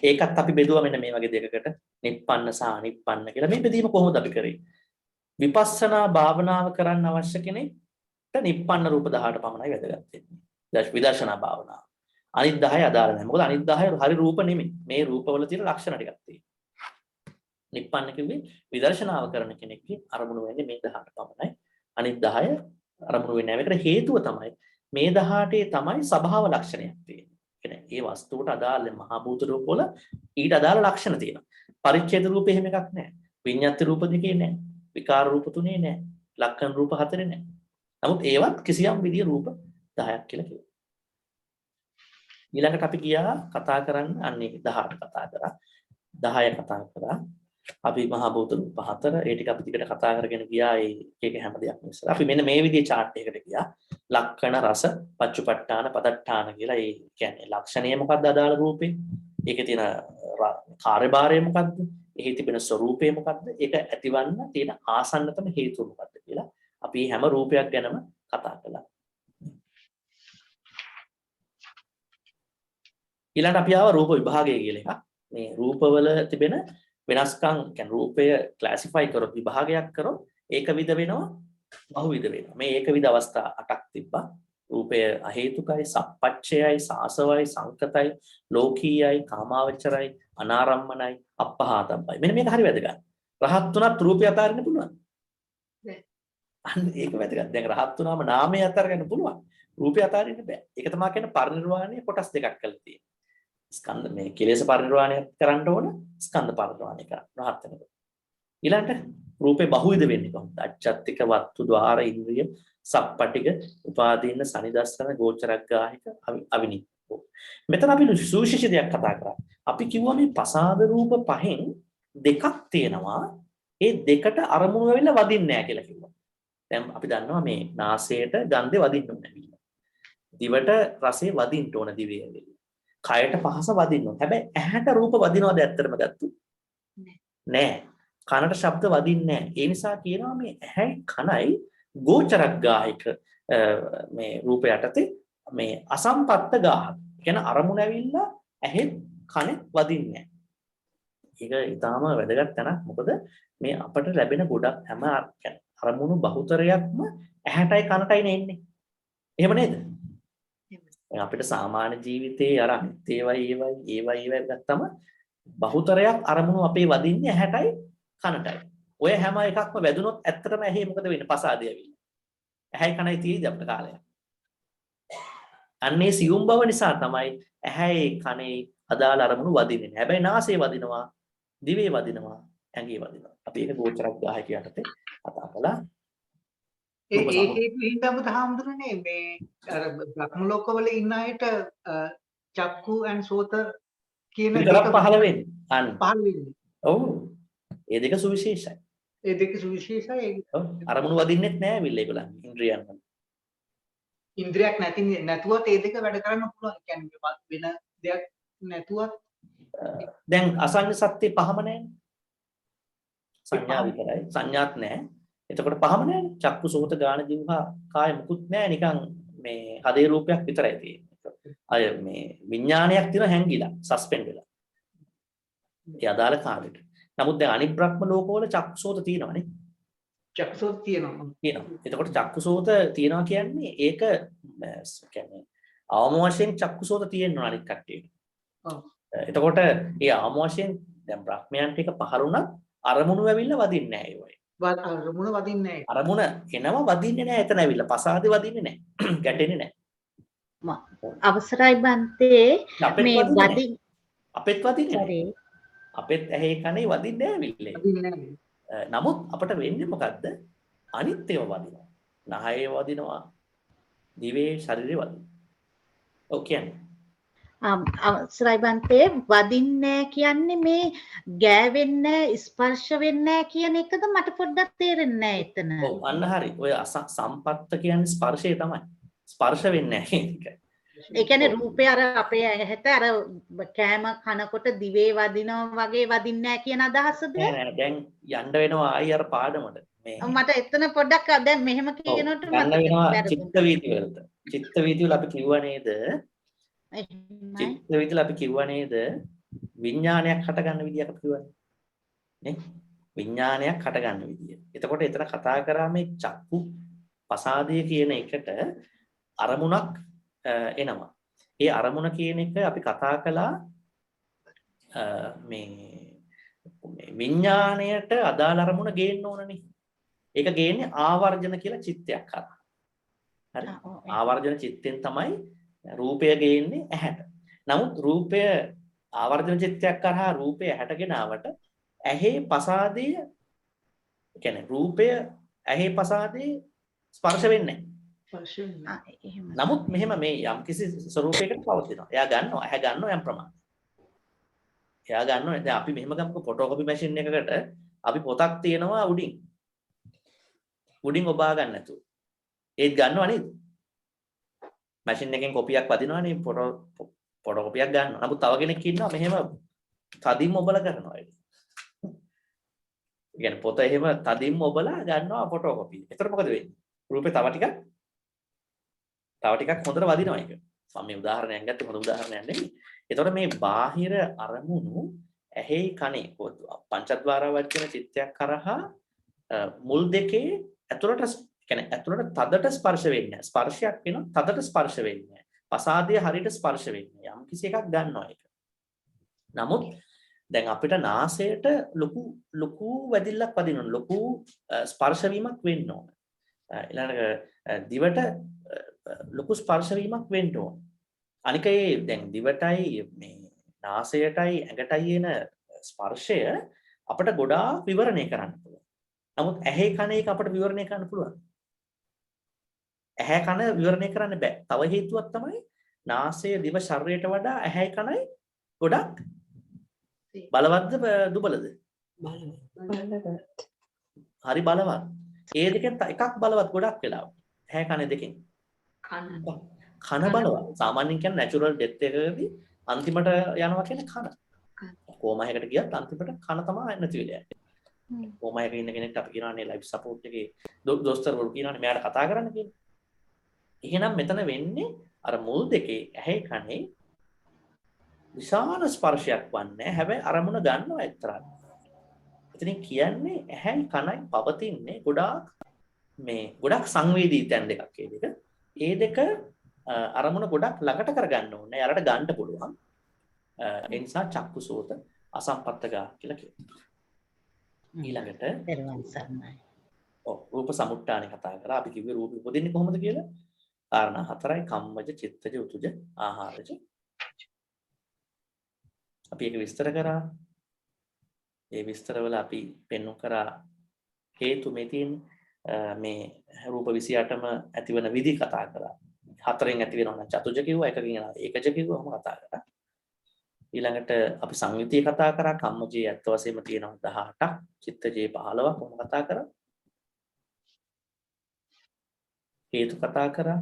S1: ඒකත් අපි බෙදුවා මෙන්න මේ වගේ දෙකකට නිප්පන්න සහ අනිප්පන්න කියලා. මේ බෙදීම කොහොමද අපි කරේ? විපස්සනා භාවනාව කරන්න අවශ්‍ය කෙනෙක්ට නිප්පන්න රූප 18 පමණයි වැදගත් වෙන්නේ. විදර්ශනා භාවනාව. අනිත් 10 අදාළ නැහැ. මොකද අනිත් 10 හරි රූප නෙමෙයි. මේ රූපවල තියෙන ලක්ෂණ ටිකක් තියෙනවා. නිප්පන්න කිව්වේ විදර්ශනාව කරන කෙනෙක්ගේ අරමුණු වෙන්නේ මේ 18 පමණයි. අනිත් 10 අරමුණු වෙන්නේ නැහැ. ඒකට හේතුව තමයි මේ 18 තමයි ස්වභාව ලක්ෂණයක් තියෙන්නේ. කියන්නේ ඒ වස්තුවට අදාළ මහා භූත රූප වල ඊට අදාළ ලක්ෂණ තියෙනවා. පරිච්ඡේද රූප එහෙම එකක් නැහැ. විඤ්ඤාති රූප දෙකේ නැහැ. විකාර රූප තුනේ නැහැ. ලක්ෂණ රූප හතරේ නැහැ. නමුත් ඒවත් කිසියම් විදිය රූප 10ක් කියලා කියනවා. ඊළඟට අපි ගියා කතා කරන්න අන්නේ 18 කතා කරා. 10 කතා කරා. අපි මහා භූත රූප 4 ඒ ටික අපි ටිකට කතා කරගෙන ගියා ඒක හැම දෙයක්ම ඉස්සර. අපි මෙන්න මේ විදිහේ chart එකකට ගියා. ලක්ෂණ රස පච්චුපට්ඨාන පදට්ඨාන කියලා ඒ කියන්නේ ලක්ෂණය මොකක්ද අදාළ රූපේ? ඒකේ තියෙන කාර්යභාරය මොකක්ද? එහි තිබෙන ස්වરૂපය මොකක්ද? ඒක ඇතිවන්න තියෙන ආසන්නතම හේතුව මොකක්ද කියලා අපි හැම රූපයක් ගැනම කතා කළා. ඊළඟට අපි ආව රූප විභාගය කියලා එකක්. මේ රූපවල තිබෙන වෙනස්කම් කියන්නේ රූපය ක්ලාසිෆයි කරොත් විභාගයක් කරොත් ඒකවිද වෙනවා බහුවිද වෙනවා. මේ ඒකවිද අවස්ථා 8ක් තිබ්බා. රූපය අහේතුකයි, සප්පච්චයයි, සාසවයි, සංකතයි, ලෝකීයයි, කාමාවචරයි, අනාරම්මනයි, අපහාතබ්බයි. මෙන්න මේක හරි වැදගත්. රහත් තුනත් රූපය අතාරින්න පුළුවන්. අන්න ඒක වැදගත්. දැන් රහත් තුනම නාමය අතාරගන්න පුළුවන්. රූපය අතාරින්න බෑ. ඒක තමයි කියන්නේ පරිනිර්වාණය කොටස් දෙකක් කරලා තියෙන්නේ. ස්කන්ධ මේ කෙලෙස් පරිනිර්වාණය කරන්න ඕන ස්කන්ධ පරිනිර්වාණය කරන්න රහත් වෙනකොට. ඊළඟට රූපේ බහුවිද වෙන්නේ කොහොමද? අච්ඡත්තික වත්තු ద్వාර ඉන්ද්‍රිය සප්පටික උපාදීන සනිදස්සන ගෝචරග්ගාහික අවිනිප්පෝ. මෙතන අපි සුවිශේෂ දෙයක් කතා කරා. අපි කිව්වා මේ පසාද රූප පහෙන් දෙකක් තියෙනවා. ඒ දෙකට අරමුණු වෙලා වදින්නේ නැහැ කියලා කිව්වා. දැන් අපි දන්නවා මේ නාසයට ගන්ධය වදින්න ඕනේ නැහැ. දිවට රසය වදින්න ඕන දිවේ. කයට පහස වදින්න ඕන. හැබැයි ඇහැට රූප වදිනවද ඇත්තටම ගත්තොත්? නෑ. කනට ශබ්ද වදින්නේ නෑ. ඒ නිසා කියනවා මේ ඇහැයි කනයි ගෝචරග්ගාහික මේ රූප යටතේ මේ අසම්පත්ත ගාහක. කියන අරමුණ ඇවිල්ලා ඇහෙත් කනෙත් වදින්නේ නෑ. ඒක ඊටාම වැදගත් තැනක්. මොකද මේ අපට ලැබෙන ගොඩක් හැම අරමුණු බහුතරයක්ම ඇහැටයි කනටයි නෙන්නේ. එහෙම නේද? අපිට සාමාන්‍ය ජීවිතේ අර අනිත් ඒවයි ගත්තම බහුතරයක් අරමුණු අපේ වදින්නේ ඇහැටයි කනටයි. ඔය හැම එකක්ම වැදුනොත් ඇත්තටම ඇහි මොකද වෙන්නේ? පසාදය වෙන්නේ. ඇහැයි කනයි තියෙදි අපිට කාලයක්. අන්නේ සියුම් බව නිසා තමයි ඇහැයි කනේ අදාළ අරමුණු වදින්නේ. හැබැයි නාසයේ වදිනවා, දිවේ වදිනවා, ඇඟේ වදිනවා. අපි ඒක ගෝචරග්ගාහික යටතේ කතා කළා.
S4: ඒ හේතු හින්දාම තහම්දුනේ මේ අර බ්‍රහ්ම ලෝකවල ඉන්න අයට චක්කු and සෝත කියන
S1: දෙක පහළ වෙන්නේ. අන්න
S4: පහළ වෙන්නේ.
S1: ඔව්. ඒ දෙක සුවිශේෂයි.
S4: ඒ දෙක සුවිශේෂයි.
S1: ඔව්. අරමුණු වදින්නෙත් නෑ විල්ල ඒගොල්ලන් ඉන්ද්‍රියන් වල.
S4: ඉන්ද්‍රියක් නැතුවත් ඒ දෙක වැඩ කරන්න පුළුවන්. කියන්නේ වෙන දෙයක් නැතුවත්
S1: දැන් අසඤ්ඤ සත්‍ය පහම නෑනේ. සංඥා විතරයි. සංඥාත් නෑ. එතකොට පහම නෑනේ. චක්කු සෝත ගාන ජීවහා කාය මුකුත් නෑ නිකන් මේ හදේ රූපයක් විතරයි තියෙන්නේ. අය මේ විඥානයක් තියෙන හැංගිලා සස්පෙන්ඩ් වෙලා. ඒ අදාළ කාලෙට. නමුත් දැන් අනිත් බ්‍රහ්ම ලෝකවල චක්කු සෝත තියෙනවනේ.
S4: චක්කු සෝත තියෙනවා.
S1: එතකොට චක්කු සෝත තියෙනවා කියන්නේ ඒක කියන්නේ අවම වශයෙන් චක්කු සෝත තියෙනවා අනිත් කට්ටියට.
S4: ඔව්.
S1: එතකොට ඒ අවම වශයෙන් දැන් බ්‍රහ්මයන්ට එක පහරුණත් අරමුණු ඇවිල්ලා වදින්නේ නැහැ ඒවයි.
S4: අරමුණ වදින්නේ නැහැ.
S1: අරමුණ එනවා වදින්නේ නැහැ එතන ඇවිල්ලා. පසාදේ වදින්නේ නැහැ. ගැටෙන්නේ නැහැ.
S3: අවසරයි බන්තේ
S1: අපෙත්
S3: මේ
S1: වදින්නේ නැහැ.
S3: වදින්
S1: අපෙත් වදින්නේ නැහැ.
S3: sorry
S1: අපෙත් ඇහි කනේ වදින්නේ නැහැ විල්ලේ.
S4: වදින්නේ නැහැ.
S1: නමුත් අපිට වෙන්නේ මොකද්ද? අනිත් ඒවා වදිනවා. නහයේ වදිනවා. දිවේ ශරීරේ වදිනවා. ඔව් කියන්නේ.
S3: අවසරයි බන්තේ වදින්නේ කියන්නේ මේ ගෑවෙන්නේ ස්පර්ශ වෙන්නේ කියන එකද මට පොඩ්ඩක් තේරෙන්නේ නැහැ එතන.
S1: ඔව් අන්න හරි. ඔය සම්පත්ත කියන්නේ ස්පර්ශය තමයි. ස්පර්ශ වෙන්නේ නැහැ කියන එක.
S3: ඒ කියන්නේ රූපේ අර අපේ ඇහැට අර කෑම කනකොට දිවේ වදිනවා වගේ වදින්නේ නැහැ කියන අදහසද?
S1: නෑ නෑ දැන් යන්න වෙනවා ආයි අර පාඩමට. මේ
S3: මට එතන පොඩ්ඩක් දැන් මෙහෙම කියනකොට
S1: යන්න වෙනවා චිත්ත වීති වලට. චිත්ත වීති වල අපි කිව්වා නේද? චිත්ත වීති වල අපි කිව්වා නේද? විඥානයක් හටගන්න විදියක් අපි කිව්වනේ. නේ? විඥානයක් හටගන්න විදිය. එතකොට එතන කතා කරා මේ චක්කු පසාදය කියන එකට අරමුණක් එනවා. ඒ අරමුණ කියන එක අපි කතා කළා මේ විඥාණයට අදාළ අරමුණ ගේන්න ඕනනේ. ඒක ගේන්නේ ආවර්ජන කියලා චිත්තයක් කරා. හරි. ආවර්ජන චිත්තෙන් තමයි රූපය ගේන්නේ ඇහැට. නමුත් රූපය ආවර්ජන චිත්තයක් කරා රූපය ඇහැටගෙන ආවට ඇහි පසාදය කියන්නේ රූපය ඇහි පසාදේ ස්පර්ශ වෙන්නේ නැහැ. නමුත් මෙහෙම මේ යම් කිසි ස්වරූපයකට පවතිනවා. එයා ගන්නවා, ඇහැ ගන්නවා යම් ප්‍රමාණයක්. එයා ගන්නවා. දැන් අපි මෙහෙම ගමුකෝ ෆොටෝකොපි මැෂින් එකකට අපි පොතක් තියෙනවා උඩින්. උඩින් ඔබා ගන්න නැතුව. ඒත් ගන්නව නේද? මැෂින් එකෙන් කොපියක් වදිනවනේ ෆොටෝකොපියක් ගන්නවා. නමුත් තව කෙනෙක් ඉන්නවා මෙහෙම තදින්ම ඔබලා කරනවා ඒක. කියන්නේ පොත එහෙම තදින්ම ඔබලා ගන්නවා ෆොටෝකොපි. එතකොට මොකද වෙන්නේ? රූපේ තව ටිකක් හොඳට වදිනවා ඒක. මම මේ උදාහරණයක් ගත්තේ හොඳ උදාහරණයක් නෙමෙයි. එතකොට මේ බාහිර අරමුණු ඇහි කනේ පංචද්වාර වචන චිත්තයක් කරහා මුල් දෙකේ ඇතුළට කියන්නේ ඇතුළට තදට ස්පර්ශ වෙන්නේ නැහැ. ස්පර්ශයක් වෙනවා තදට ස්පර්ශ වෙන්නේ නැහැ. පසාදයේ හරියට ස්පර්ශ වෙන්නේ. යම් කිසි එකක් ගන්නවා ඒක. නමුත් දැන් අපිට නාසයට ලොකු වැදිල්ලක් වදිනවා. ලොකු ස්පර්ශ වීමක් වෙන්න ඕන. ඊළඟට දිවට ලොකු ස්පර්ශ වීමක් වෙන්න ඕන. අනික ඒ දැන් දිවටයි මේ නාසයටයි ඇඟටයි එන ස්පර්ශය අපිට ගොඩාක් විවරණය කරන්න පුළුවන්. නමුත් ඇහි කන එක අපිට විවරණය කරන්න පුළුවන්. ඇහැ කන විවරණය කරන්න බෑ. තව හේතුවක් තමයි නාසය දිව ශරීරයට වඩා ඇහැයි කනයි ගොඩක් බලවත්ද දුබලද?
S5: බලවත්.
S1: හරි බලවත්. ඒ දෙකෙන් එකක් බලවත් ගොඩක් වෙලාවට. ඇහැ කන දෙකෙන්. කන බලවත්. සාමාන්‍යයෙන් කියන්නේ නැචරල් ඩෙත් එකකදී අන්තිමට යනවා කියන්නේ කන. කොමායකට ගියත් අන්තිමට කන තමයි නැති වෙලා යන්නේ. කොමායක ඉන්න කෙනෙක්ට අපි කියනවානේ ලයිෆ් සපෝට් එකේ දොස්තරවරු කියනවානේ මෙයාට කතා කරන්න කියලා. එහෙනම් මෙතන වෙන්නේ අර මුල් දෙකේ ඇහි කනේ විශාල ස්පර්ශයක් වන්නේ. හැබැයි අරමුණ ගන්නවා එක්තරා. එතනින් කියන්නේ ඇහැයි කනයි පවතින්නේ ගොඩක් සංවේදී තැන් දෙකක් ඒ දෙක. ඒ දෙක අරමුණ ගොඩක් ළඟට කරගන්න ඕනේ. යාලට ගන්න පුළුවන්. ඒ නිසා චක්කුසෝත අසම්පත්තගා කියලා කියනවා. ඊළඟට
S3: දරුවන් සර්ණයි.
S1: ඔව් රූප සමුට්ඨානෙ කතා කරා. අපි කිව්වේ රූපෙ උපදින්නේ කොහොමද කියලා. කාරණා හතරයි කම්මජ, චිත්තජ, උතුජ, ආහාරජ. අපි ඒක විස්තර කරා. ඒ විස්තරවල අපි පෙන්වු කරා හේතු මේ තියෙන මේ රූප 28ම ඇතිවන විදි කතා කරා. හතරෙන් ඇති වෙනවා නම් චතුජ කිව්වා, එකකින් යනවා ඒකජ කිව්වම කතා කරා. ඊළඟට අපි සංයුතිය කතා කරා. කම්මජේ ඇත්ත වශයෙන්ම තියෙනවා 18ක්, චිත්තජේ 15ක් කොහොම කතා කරා. හේතු කතා කරා.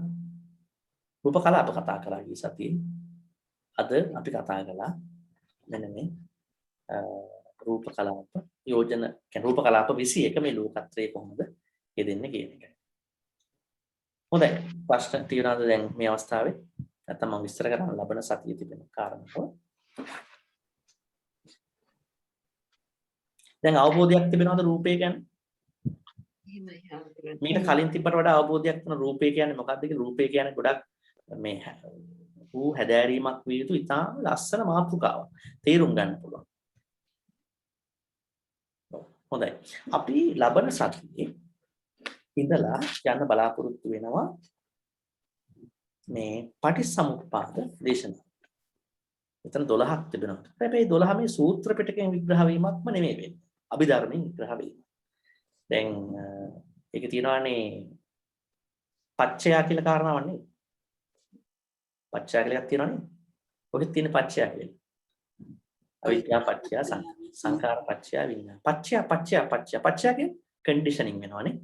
S1: රූප කලාප කතා කරා ගිය සතියේ. අද අපි කතා කළා මෙන්න මේ රූප කලාප යෝජන කියන්නේ රූප කලාප 21 මේ ලෝකත්‍රයේ කොහොමද යෙදෙන්නේ කියන එක. හොඳයි. ප්‍රශ්න තියෙනවද දැන් මේ අවස්ථාවේ? නැත්නම් මම විස්තර කරන්න ලබන සතියේ තිබෙන කාරණා. දැන් අවබෝධයක් තිබෙනවද රූපය ගැන? මීට කලින් තිබ්බට වඩා අවබෝධයක් තියෙන රූපය කියන්නේ මොකක්ද කියලා. රූපය කියන්නේ ගොඩක් මේ හැදෑරීමක් විය යුතු ඉතාම ලස්සන මාතෘකාවක්. තේරුම් ගන්න පුළුවන්. හොඳයි. අපි ලබන සතියේ ඉඳලා යන්න බලාපොරොත්තු වෙනවා මේ පටිච්චසමුප්පාද දේශනාව. එතන 12ක් තිබෙනවා. හැබැයි 12 මේ සූත්‍ර පිටකයෙන් විග්‍රහ වීමක්ම නෙමෙයි වෙන්නේ. අභිධර්මයෙන් විග්‍රහ වීම. දැන් ඒක තියෙනවානේ පච්චය කියලා කාරණාවක් නෙවෙයි. පච්චය කියලා එකක් තියෙනවනේ. ඔකෙත් තියෙන පච්චය කියලා. අවිද්‍යා පච්චය සංඛාර පච්චය විඤ්ඤාණ. පච්චය කියන්නේ කන්ඩිෂනින් වෙනවනේ.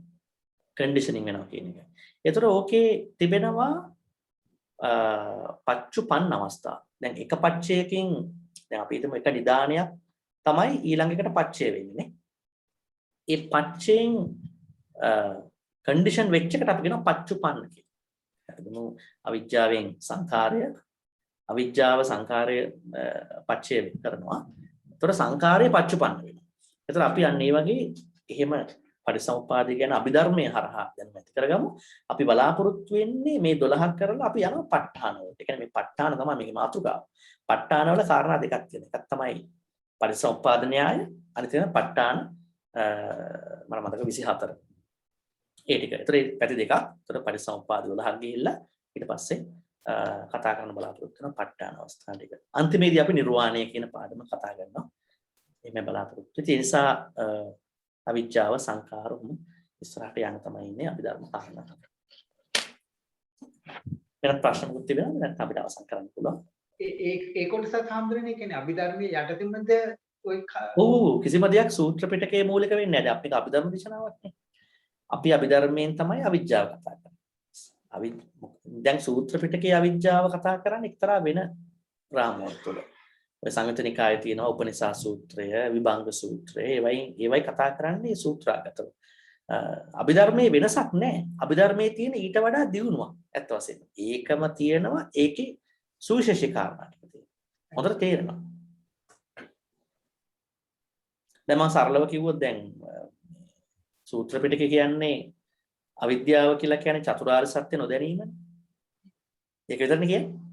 S1: කන්ඩිෂනින් වෙනවා කියන එක. ඒතර ඕකේ තිබෙනවා පච්චුපන්න අවස්ථා. දැන් එක පච්චයකින් දැන් අපි හිතමු එක නිදානයක් තමයි ඊළඟ එකට පච්චය වෙන්නේ නේ. ඒ පච්චයෙන් කන්ඩිෂන් වෙච්ච එකට අපි කියනවා පච්චුපන්න කියලා. හරිද? අවිජ්ජාවෙන් සංඛාරය අවිජ්ජාව සංඛාරය පච්චය කරනවා. ඒතර සංඛාරය පච්චුපන්න වෙනවා. ඒතර අපි අන්න ඒ වගේ එහෙම පටිසමුප්පාදය ගැන අභිධර්මයේ හරහා දැන් ඇති කරගමු. අපි බලාපොරොත්තු වෙන්නේ මේ 12ක් කරලා අපි යනවා ප ဋ ාණ වලට. ඒ කියන්නේ මේ ප ဋ ාණ තමයි මේකේ මාතෘකාව. ප ဋ ාණ වල කාරණා දෙකක් තියෙනවා. එකක් තමයි පටිසමුප්පාද න්‍යාය, අනිත් එක ප ဋ ාණ මම මතක 24. ඒ ටික. ඒතර මේ පැති දෙකක්. ඒතර පටිසමුප්පාද 12ක් ගිහිල්ලා ඊට පස්සේ කතා කරන්න බලාපොරොත්තු වෙනවා ප ဋ ාණ අවස්ථා ටික. අන්තිමේදී අපි නිර්වාණය කියන පාඩම කතා කරනවා. මේ බලාපොරොත්තු. ඒ නිසා අවිජ්ජාව සංඛාරොම ඉස්සරහට යන තමයි ඉන්නේ අභිධර්ම කාරණා. වෙනත් ප්‍රශ්න මොකක්ද තිබෙනවද? නැත්නම් අපිට අවසන් කරන්න පුළුවන්.
S4: ඒ කොටසත් හම්බුනේ කියන්නේ අභිධර්මයේ යටතෙමද ඔය
S1: ඔව් කිසිම දෙයක් සූත්‍ර පිටකයේ මූලික වෙන්නේ නැහැ. දැන් අපිට අභිධර්ම දේශනාවක් නේ. අපි අභිධර්මයෙන් තමයි අවිජ්ජාව කතා කරන්නේ. දැන් සූත්‍ර පිටකයේ අවිජ්ජාව කතා කරන්නේ එක්තරා වෙන රාමුවක් තුළ. ඔය සංයුත්ත නිකායේ තියෙනවා උපනිෂා සූත්‍රය, විභංග සූත්‍රය. ඒවයි කතා කරන්නේ සූත්‍රාගතව. අභිධර්මයේ වෙනසක් නැහැ. අභිධර්මයේ තියෙන ඊට වඩා දියුණුවක් ඇත්ත වශයෙන්ම. ඒකම තියෙනවා ඒකේ සුවිශේෂී කාරණා ටික තියෙනවා. හොඳට තේරෙනවා. දැන් මම සරලව කිව්වොත් දැන් සූත්‍ර පිටකය කියන්නේ අවිද්‍යාව කියලා කියන්නේ චතුරාර්ය සත්‍ය නොදැනීමනේ. ඒක විතරනේ කියන්නේ.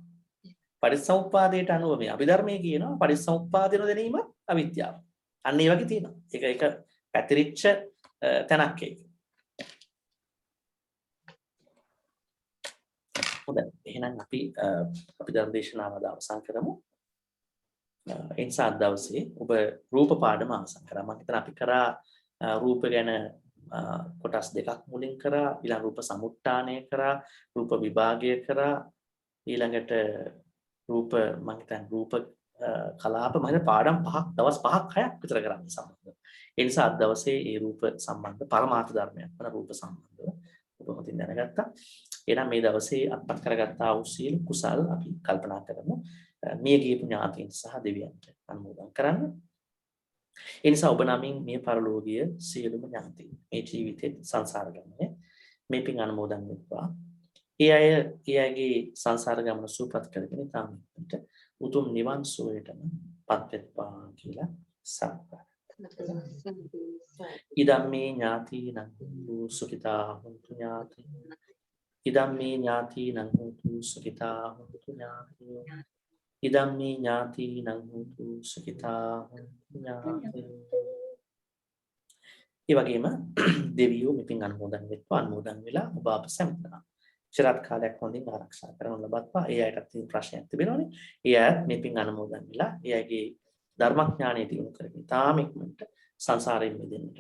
S1: පටිච්චසමුප්පාදයට අනුව මේ අභිධර්මයේ කියනවා පටිච්චසමුප්පාදය නොදැනීම අවිද්‍යාව. අන්න ඒ වගේ තියෙනවා. ඒක පැතිරිච්ච තැනක් ඒක. හොඳයි. එහෙනම් අපි ධර්ම දේශනාව අවසන් කරමු. ඒ නිසා අද දවසේ ඔබ රූප පාඩම අවසන් කරා. මම හිතන අපි කරා රූප ගැන කොටස් දෙකක් මුලින් කරා, ඊළඟ රූප සමුට්ඨානය කරා, රූප විභාගය කරා, ඊළඟට රූප මම හිතන්නේ රූප කලාප මම පාඩම් 5ක් දවස් 5ක් 6ක් විතර කරන්න සම්බන්ධ. ඒ නිසා අද දවසේ මේ රූප සම්බන්ධ පරමාර්ථ ධර්මයක් වන රූප සම්බන්ධව ඔබ හොඳින් දැනගත්තා. එහෙනම් මේ දවසේ අත්පත් කරගත්තා වූ සීල කුසල් අපි කල්පනා කරමු. මිය ගියපු ඥාතීන් සහ දෙවියන්ට අනුමෝදන් කරන්න. ඒ නිසා ඔබ නමින් මේ පරලෝකීය සියලුම ඥාතීන් මේ ජීවිතේ සංසාර ගමනේ මේ පින් අනුමෝදන් වෙත්වා. ඒ අයගේ සංසාර ගමන සූපපත් කරගෙන තාමිට උතුම් නිවන් සුවයටම පත් වෙත්වා කියලා සාකච්ඡා. ඉදම්මේ ඥාතීනං සුඛිතා හොන්තු ඥාතී. ඉදම්මේ ඥාතීනං සුඛිතා හොන්තු ඥාතී. ඉදම්මේ ඥාතීනං සුඛිතා හොන්තු ඥාතී. ඒ වගේම දෙවියෝ මෙපින් අනුමෝදන් වෙත්වා. අනුමෝදන් වෙලා ඔබ අප සැමටම චිරාත් කාලයක් හොඳින් ආරක්ෂා කරනු ලබත්වා. ඒ අයටත් තියෙන ප්‍රශ්නයක් තිබෙනවනේ. ඒ අයත් මෙපින් අනුමෝදන් වෙලා ඒ අයගේ ධර්මඥානය දිනු කරගෙන තාම ඉක්මනට සංසාරයෙන් මිදෙන්නට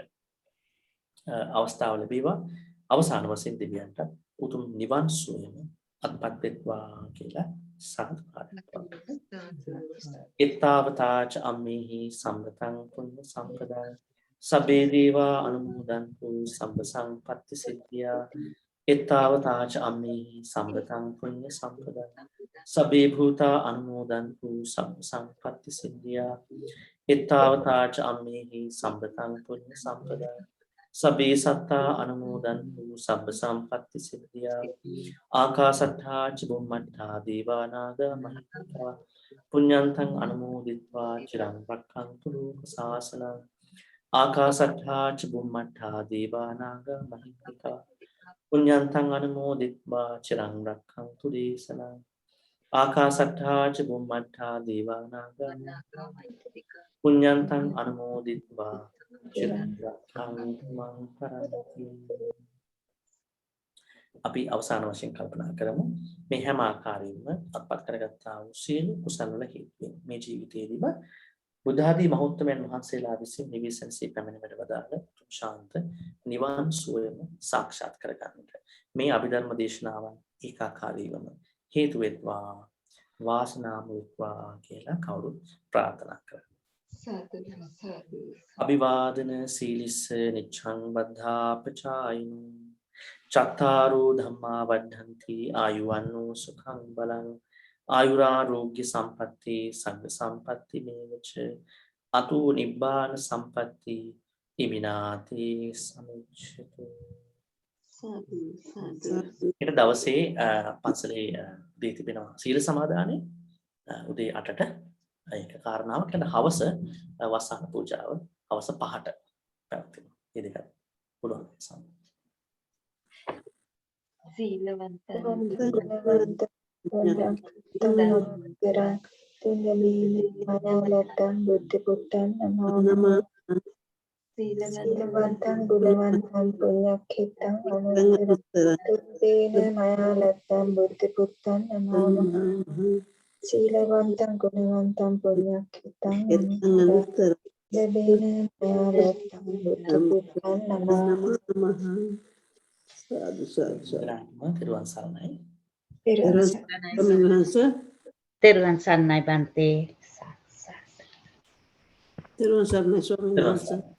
S1: අවස්ථාව ලැබේවා. අවසාන වශයෙන් දෙවියන්ට උතුම් නිවන් සුවයම අත්පත් වෙත්වා කියලා සාදුකාරයක් පවත්වනවා. එත්තාවතාච අම්මේහි සම්පතං පුඤ්ඤ සම්පදා සබ්බේ දේවා අනුමෝදන්තු සම්ප සංපත්ති සිද්ධියා. එත්තාවතාච අම්මේහි සම්පතං පුඤ්ඤ සම්පදා සබ්බේ භූතා අනුමෝදන්තු සම්ප සංපත්ති සිද්ධියා. එත්තාවතාච අම්මේහි සම්පතං පුඤ්ඤ සම්පදා සබ්බේ සත්තා අනුමෝදන්තු සබ්බ සම්පත්ති සිද්ධියා. ආකාසට්ඨා ච බුම්මට්ඨා දේවා නාග මහිත්‍තිකා පුඤ්ඤන්තං අනුමෝදිත්වා චිරං රක්ඛන්තු ලෝක සාසනං. ආකාසට්ඨා ච බුම්මට්ඨා දේවා නාග මහිත්‍තිකා පුඤ්ඤන්තං අනුමෝදිත්වා චිරං රක්ඛන්තු දේශනං. ආකාසට්ඨා ච බුම්මට්ඨා දේවා නාග පුඤ්ඤන්තං අනුමෝදිත්වා චිරං රක්ඛන්තු මං පරන්ති. අපි අවසාන වශයෙන් කල්පනා කරමු මේ හැම ආකාරයෙන්ම අත්පත් කරගත්තා වූ සියලු කුසල වල හේතුවෙන් මේ ජීවිතයේදීම බුද්ධ ආදී මහෞත්මයන් වහන්සේලා විසින් නිවිසන්සී පැමිණෙන්නට වදාළ ශාන්ත නිවන් සුවයම සාක්ෂාත් කරගන්නට මේ අභිධර්ම දේශනාවන් ඒකාකාරීවම හේතු වෙත්වා වාසනාම වෙත්වා කියලා කවුරුත් ප්‍රාර්ථනා කරමු.
S2: සාදු සාදු.
S1: අභිවාදන සීලිස්ස නිච්ඡං බද්ධාපචායිනෝ චත්තාරෝ ධම්මා වඩ්ඩಂತಿ ආයුවන්නෝ සුඛං බලං ආයුරාෝග්‍ය සම්පatti සංඝ සම්පatti මේවච අතෝ නිබ්බාන සම්පatti ඉමිනාති සමුච්ඡතු.
S2: සාදු සාදු.
S1: ඊට දවසේ පන්සලේ දී තිබෙනවා සීල සමාදානය උදේ 8ට ඒක කාරණාවක් කියන හවස වසන පූජාව හවස 5ට පැවැත්වෙනවා. මේ දෙක පුළුවන් සම්.
S2: සීලවන්ත
S6: සීලවන්තං ගුණවන්තං පුඤ්ඤක්ඛිතං අනුත්තරීන මයාලත්තං බුද්ධ පුත්තං නමෝ නමः. සීලවන්තං ගුණවන්තං පුඤ්ඤක්ඛිතං අනුත්තරීන මයාලත්තං බුද්ධ පුත්තං නමෝ නමः.
S5: සාදු සාදු
S1: තිරුවන් සරණයි.
S3: තෙරුවන් සරණයි බන්තේ.
S5: තෙරුවන් සරණයි ස්වාමීන්
S1: තිරුවන්
S5: වහන්සේ.
S1: සරණයි.